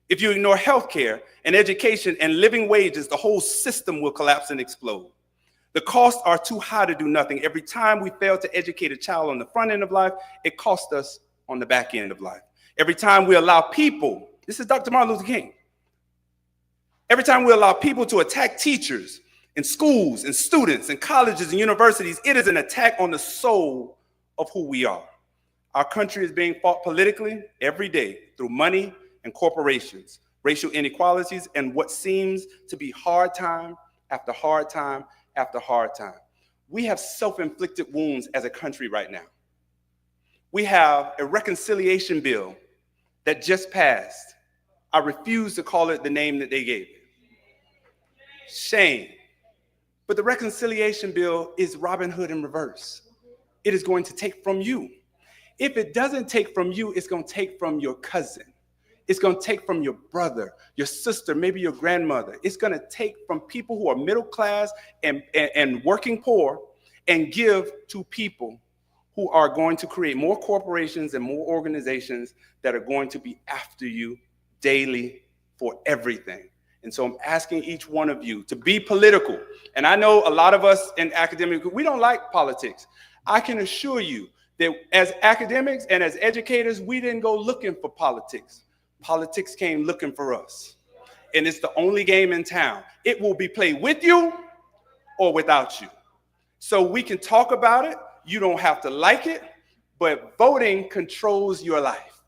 if you ignore healthcare and education and living wages, the whole system will collapse and explode. The costs are too high to do nothing. Every time we fail to educate a child on the front end of life, it costs us on the back end of life. Every time we allow people, this is Dr. Martin Luther King, every time we allow people to attack teachers in schools and students and colleges and universities, it is an attack on the soul of who we are. Our country is being fought politically every day through money and corporations, racial inequalities, and what seems to be hard time after hard time after hard time. We have self-inflicted wounds as a country right now. We have a reconciliation bill that just passed. I refuse to call it the name that they gave it. Shame. But the reconciliation bill is Robin Hood in reverse. It is going to take from you. If it doesn't take from you, it's going to take from your cousin. It's going to take from your brother, your sister, maybe your grandmother. It's going to take from people who are middle class and working poor and give to people who are going to create more corporations and more organizations that are going to be after you daily for everything. And so I'm asking each one of you to be political. And I know a lot of us in academic, we don't like politics. I can assure you that as academics and as educators, we didn't go looking for politics. Politics came looking for us. And it's the only game in town. It will be played with you or without you. So we can talk about it. You don't have to like it, but voting controls your life.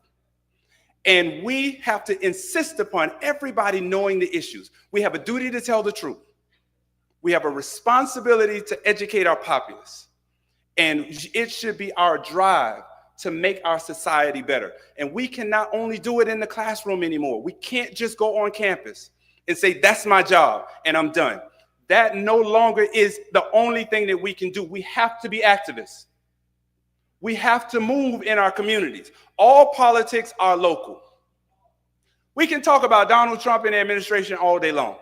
And we have to insist upon everybody knowing the issues. We have a duty to tell the truth. We have a responsibility to educate our populace. And it should be our drive to make our society better. And we can not only do it in the classroom anymore. We can't just go on campus and say, that's my job and I'm done. That no longer is the only thing that we can do. We have to be activists. We have to move in our communities. All politics are local. We can talk about Donald Trump and the administration all day long.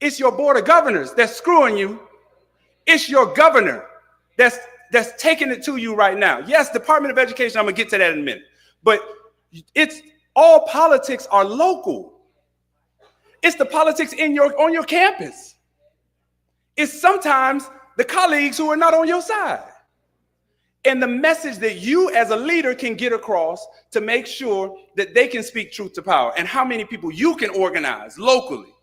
It's your board of governors that's screwing you. It's your governor that's taking it to you right now. Yes, Department of Education, I'm gonna get to that in a minute. But it's all politics are local. It's the politics on your campus. It's sometimes the colleagues who are not on your side. And the message that you as a leader can get across to make sure that they can speak truth to power, and how many people you can organize locally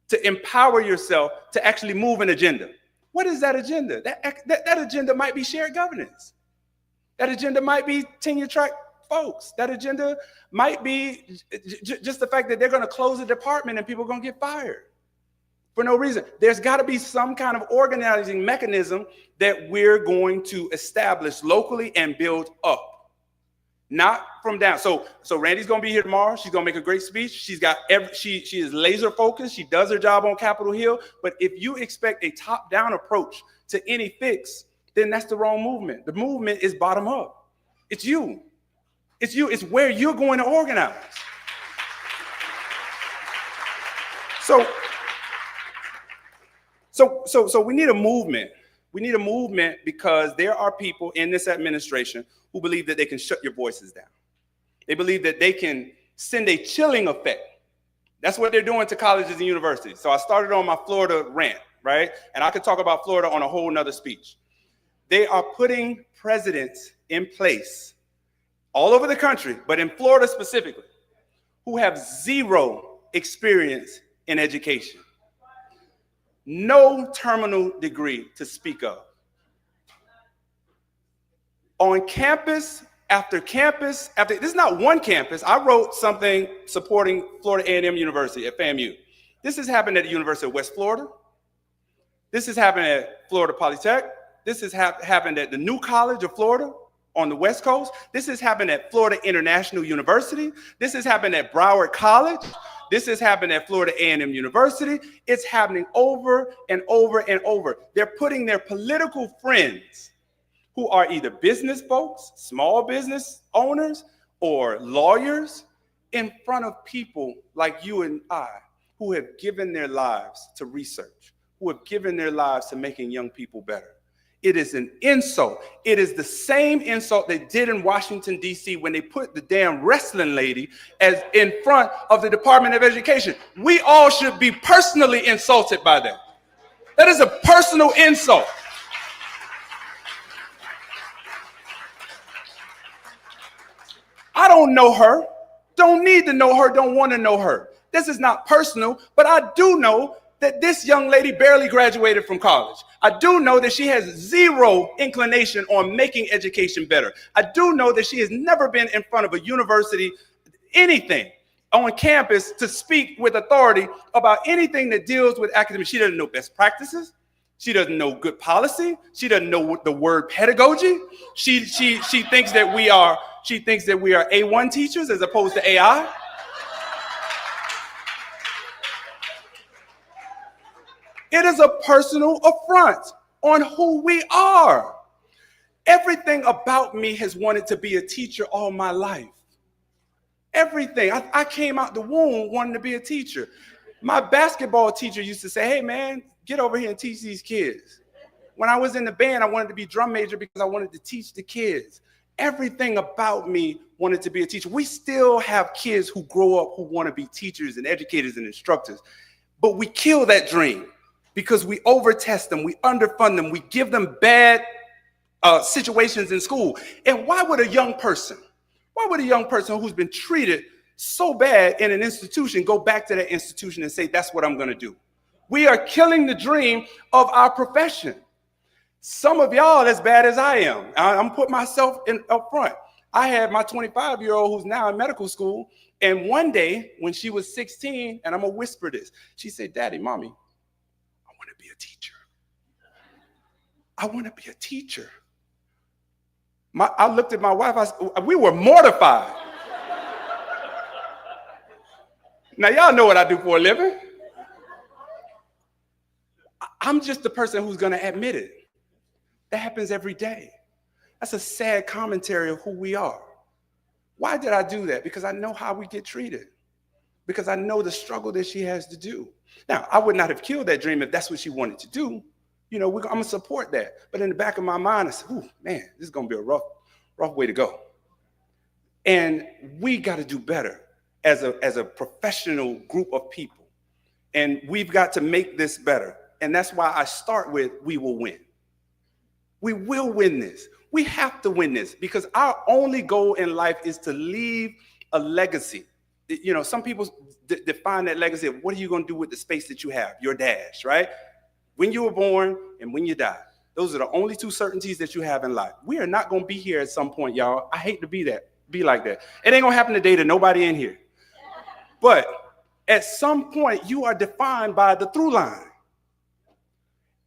to empower yourself to actually move an agenda. What is that agenda? That agenda might be shared governance. That agenda might be tenure track folks. That agenda might be just the fact that they're going to close a department and people are going to get fired for no reason. There's got to be some kind of organizing mechanism that we're going to establish locally and build up, not from down. So Randy's going to be here tomorrow. She's going to make a great speech. She is laser focused. She does her job on Capitol Hill. But if you expect a top-down approach to any fix, then that's the wrong movement. The movement is bottom up. It's you. It's you. It's where you're going to organize. So we need a movement. We need a movement because there are people in this administration who believe that they can shut your voices down. They believe that they can send a chilling effect. That's what they're doing to colleges and universities. So I started on my Florida rant, right? And I could talk about Florida on a whole nother speech. They are putting presidents in place all over the country, but in Florida specifically, who have zero experience in education. No terminal degree to speak of. On campus after campus, this is not one campus. I wrote something supporting Florida A&M University at FAMU. This has happened at the University of West Florida. This has happened at Florida Polytech. This has happened at the New College of Florida on the West Coast. This has happened at Florida International University. This has happened at Broward College. This has happened at Florida A&M University. It's happening over and over and over. They're putting their political friends, who are either business folks, small business owners, or lawyers, in front of people like you and I, who have given their lives to research, who have given their lives to making young people better. It is an insult. It is the same insult they did in Washington, D.C. when they put the damn wrestling lady as in front of the Department of Education. We all should be personally insulted by that. That is a personal insult. I don't know her, don't need to know her, don't want to know her. This is not personal, but I do know that this young lady barely graduated from college. I do know that she has zero inclination on making education better. I do know that she has never been in front of a university, anything on campus to speak with authority about anything that deals with academics. She doesn't know best practices. She doesn't know good policy. She doesn't know what the word pedagogy. She thinks that we are A1 teachers as opposed to AI. It is a personal affront on who we are. Everything about me has wanted to be a teacher all my life. Everything. I came out the womb wanting to be a teacher. My basketball teacher used to say, hey man, get over here and teach these kids. When I was in the band, I wanted to be drum major because I wanted to teach the kids. Everything about me wanted to be a teacher. We still have kids who grow up who want to be teachers and educators and instructors, but we kill that dream because we overtest them, we underfund them, we give them bad situations in school. And why would a young person who's been treated so bad in an institution, go back to that institution and say, that's what I'm going to do. We are killing the dream of our profession. Some of y'all as bad as I am. I'm putting myself up front. I had my 25-year-old who's now in medical school, and one day when she was 16, and I'm going to whisper this, she said, Daddy, Mommy, I want to be a teacher. I want to be a teacher. I looked at my wife, we were mortified. Now, y'all know what I do for a living. I'm just the person who's going to admit it. That happens every day. That's a sad commentary of who we are. Why did I do that? Because I know how we get treated. Because I know the struggle that she has to do. Now, I would not have killed that dream if that's what she wanted to do. You know, I'm going to support that. But in the back of my mind, I said, ooh, man, this is going to be a rough way to go. And we got to do better as a professional group of people. And we've got to make this better. And that's why I start with, we will win. We will win this. We have to win this because our only goal in life is to leave a legacy. You know, some people define that legacy of what are you going to do with the space that you have, your dash, right? When you were born and when you die. Those are the only two certainties that you have in life. We are not going to be here at some point, y'all. I hate to be like that. It ain't going to happen today to nobody in here. But at some point, you are defined by the through line.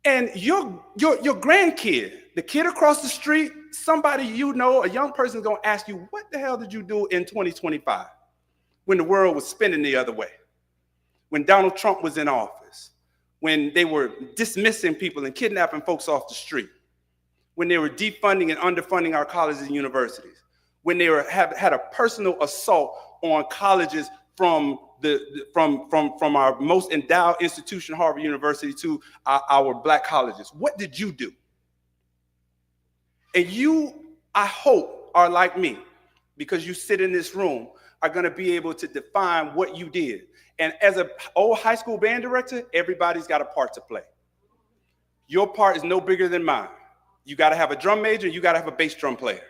And your grandkid, the kid across the street, somebody you know, a young person is going to ask you, what the hell did you do in 2025 when the world was spinning the other way? When Donald Trump was in office, when they were dismissing people and kidnapping folks off the street, when they were defunding and underfunding our colleges and universities, when they had a personal assault on colleges from our most endowed institution, Harvard University, to our black colleges. What did you do? And you, I hope, are like me, because you sit in this room, are going to be able to define what you did. And as an old high school band director, everybody's got a part to play. Your part is no bigger than mine. You got to have a drum major, you got to have a bass drum player.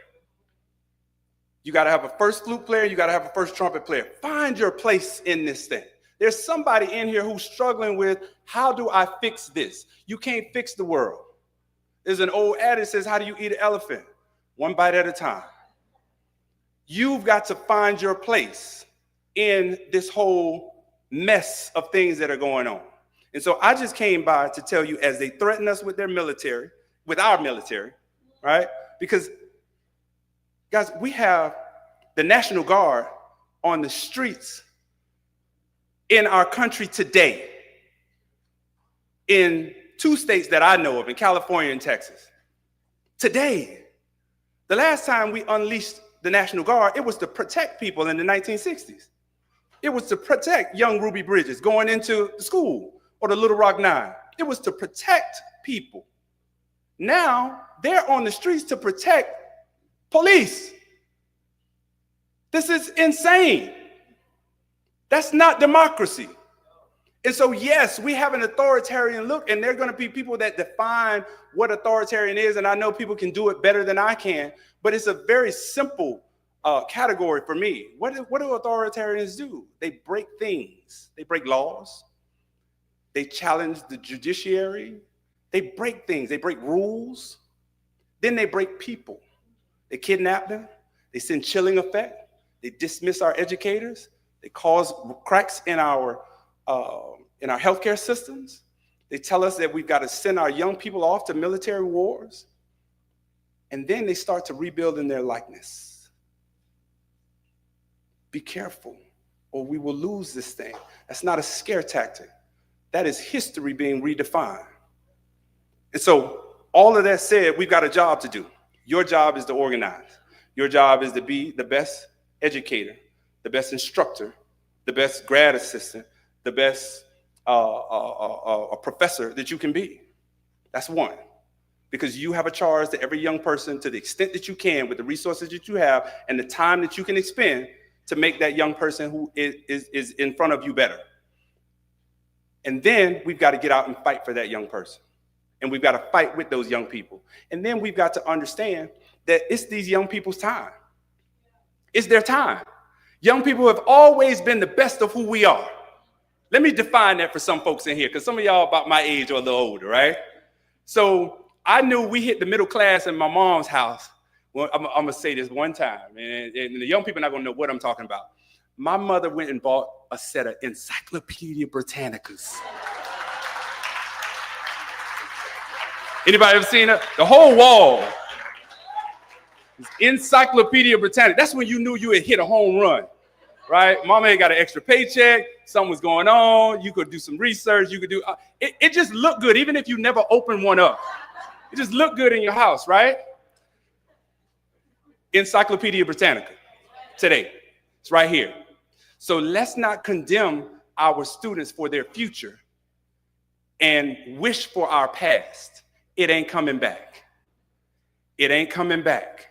You got to have a first flute player, you got to have a first trumpet player. Find your place in this thing. There's somebody in here who's struggling with, how do I fix this? You can't fix the world. There's an old adage that says, how do you eat an elephant? One bite at a time. You've got to find your place in this whole mess of things that are going on. And so I just came by to tell you, as they threaten us with their military, with our military, right? Because, guys, we have the National Guard on the streets in our country today, in 2 states that I know of, in California and Texas. Today, the last time we unleashed the National Guard, it was to protect people in the 1960s. It was to protect young Ruby Bridges going into the school or the Little Rock Nine. It was to protect people. Now they're on the streets to protect police. This is insane. That's not democracy. And so, yes, we have an authoritarian look, and there are going to be people that define what authoritarian is, and I know people can do it better than I can, but it's a very simple category for me. What do authoritarians do? They break things. They break laws. They challenge the judiciary. They break things. They break rules. Then they break people. They kidnap them. They send chilling effect. They dismiss our educators. They cause cracks in our healthcare systems. They tell us that we've got to send our young people off to military wars. And then they start to rebuild in their likeness. Be careful, or we will lose this thing. That's not a scare tactic. That is history being redefined. And so, all of that said, we've got a job to do. Your job is to organize. Your job is to be the best educator, the best instructor, the best grad assistant, the best professor that you can be. That's one. Because you have a charge to every young person, to the extent that you can, with the resources that you have and the time that you can expend, to make that young person who is in front of you better. And then we've got to get out and fight for that young person. And we've got to fight with those young people. And then we've got to understand that it's these young people's time. It's their time. Young people have always been the best of who we are. Let me define that for some folks in here, because some of y'all about my age or a little older, right? So I knew we hit the middle class in my mom's house. Well, I'm gonna say this one time, and the young people are not gonna know what I'm talking about. My mother went and bought a set of Encyclopedia Britannicas. Anybody ever seen it? The whole wall. Encyclopedia Britannica. That's when you knew you had hit a home run, right? Mama had got an extra paycheck. Something was going on. You could do some research. You could do. It just looked good, even if you never opened one up. It just looked good in your house, right? Encyclopedia Britannica. Today, it's right here. So let's not condemn our students for their future and wish for our past. It ain't coming back. It ain't coming back.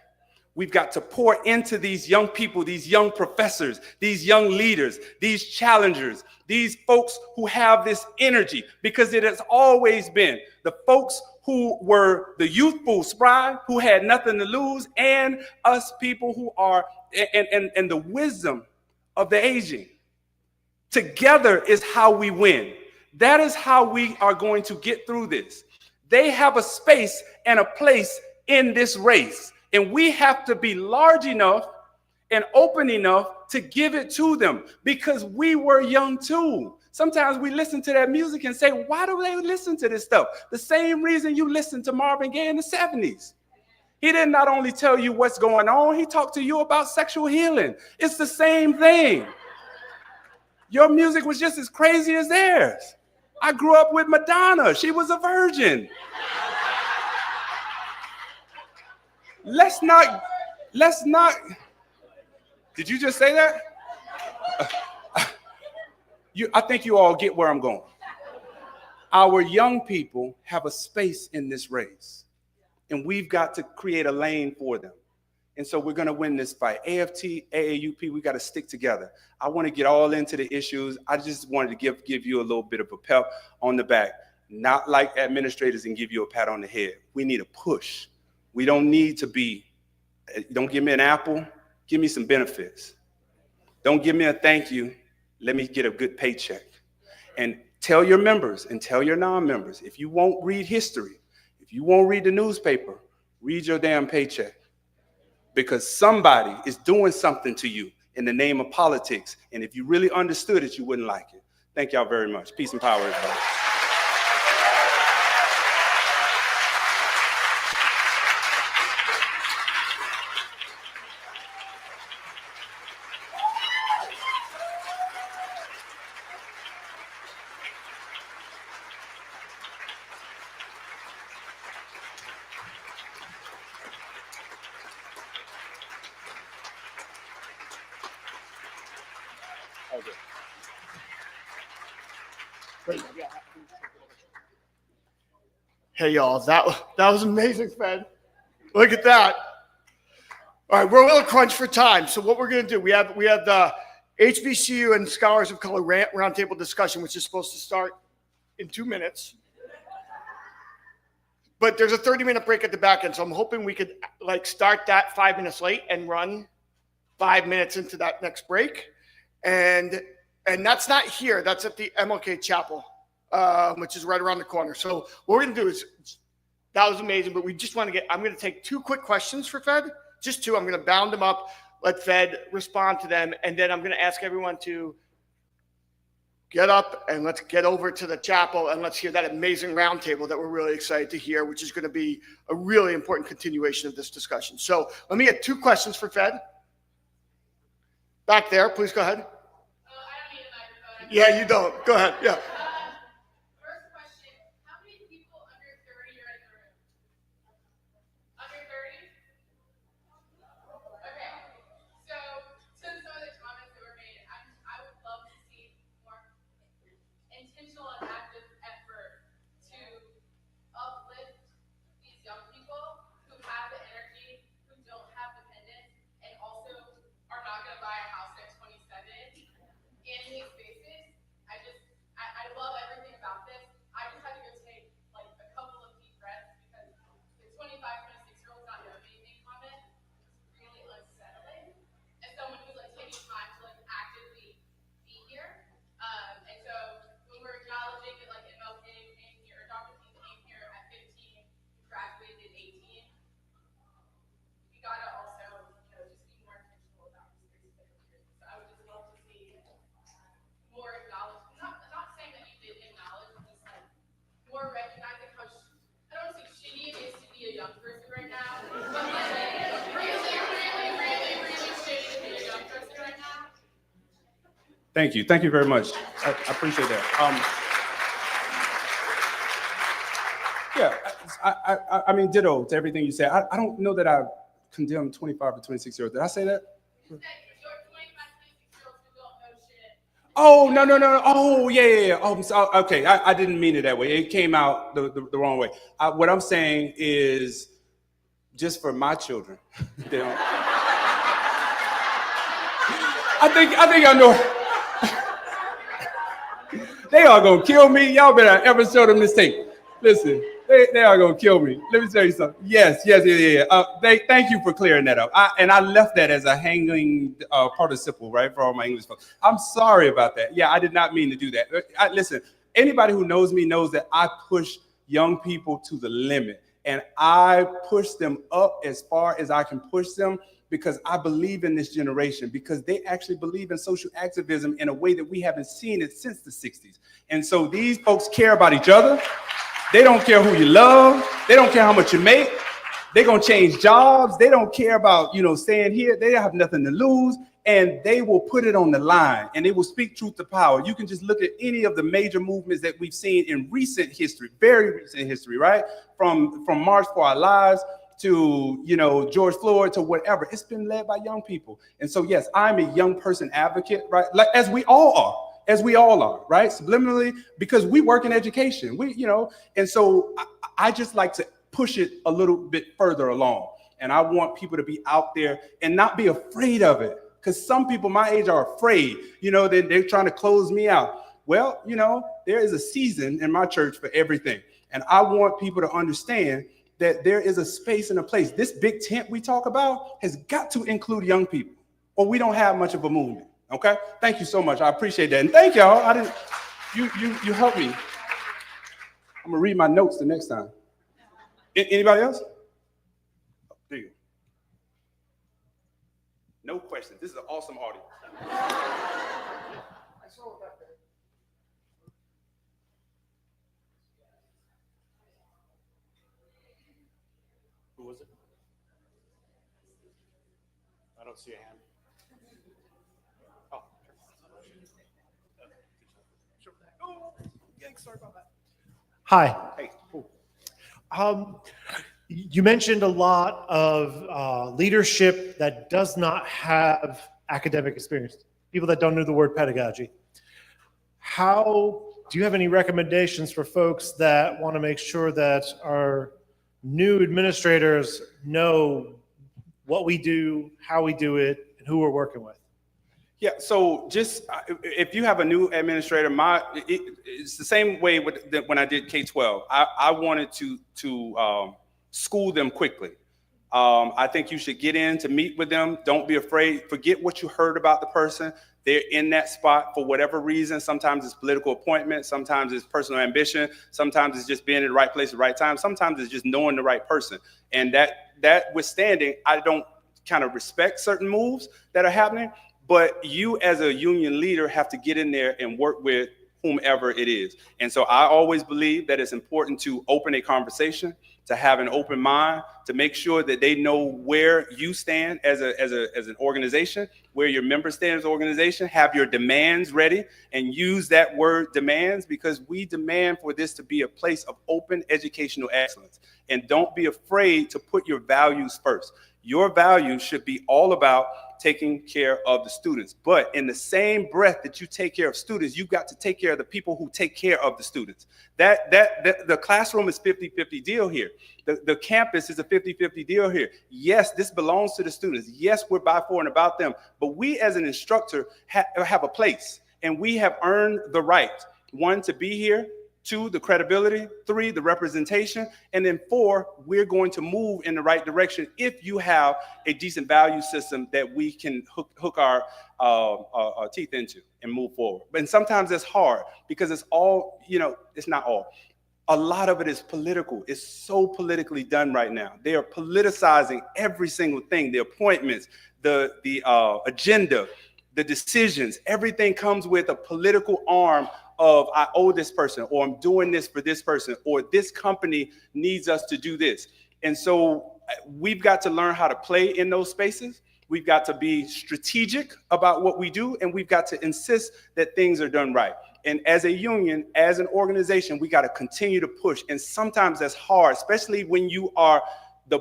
We've got to pour into these young people, these young professors, these young leaders, these challengers, these folks who have this energy, because it has always been the folks who were the youthful spry, who had nothing to lose, and us people who are, and the wisdom of the aging. Together is how we win. That is how we are going to get through this. They have a space and a place in this race. And we have to be large enough and open enough to give it to them, because we were young too. Sometimes we listen to that music and say, why do they listen to this stuff? The same reason you listened to Marvin Gaye in the 70s. He did not only tell you what's going on, he talked to you about sexual healing. It's the same thing. Your music was just as crazy as theirs. I grew up with Madonna. She was a virgin. Let's not, did you just say that? I think you all get where I'm going. Our young people have a space in this race, and we've got to create a lane for them. And so we're gonna win this fight. AFT, AAUP, we gotta stick together. I wanna get all into the issues. I just wanted to give you a little bit of a pep on the back, not like administrators and give you a pat on the head. We need a push. We don't need to be, don't give me an apple, give me some benefits. Don't give me a thank you, let me get a good paycheck. And tell your members and tell your non-members, if you won't read history, if you won't read the newspaper, read your damn paycheck. Because somebody is doing something to you in the name of politics. And if you really understood it, you wouldn't like it. Thank y'all very much. Peace and power, everybody. Hey y'all, that was amazing, Fed. Look at that. All right, we're a little crunch for time. So what we're gonna do, we have the HBCU and Scholars of Color roundtable discussion, which is supposed to start in 2 minutes. But there's a 30-minute break at the back end, so I'm hoping we could start that 5 minutes late and run 5 minutes into that next break. And that's not here, that's at the MLK Chapel, which is right around the corner. So what we're gonna do is, that was amazing, but we just want to I'm gonna take 2 quick questions for Fed, just 2. I'm gonna bound them up, let Fed respond to them, and then I'm gonna ask everyone to get up and let's get over to the chapel and let's hear that amazing roundtable that we're really excited to hear, which is gonna be a really important continuation of this discussion. So let me get 2 questions for Fed. Back there, please go ahead. Yeah, you don't. Go ahead. Yeah. First question, how many people under 30 are in the room? Under 30? Okay. So some of the comments that were made, I would love to see more intentional and active effort to uplift these young people who have the energy, who don't have dependents, and also are not going to buy a house at 27 in these spaces. I love everything about this. I just had to go take a couple of deep breaths because the 25, 26-year-olds not doing anything comment is really unsettling. And someone who's taking time to Thank you. Thank you very much. I appreciate that. Yeah, I mean, ditto to everything you said. I don't know that I condemn 25 to 26-year-olds. Did I say that? Oh, no. Oh, yeah. Oh, okay. I didn't mean it that way. It came out the wrong way. What I'm saying is just for my children. They don't. I think I know. They are gonna kill me. Y'all better ever show them this tape. Listen, they are gonna kill me. Let me tell you something. Yes. Thank you for clearing that up. I left that as a hanging participle, right, for all my English folks. I'm sorry about that. Yeah, I did not mean to do that. Listen, anybody who knows me knows that I push young people to the limit, and I push them up as far as I can push them, because I believe in this generation, because they actually believe in social activism in a way that we haven't seen it since the 60s. And so these folks care about each other. They don't care who you love. They don't care how much you make. They're gonna change jobs. They don't care about, staying here. They have nothing to lose, and they will put it on the line, and they will speak truth to power. You can just look at any of the major movements that we've seen in recent history, very recent history, right? From March for Our Lives to, George Floyd, to whatever. It's been led by young people. And so, yes, I'm a young person advocate, right? Like, as we all are, right? Subliminally, because we work in education, and so I just like to push it a little bit further along. And I want people to be out there and not be afraid of it. Because some people my age are afraid, they're trying to close me out. Well, there is a season in my church for everything. And I want people to understand that there is a space and a place. This big tent we talk about has got to include young people, or we don't have much of a movement. Okay? Thank you so much. I appreciate that. And thank y'all. You helped me. I'm gonna read my notes the next time. Anybody else? Oh, there you go. No questions. This is an awesome audience. Who was it? I don't see a hand. Oh, sure. Oh, yikes, sorry about that. Hi. Hey. You mentioned a lot of leadership that does not have academic experience, people that don't know the word pedagogy. Do you have any recommendations for folks that want to make sure that our new administrators know what we do, how we do it, and who we're working with? Yeah, so just if you have a new administrator, it's the same way when I did K-12. I wanted to school them quickly. I think you should get in to meet with them. Don't be afraid. Forget what you heard about the person. They're in that spot for whatever reason. Sometimes it's political appointment. Sometimes it's personal ambition. Sometimes it's just being in the right place at the right time. Sometimes it's just knowing the right person. And that withstanding, I don't kind of respect certain moves that are happening. But you as a union leader have to get in there and work with whomever it is. And so I always believe that it's important to open a conversation, to have an open mind, to make sure that they know where you stand as an organization, where your members stand as an organization, have your demands ready, and use that word demands, because we demand for this to be a place of open educational excellence. And don't be afraid to put your values first. Your values should be all about taking care of the students. But in the same breath that you take care of students, you've got to take care of the people who take care of the students. The classroom is 50-50 deal here. The campus is a 50-50 deal here. Yes, this belongs to the students. Yes, we're by, for, and about them. But we as an instructor have a place, and we have earned the right, 1, to be here, 2, the credibility, 3, the representation, and then 4, we're going to move in the right direction if you have a decent value system that we can hook our teeth into and move forward. And sometimes it's hard because it's all, it's not all. A lot of it is political. It's so politically done right now. They are politicizing every single thing, the appointments, the agenda, the decisions. Everything comes with a political arm of I owe this person, or I'm doing this for this person, or this company needs us to do this. And so we've got to learn how to play in those spaces. We've got to be strategic about what we do, and we've got to insist that things are done right. And as a union, as an organization, we got to continue to push. And sometimes that's hard, especially when you are the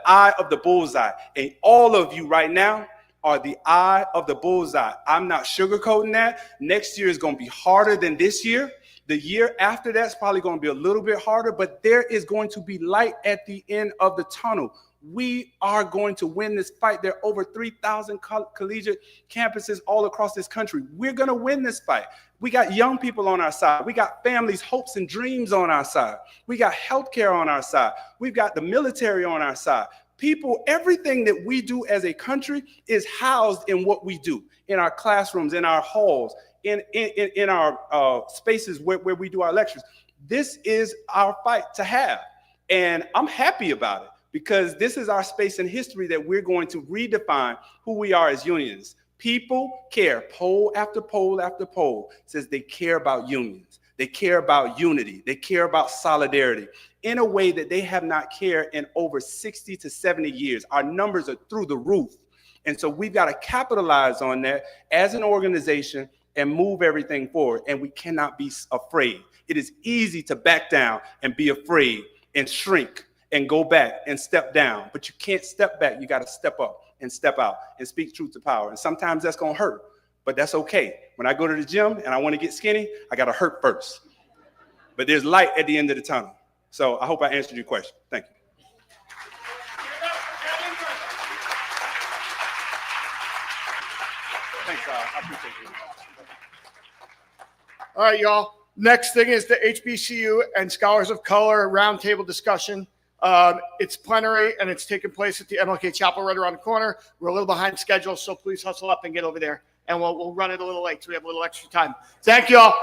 eye of the bullseye. And all of you right now are the eye of the bullseye. I'm not sugarcoating that. Next year is going to be harder than this year. The year after that's probably going to be a little bit harder, but there is going to be light at the end of the tunnel. We are going to win this fight. There are over 3,000 collegiate campuses all across this country. We're going to win this fight. We got young people on our side. We got families, hopes, and dreams on our side. We got healthcare on our side. We've got the military on our side. People, everything that we do as a country is housed in what we do, in our classrooms, in our halls, in our spaces where we do our lectures. This is our fight to have. And I'm happy about it, because this is our space in history that we're going to redefine who we are as unions. People care. Poll after poll after poll says they care about unions. They care about unity. They care about solidarity in a way that they have not cared in over 60 to 70 years. Our numbers are through the roof. And so we've got to capitalize on that as an organization and move everything forward. And we cannot be afraid. It is easy to back down and be afraid and shrink and go back and step down. But you can't step back. You got to step up and step out and speak truth to power. And sometimes that's going to hurt, but that's okay. When I go to the gym and I want to get skinny, I got to hurt first. But there's light at the end of the tunnel. So I hope I answered your question. Thank you. Thanks, I appreciate you. All right, y'all. Next thing is the HBCU and Scholars of Color roundtable discussion. It's plenary, and it's taking place at the MLK Chapel right around the corner. We're a little behind schedule, so please hustle up and get over there. And we'll run it a little late, so we have a little extra time. Thank you all.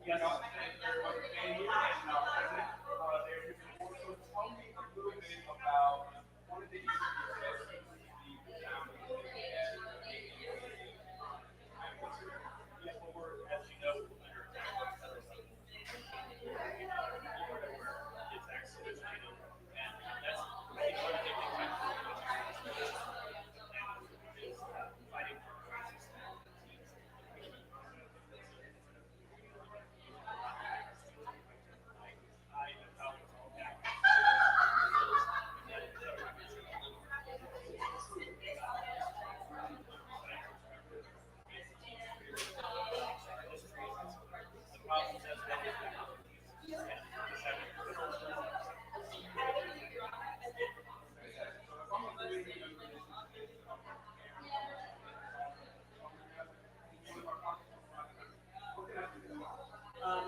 Yes. And you're now president. They're here before. So tell me a little bit about one of the issues that seems to be resounding. Yes, well, we're, as you know, under attack by federal government. It's actually China. And that's, I think, one of the big things fighting for crisis.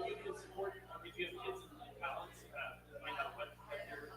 You can support, if you have kids in college, find out what they're doing.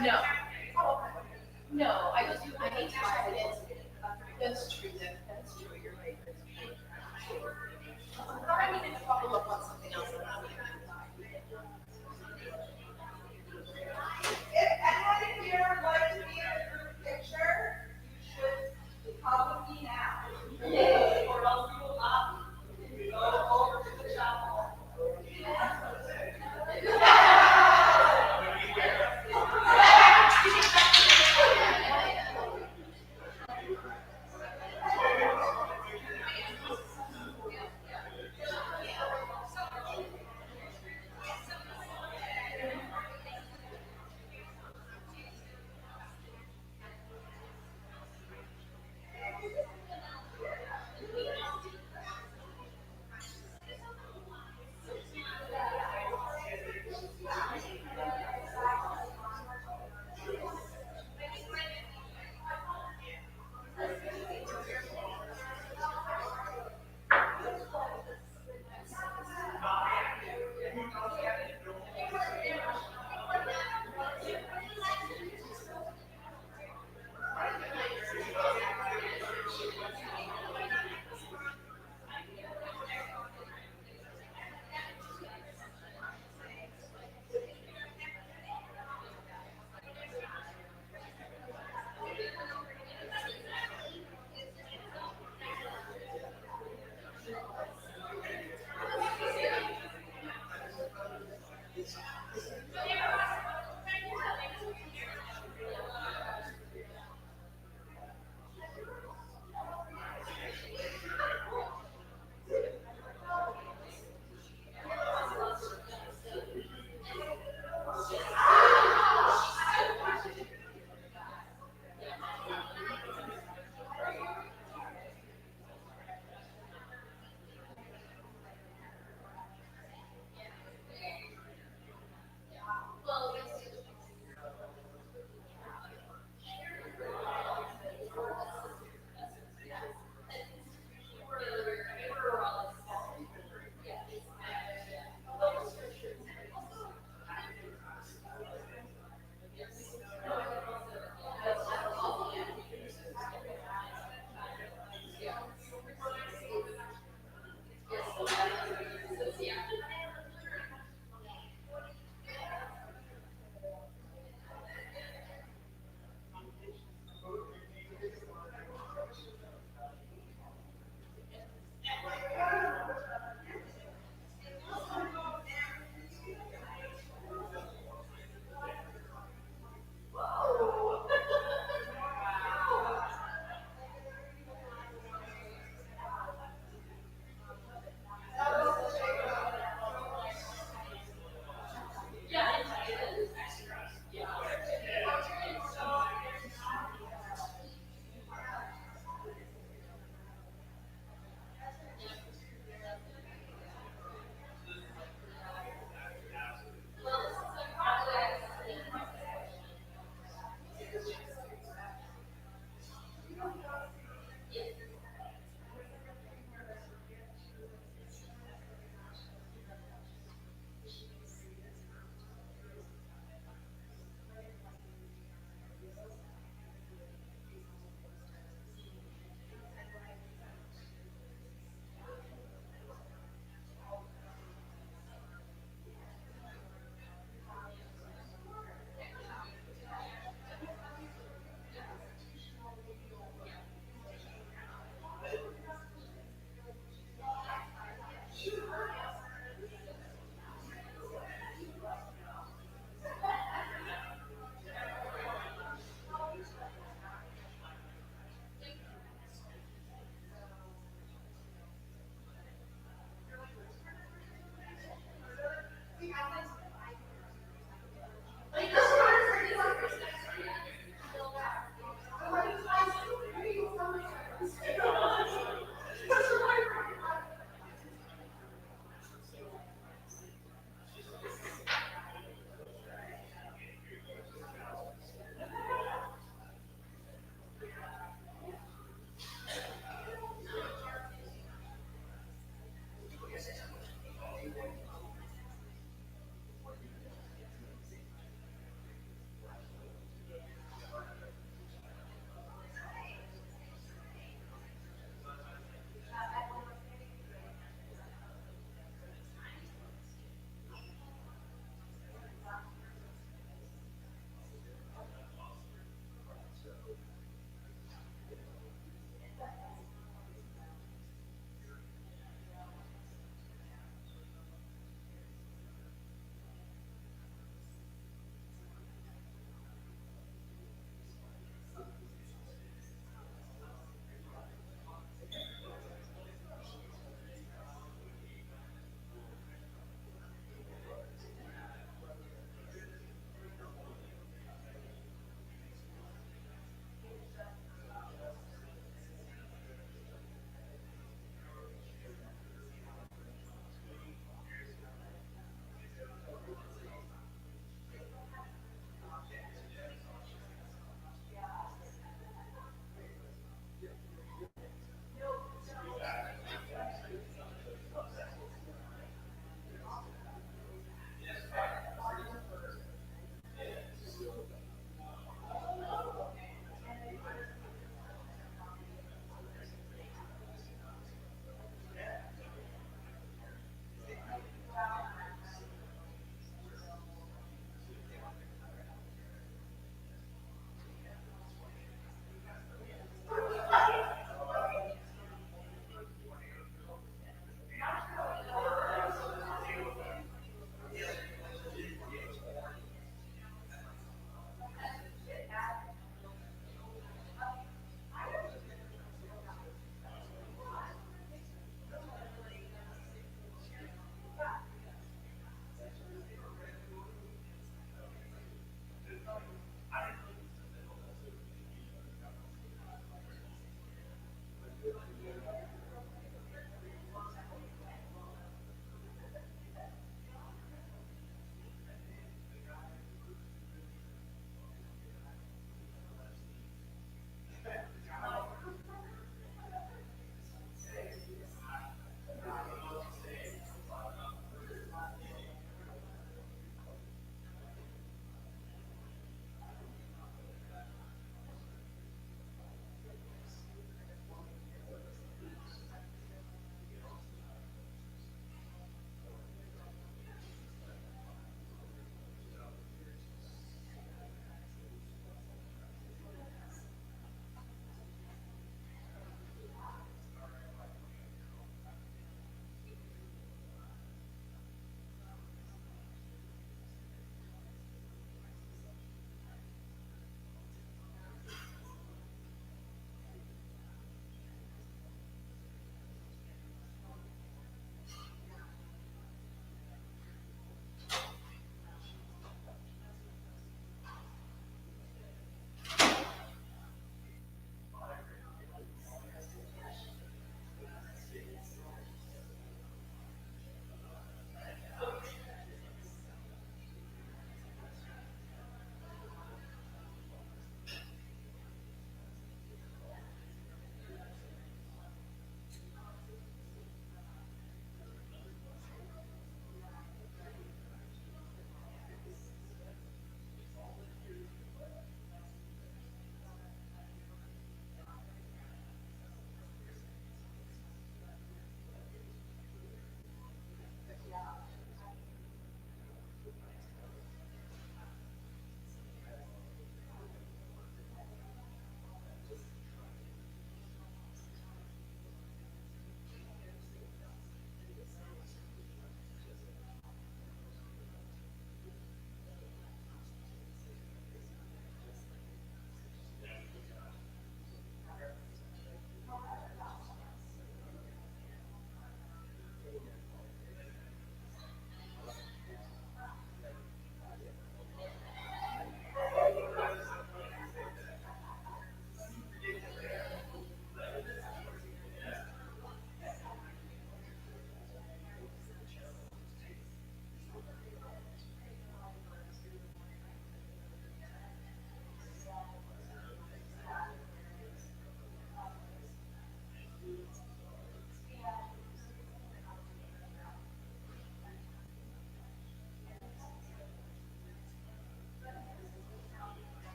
No. No, I just, I need to try it. That's true, that's true, you're right. I needed to follow up on something else. If anyone in here would like to be in a group picture, you should come with me now. Or else you will not go over to the chapel.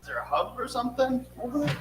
Is there a hub or something over there?